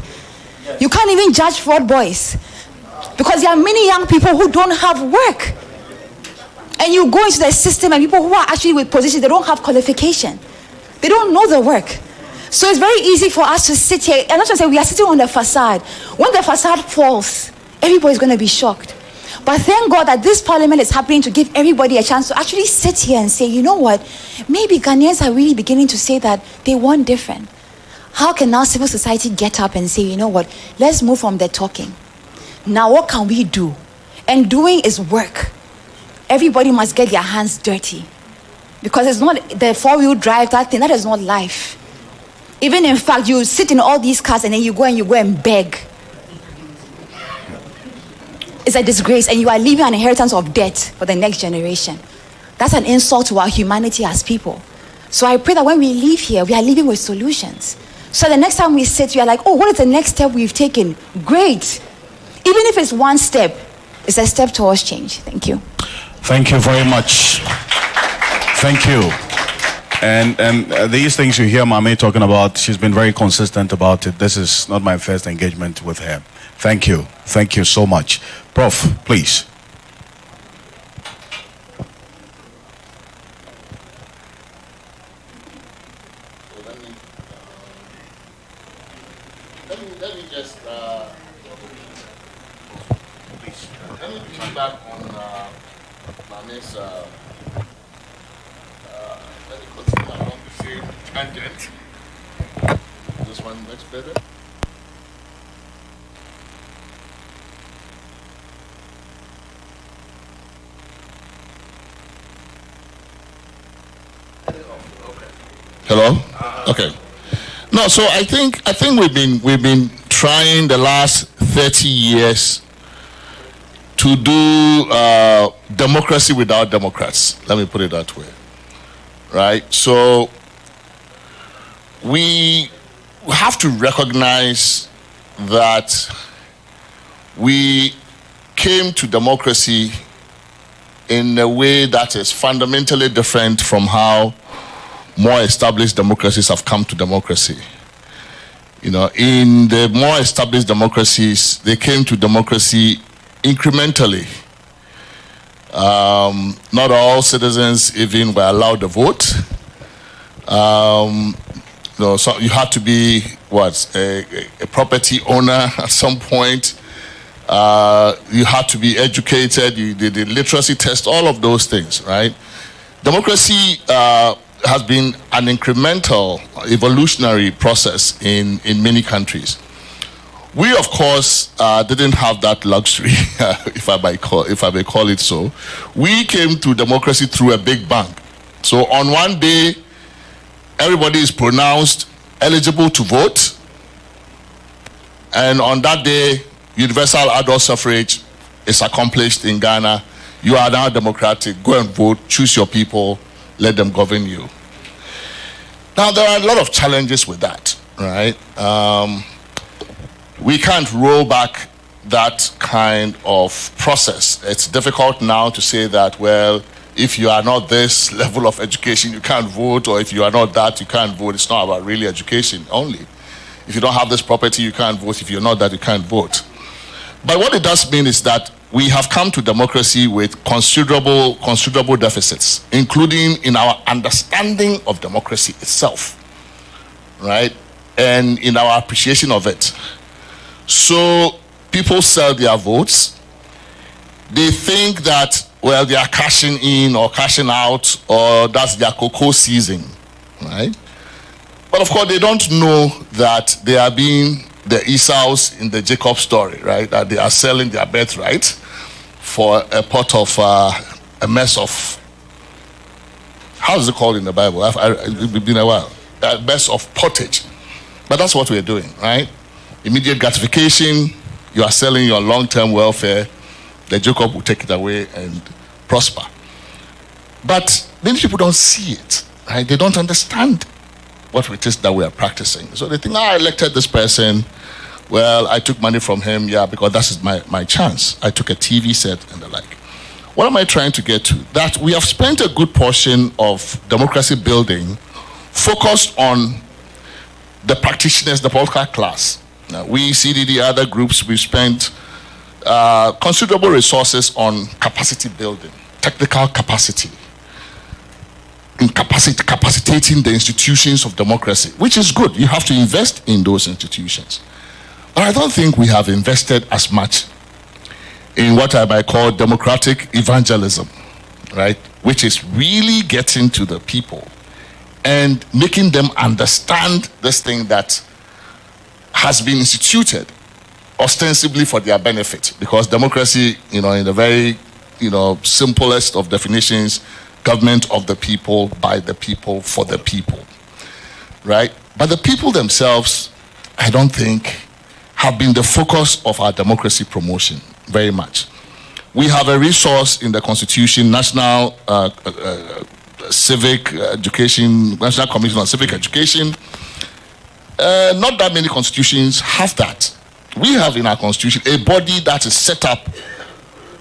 You can't even judge fraud boys, because there are many young people who don't have work. And you go into the system, and people who are actually with positions, they don't have qualification. They don't know the work. So it's very easy for us to sit here, and I'm not say we are sitting on the facade. When the facade falls, everybody's going to be shocked. But thank God that this parliament is happening to give everybody a chance to actually sit here and say, you know what, maybe Ghanaians are really beginning to say that they want different. How can now civil society get up and say, you know what, let's move from the talking. Now what can we do? And doing is work. Everybody must get their hands dirty. Because it's not the 4-wheel drive, that is not life. Even in fact, you sit in all these cars and then you go and beg. It's a disgrace, and you are leaving an inheritance of debt for the next generation. That's an insult to our humanity as people. So I pray that when we leave here, we are leaving with solutions. So the next time we sit, we are like, oh, what is the next step we've taken? Great. Even if it's one step, it's a step towards change. Thank you. Thank you very much. Thank you. And these things you hear Mame talking about, she's been very consistent about it. This is not my first engagement with her. Thank you. Thank you so much. Prof, please. Let me just let me piggyback on My next, let me continue along the same tangent. This one much better. Hello? Okay. No, so I think we've been trying the last 30 years to do democracy without Democrats. Let me put it that way. Right? So we have to recognize that we came to democracy in a way that is fundamentally different from how more established democracies have come to democracy. You know, in the more established democracies, they came to democracy incrementally. Not all citizens even were allowed to vote. So you had to be a property owner at some point. You had to be educated. You did the literacy test. All of those things, right? Democracy has been an incremental evolutionary process in many countries. We, of course, didn't have that luxury, if I may call it so. We came to democracy through a big bang. So on one day, everybody is pronounced eligible to vote, and on that day, universal adult suffrage is accomplished in Ghana. You are now democratic. Go and vote. Choose your people. Let them govern you. Now, there are a lot of challenges with that, right? We can't roll back that kind of process. It's difficult now to say that, well, if you are not this level of education, you can't vote, or if you are not that, you can't vote. It's not about really education only. If you don't have this property, you can't vote. If you're not that, you can't vote. But what it does mean is that we have come to democracy with considerable deficits, including in our understanding of democracy itself, right? And in our appreciation of it. So people sell their votes. They think that, well, they are cashing in or cashing out, or that's their cocoa season, right? But of course, they don't know that they are being the Esau's in the Jacob story, right? That they are selling their birthright for a pot of a mess of, how is it called in the Bible? It's been a while. A mess of pottage. But that's what we're doing, right? Immediate gratification. You are selling your long-term welfare. The Jacob will take it away and prosper. But many people don't see it, right? They don't understand what it is that we are practicing. So they think, I elected this person. Well, I took money from him, yeah, because that's my chance. I took a TV set and the like. What am I trying to get to? That we have spent a good portion of democracy building focused on the practitioners, the political class. Now, we, CDD, other groups, we spent considerable resources on capacity building, technical capacity, in capacitating the institutions of democracy, which is good. You have to invest in those institutions. But I don't think we have invested as much in what I might call democratic evangelism, right? Which is really getting to the people and making them understand this thing that has been instituted ostensibly for their benefit. Because democracy, in the very, simplest of definitions, government of the people, by the people, for the people, right? But the people themselves, I don't think, have been the focus of our democracy promotion very much. We have a resource in the Constitution, National Civic Education, National Commission on Civic Education. Not that many constitutions have that. We have in our Constitution a body that is set up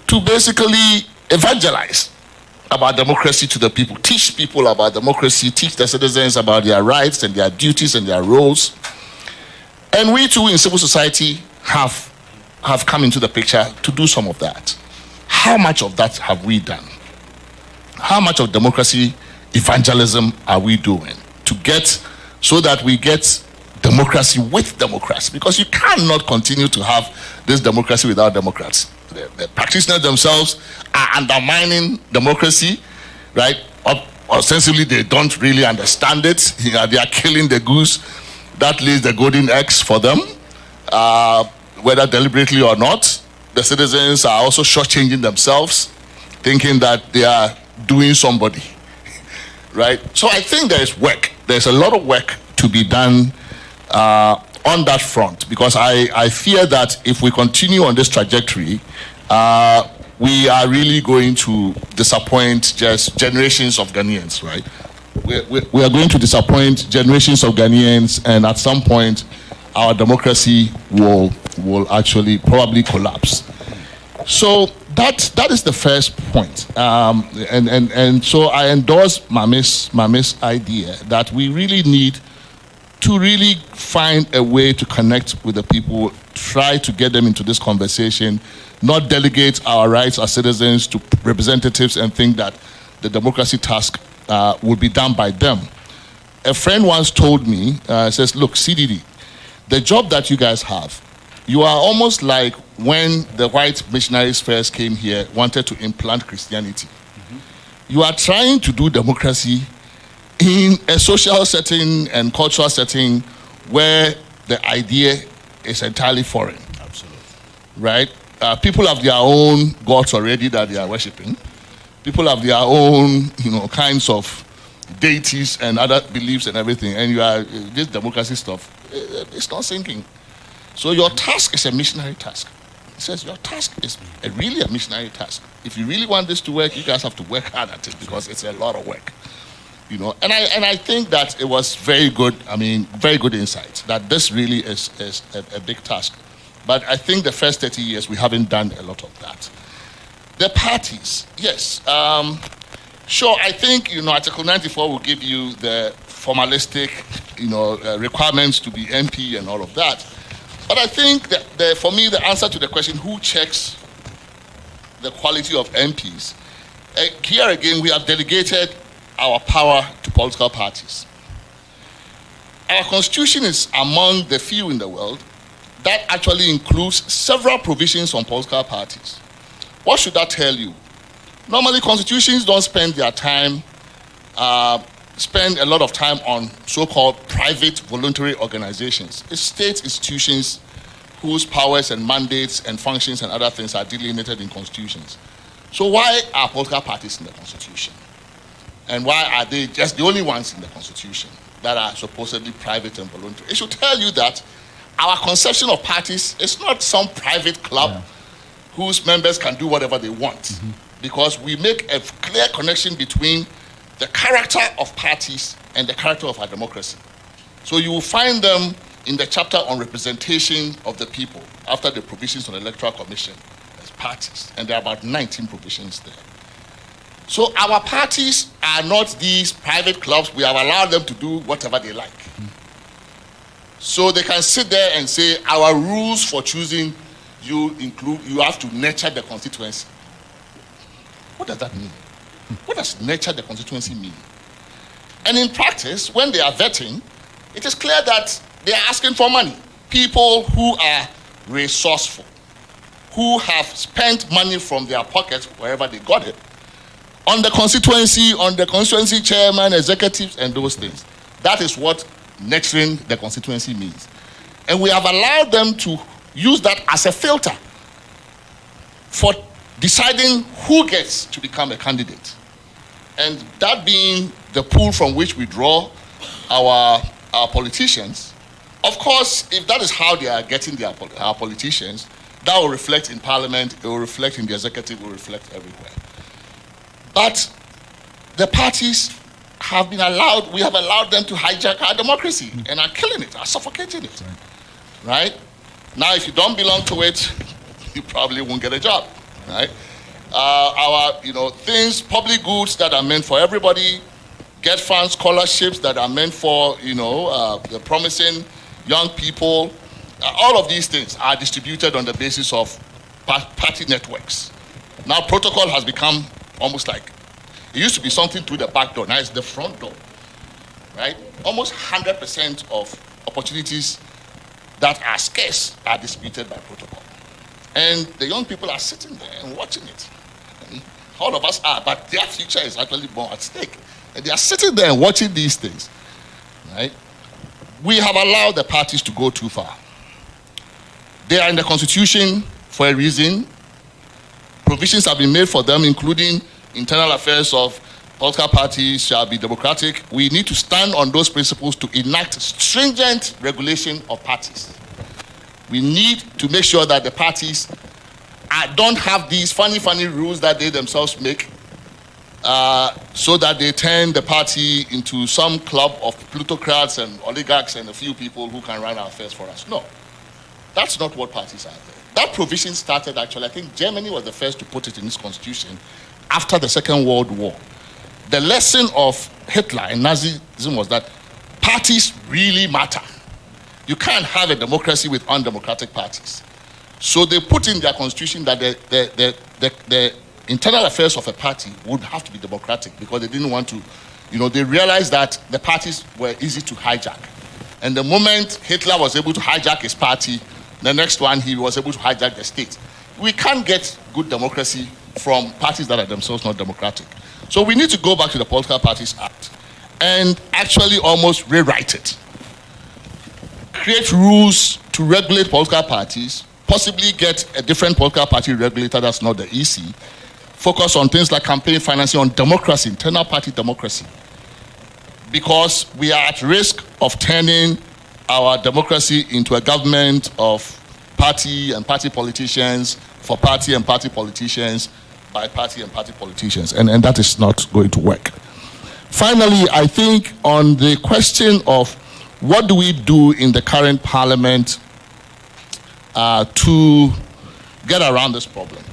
to basically evangelize about democracy to the people, teach people about democracy, teach the citizens about their rights and their duties and their roles. And we too in civil society have come into the picture to do some of that. How much of that have we done? How much of democracy evangelism are we doing to get, so that we get democracy with Democrats, because you cannot continue to have this democracy without Democrats. The practitioners themselves are undermining democracy, right? Ostensibly, they don't really understand it. They are killing the goose that lays the golden eggs for them, whether deliberately or not. The citizens are also shortchanging themselves, thinking that they are doing somebody, right? So I think there is work. There's a lot of work to be done on that front, because I fear that if we continue on this trajectory, we are really going to disappoint just generations of Ghanaians, right? We are going to disappoint generations of Ghanaians, and at some point, our democracy will actually probably collapse. So that is the first point, and so I endorse Mame's idea that we really need to really find a way to connect with the people, try to get them into this conversation, not delegate our rights as citizens to representatives and think that the democracy task will be done by them. A friend once told me, says, look, CDD, the job that you guys have, you are almost like when the white missionaries first came here, wanted to implant Christianity. You are trying to do democracy in a social setting and cultural setting where the idea is entirely foreign. Absolutely. Right? People have their own gods already that they are worshipping. People have their own, kinds of deities and other beliefs and everything. And you are, this democracy stuff, it's not sinking. So your task is a missionary task. It says your task is really a missionary task. If you really want this to work, you guys have to work hard at it, because it's a lot of work. And I think that it was very good, very good insight, that this really is a big task. But I think the first 30 years, we haven't done a lot of that. The parties, yes. Sure, I think, Article 94 will give you the formalistic, requirements to be MP and all of that. But I think that for me, the answer to the question, who checks the quality of MPs, here again, we have delegated our power to political parties. Our constitution is among the few in the world that actually includes several provisions on political parties. What should that tell you? Normally, constitutions don't spend their time, spend a lot of time on so-called private voluntary organizations. It's state institutions whose powers and mandates and functions and other things are delineated in constitutions. So why are political parties in the Constitution? And why are they just the only ones in the Constitution that are supposedly private and voluntary? It should tell you that our conception of parties is not some private club whose members can do whatever they want. Because we make a clear connection between the character of parties and the character of our democracy. So you will find them in the chapter on representation of the people after the provisions on the Electoral Commission as parties. And there are about 19 provisions there. So our parties are not these private clubs. We have allowed them to do whatever they like. So they can sit there and say, our rules for choosing you include, you have to nurture the constituency. What does that mean? What does nurture the constituency mean? And in practice, when they are vetting, it is clear that they are asking for money. People who are resourceful, who have spent money from their pockets, wherever they got it, on the constituency chairman, executives, and those things. That is what nurturing the constituency means. And we have allowed them to use that as a filter for deciding who gets to become a candidate. And that being the pool from which we draw our politicians, of course, if that is how they are getting our politicians, that will reflect in Parliament, it will reflect in the executive, it will reflect everywhere. But the parties have been allowed, we have allowed them to hijack our democracy and are killing it, are suffocating it, right? Now, if you don't belong to it, you probably won't get a job, right? Things, public goods that are meant for everybody, get funds, scholarships that are meant for, the promising young people, all of these things are distributed on the basis of party networks. Now, protocol has become almost like, it used to be something through the back door, now it's the front door, right? Almost 100% of opportunities that are scarce are disputed by protocol. And the young people are sitting there and watching it. And all of us are, but their future is actually more at stake. And they are sitting there and watching these things, right? We have allowed the parties to go too far. They are in the Constitution for a reason. Provisions have been made for them, including internal affairs of political parties shall be democratic. We need to stand on those principles to enact stringent regulation of parties. We need to make sure that the parties don't have these funny rules that they themselves make, so that they turn the party into some club of plutocrats and oligarchs and a few people who can run our affairs for us. No, that's not what parties are. That provision started, actually, I think Germany was the first to put it in its constitution after the Second World War. The lesson of Hitler and Nazism was that parties really matter. You can't have a democracy with undemocratic parties. So they put in their constitution that the internal affairs of a party would have to be democratic, because they didn't want to, they realized that the parties were easy to hijack. And the moment Hitler was able to hijack his party, the next one, he was able to hijack the state. We can't get good democracy from parties that are themselves not democratic. So we need to go back to the Political Parties Act and actually almost rewrite it. Create rules to regulate political parties, possibly get a different political party regulator that's not the EC, focus on things like campaign financing, on democracy, internal party democracy. Because we are at risk of turning our democracy into a government of party and party politicians, for party and party politicians, by party and party politicians, and that is not going to work. Finally, I think on the question of what do we do in the current parliament to get around this problem?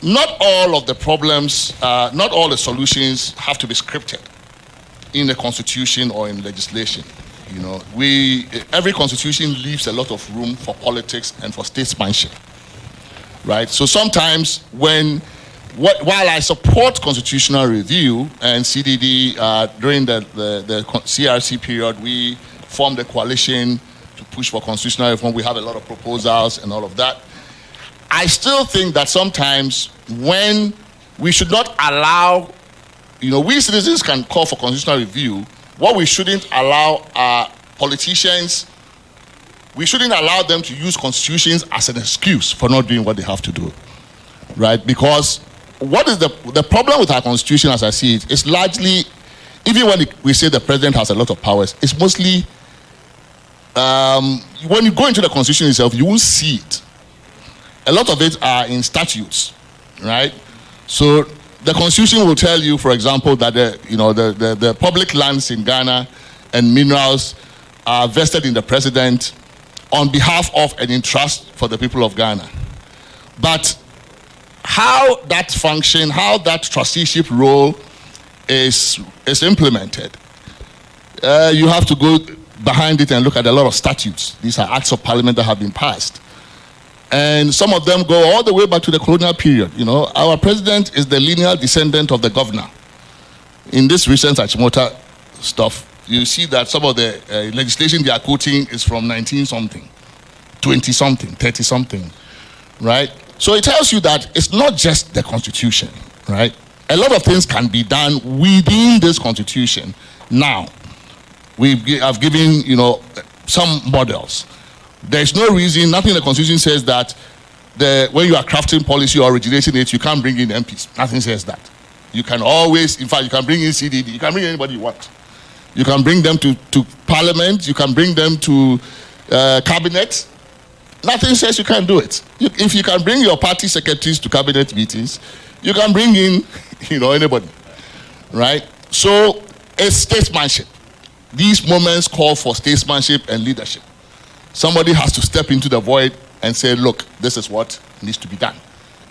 Not all of the problems, not all the solutions have to be scripted in the constitution or in legislation. Every constitution leaves a lot of room for politics and for statesmanship. Right? So sometimes while I support constitutional review and CDD, during the CRC period, we formed a coalition to push for constitutional reform. We have a lot of proposals and all of that. I still think that sometimes when we should not allow, we citizens can call for constitutional review. What we shouldn't allow are politicians. We shouldn't allow them to use constitutions as an excuse for not doing what they have to do, right? Because what is the problem with our constitution, as I see it, is largely, even when we say the president has a lot of powers, it's mostly, when you go into the constitution itself, you won't see it. A lot of it are in statutes, right? So the constitution will tell you, for example, that the public lands in Ghana and minerals are vested in the president on behalf of and in trust for the people of Ghana. But how that function, how that trusteeship role is implemented, you have to go behind it and look at a lot of statutes. These are acts of parliament that have been passed. And some of them go all the way back to the colonial period. Our president is the lineal descendant of the governor. In this recent Achimota stuff, you see that some of the legislation they are quoting is from 19-something, 20-something, 30-something, right? So it tells you that it's not just the constitution, right? A lot of things can be done within this constitution. Now, I've given, some models. There's no reason, nothing in the constitution says that when you are crafting policy or originating it, you can't bring in MPs. Nothing says that. You can always, in fact, you can bring in CDD, you can bring anybody you want. You can bring them to parliament, you can bring them to cabinet. Nothing says you can't do it. If you can bring your party secretaries to cabinet meetings, you can bring in, anybody, right? So it's statesmanship. These moments call for statesmanship and leadership. Somebody has to step into the void and say, look, this is what needs to be done.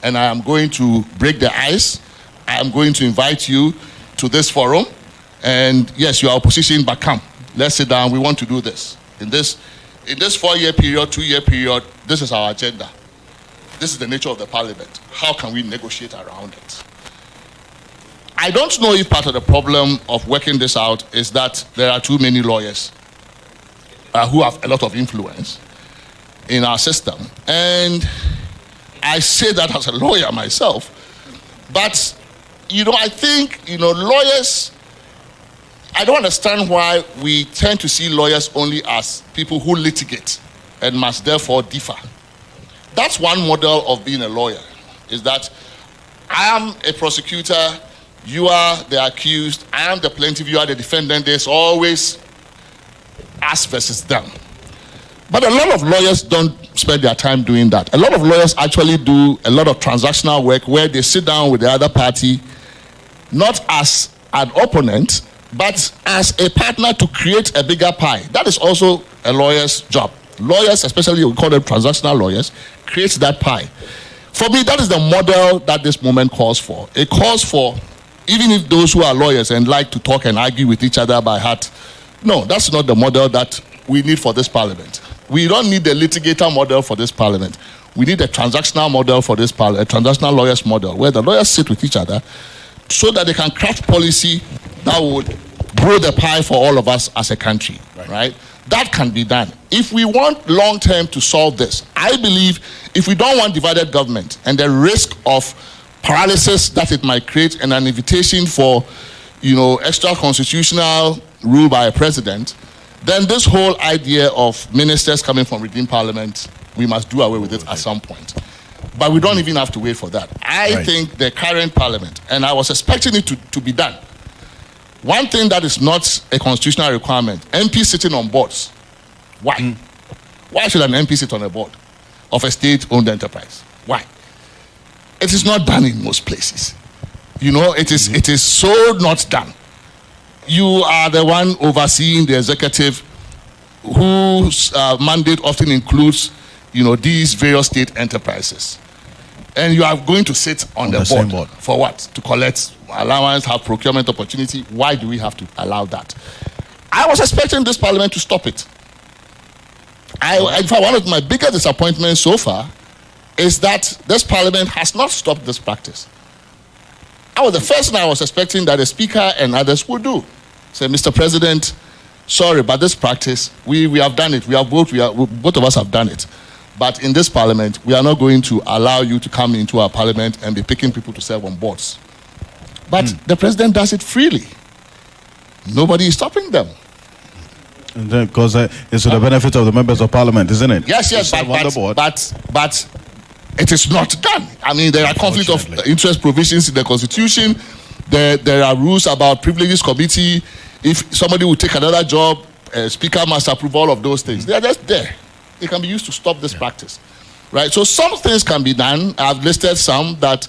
And I am going to break the ice. I am going to invite you to this forum. And yes, you are opposition, but come, let's sit down. We want to do this. In this 4-year period, 2-year period, this is our agenda. This is the nature of the parliament. How can we negotiate around it? I don't know if part of the problem of working this out is that there are too many lawyers. who have a lot of influence in our system. And I say that as a lawyer myself. But, I think, lawyers, I don't understand why we tend to see lawyers only as people who litigate and must therefore differ. That's one model of being a lawyer, is that I am a prosecutor, you are the accused, I am the plaintiff, you are the defendant. There's always us versus them. But a lot of lawyers don't spend their time doing that. A lot of lawyers actually do a lot of transactional work where they sit down with the other party, not as an opponent, but as a partner to create a bigger pie. That is also a lawyer's job. Lawyers, especially we call them transactional lawyers, create that pie. For me, that is the model that this movement calls for. It calls for, even if those who are lawyers and like to talk and argue with each other by heart, no, that's not the model that we need for this parliament. We don't need the litigator model for this parliament. We need a transactional model for this parliament, a transactional lawyers model, where the lawyers sit with each other so that they can craft policy that would grow the pie for all of us as a country, right? That can be done. If we want long-term to solve this, I believe if we don't want divided government and the risk of paralysis that it might create and an invitation for, extra constitutional rule by a president, then this whole idea of ministers coming from within parliament, we must do away with it at some point. But we don't even have to wait for that. I think the current parliament, and I was expecting it to be done. One thing that is not a constitutional requirement, MP sitting on boards. Why? Why should an MP sit on a board of a state-owned enterprise? Why? It is not done in most places. It is so not done. You are the one overseeing the executive whose mandate often includes, these various state enterprises. And you are going to sit on the board for what? To collect allowance, have procurement opportunity. Why do we have to allow that? I was expecting this parliament to stop it. In fact, one of my biggest disappointments so far is that this parliament has not stopped this practice. The first thing I was expecting that the speaker and others would do. Say, Mr. President, sorry, but this practice, we have done it. Both of us have done it. But in this parliament, we are not going to allow you to come into our parliament and be picking people to serve on boards. But the president does it freely. Nobody is stopping them. Because it's to the benefit of the members of parliament, isn't it? Yes, but it is not done. There are conflict of interest provisions in the constitution. There are rules about privileges committee. If somebody will take another job, speaker must approve all of those things. They are just there. They can be used to stop this practice, right? So some things can be done. I've listed some that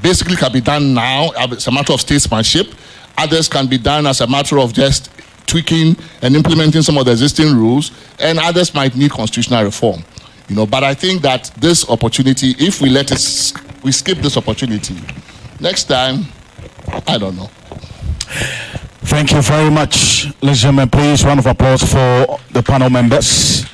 basically can be done now. It's a matter of statesmanship. Others can be done as a matter of just tweaking and implementing some of the existing rules. And others might need constitutional reform, But I think that this opportunity, if we we skip this opportunity, next time, I don't know. Thank you very much, ladies and gentlemen. Please, round of applause for the panel members.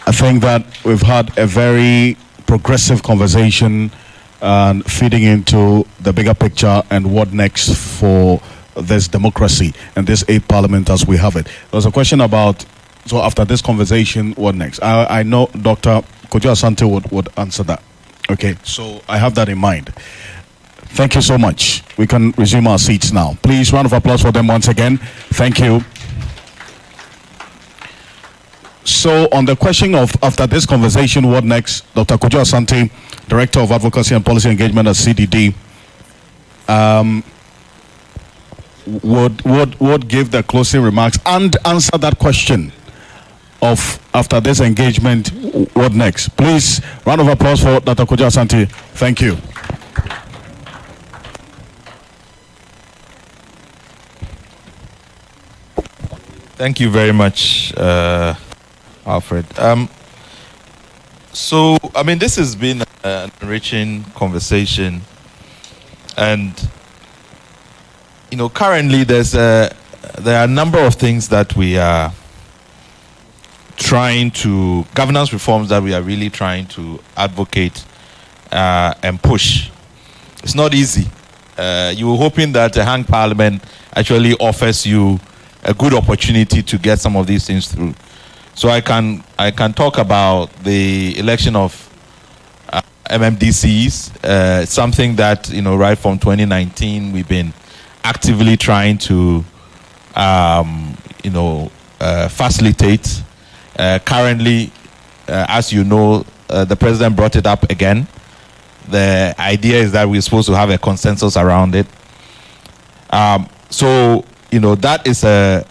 I think that we've had a very progressive conversation and feeding into the bigger picture and what next for this democracy and this 8th parliament as we have it. There was a question about, so after this conversation, what next? I know Dr. Kojo Asante would answer that. Okay, so I have that in mind. Thank you so much. We can resume our seats now. Please, round of applause for them once again. Thank you. So on the question of after this conversation, what next? Dr. Kojo Asante, Director of Advocacy and Policy Engagement at CDD, would give the closing remarks and answer that question of after this engagement, what next? Please, round of applause for Dr. Kojo Asante. Thank you. Thank you very much, Alfred. This has been an enriching conversation, and currently there are a number of things that we are trying to, governance reforms that we are really trying to advocate and push. It's not easy. You were hoping that a hung parliament actually offers you a good opportunity to get some of these things through. So I can talk about the election of MMDCs, something that, right from 2019 we've been actively trying to facilitate. Currently, as you know, the president brought it up again. The idea is that we're supposed to have a consensus around it. So that is an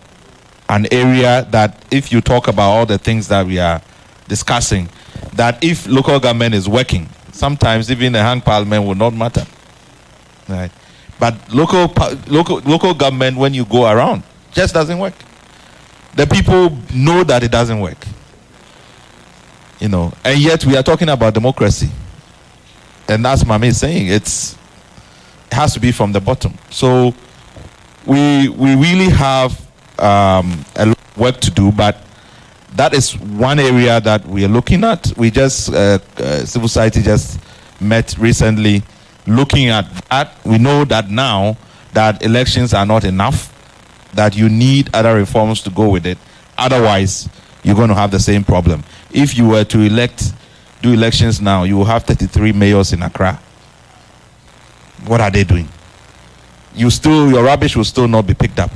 area that, if you talk about all the things that we are discussing, that if local government is working, sometimes even a hang parliament will not matter, right? But local government, when you go around, just doesn't work. The people know that it doesn't work, and yet we are talking about democracy, and as Mami is saying, it has to be from the bottom. So we really have a lot of work to do, but that is one area that we are looking at. We just civil society just met recently looking at that. We know that now that elections are not enough, that you need other reforms to go with it. Otherwise, you're going to have the same problem. If you were to do elections now, you will have 33 mayors in Accra. What are they doing? Your rubbish will still not be picked up,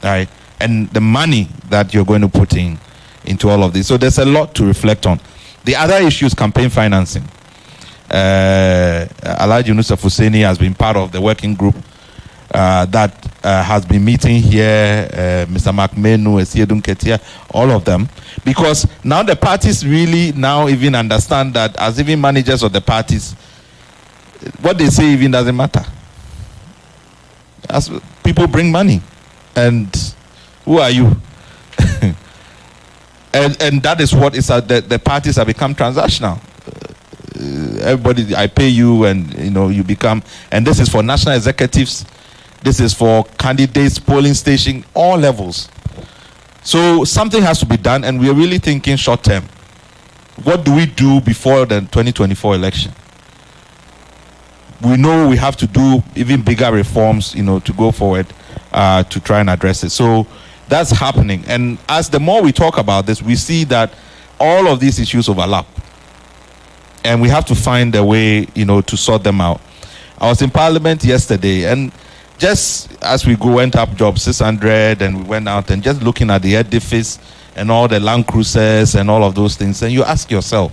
right? And the money that you're going to put into all of this. So there's a lot to reflect on. The other issue is campaign financing. Alhaji Yunusa Fuseni has been part of the working group that has been meeting here, Mr. McMenu, Esiedun Ketia, all of them, because now the parties really now even understand that, as even managers of the parties, what they say even doesn't matter. As people bring money, and who are you? and that is what is the parties have become transactional. Everybody, I pay you, and you become, and this is for national executives, this is for candidates, polling station, all levels. So something has to be done, and we are really thinking short term. What do we do before the 2024 election? We know we have to do even bigger reforms, to go forward to try and address it. So that's happening. And as the more we talk about this, we see that all of these issues overlap. And we have to find a way, to sort them out. I was in Parliament yesterday, and just as we went up job 600, and we went out and just looking at the edifice and all the Land Cruisers and all of those things, and you ask yourself,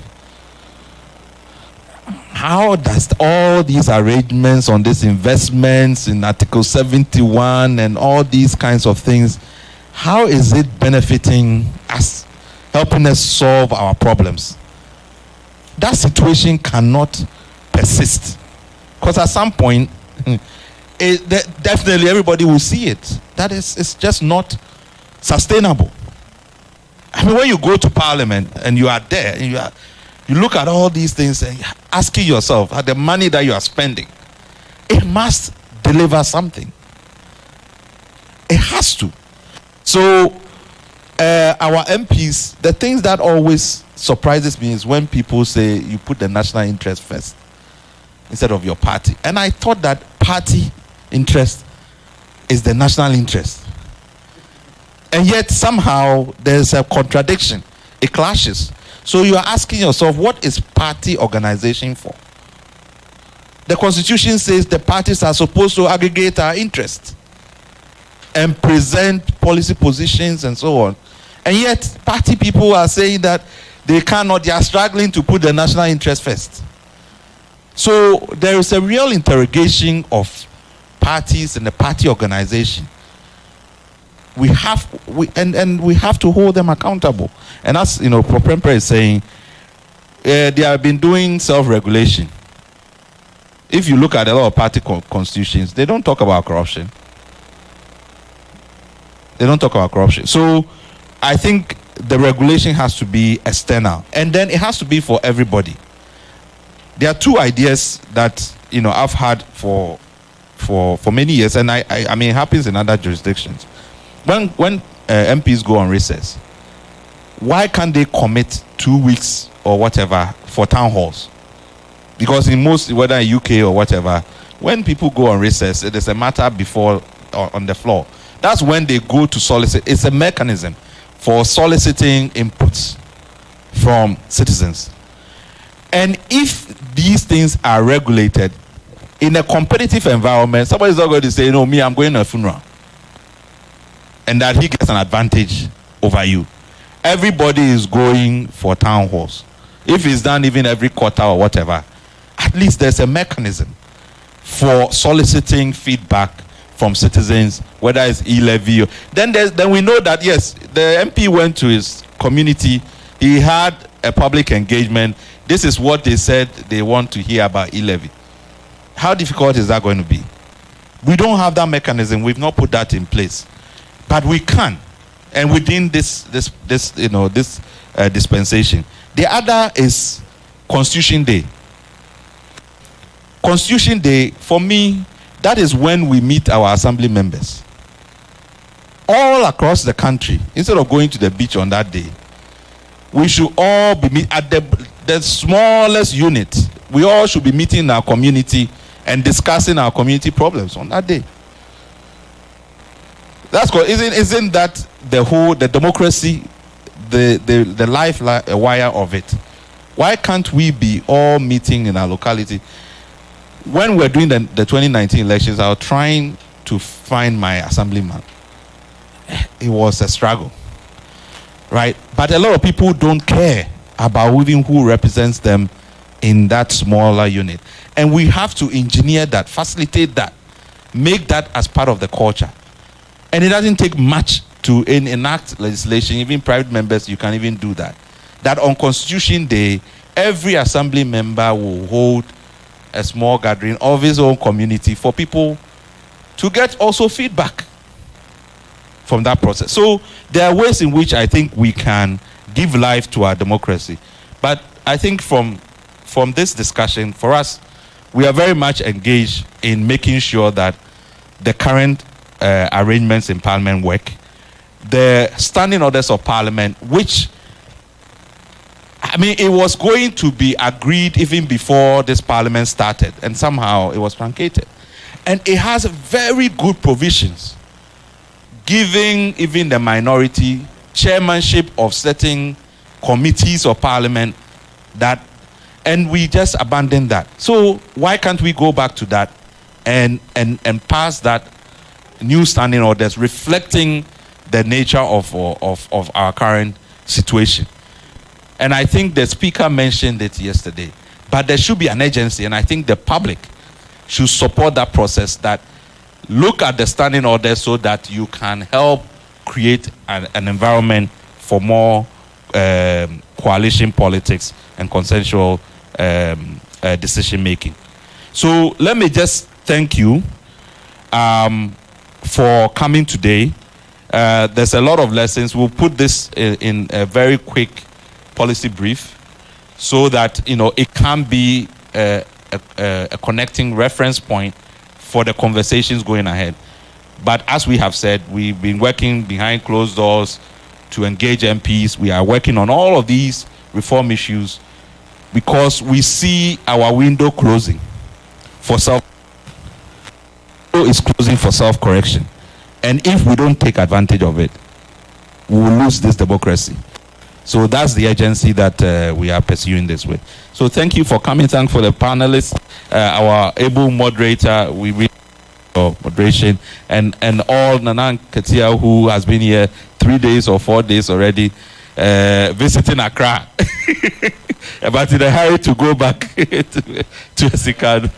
how does all these arrangements on these investments in Article 71 and all these kinds of things, how is it benefiting us, helping us solve our problems? That situation cannot persist, because at some point, definitely everybody will see it. That is, it's just not sustainable. I mean, when you go to Parliament and you are there, and you look at all these things and asking yourself, the money that you are spending, it must deliver something. It has to. So our MPs, the things that always surprises me is when people say you put the national interest first instead of your party. And I thought that party interest is the national interest. And yet somehow there's a contradiction. It clashes. So you are asking yourself, what is party organization for? The Constitution says the parties are supposed to aggregate our interests and present policy positions and so on. And yet party people are saying that they are struggling to put the national interest first. So there is a real interrogation of parties and the party organization. We have to hold them accountable. And as Prof. Prempeh is saying, they have been doing self-regulation. If you look at a lot of party constitutions, they don't talk about corruption. They don't talk about corruption. So I think the regulation has to be external, and then it has to be for everybody. There are two ideas that I've had for many years, and I mean it happens in other jurisdictions. When MPs go on recess, why can't they commit 2 weeks or whatever for town halls? Because in most, whether in UK or whatever, when people go on recess, it is a matter before on the floor. That's when they go to solicit. It's a mechanism for soliciting inputs from citizens. And if these things are regulated in a competitive environment, somebody's not going to say, no, me, I'm going to a funeral. And that he gets an advantage over you. Everybody is going for town halls. If it's done even every quarter or whatever, at least there's a mechanism for soliciting feedback from citizens, whether it's e-levy. Then we know that, yes, the MP went to his community. He had a public engagement. This is what they said they want to hear about e-levy. How difficult is that going to be? We don't have that mechanism. We've not put that in place. But we can. And within this dispensation. The other is Constitution Day. Constitution Day, for me, that is when we meet our assembly members. All across the country, instead of going to the beach on that day, we should all be meet at the smallest unit. We all should be meeting in our community and discussing our community problems on that day. That's good. Isn't that the democracy, the life wire of it? Why can't we be all meeting in our locality? When we're doing the 2019 elections, I was trying to find my assemblyman. It was a struggle, right? But a lot of people don't care about even who represents them in that smaller unit. And we have to engineer that, facilitate that, make that as part of the culture. And it doesn't take much to enact legislation. Even private members, you can even do that. That on Constitution Day, every assembly member will hold a small gathering of his own community for people to get also feedback from that process. So there are ways in which I think we can give life to our democracy. But I think from this discussion, for us, we are very much engaged in making sure that the current arrangements in Parliament work. The standing orders of Parliament, which, I mean, it was going to be agreed even before this Parliament started, and somehow it was truncated. And it has very good provisions, giving even the minority chairmanship of certain committees of Parliament, and we just abandoned that. So why can't we go back to that and pass that new standing orders reflecting the nature of our current situation? And I think the speaker mentioned it yesterday, but there should be an agency, and I think the public should support that process, that look at the standing orders so that you can help create an environment for more coalition politics and consensual decision making. So let me just thank you for coming today. There's a lot of lessons. We'll put this in a very quick policy brief so that it can be a connecting reference point for the conversations going ahead. But as we have said, we've been working behind closed doors to engage MPs. We are working on all of these reform issues because we see our window closing for self-correction. And if we don't take advantage of it, we will lose this democracy. So that's the agency that we are pursuing this with. So thank you for coming. Thank for the panelists, our able moderator. We really for moderation, and all Nanan Katia, who has been here 3 days or 4 days already, visiting Accra, but in a hurry to go back to Sikad.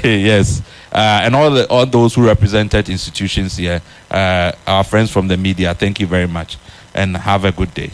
Yes. And all those who represented institutions here, our friends from the media, thank you very much, and have a good day.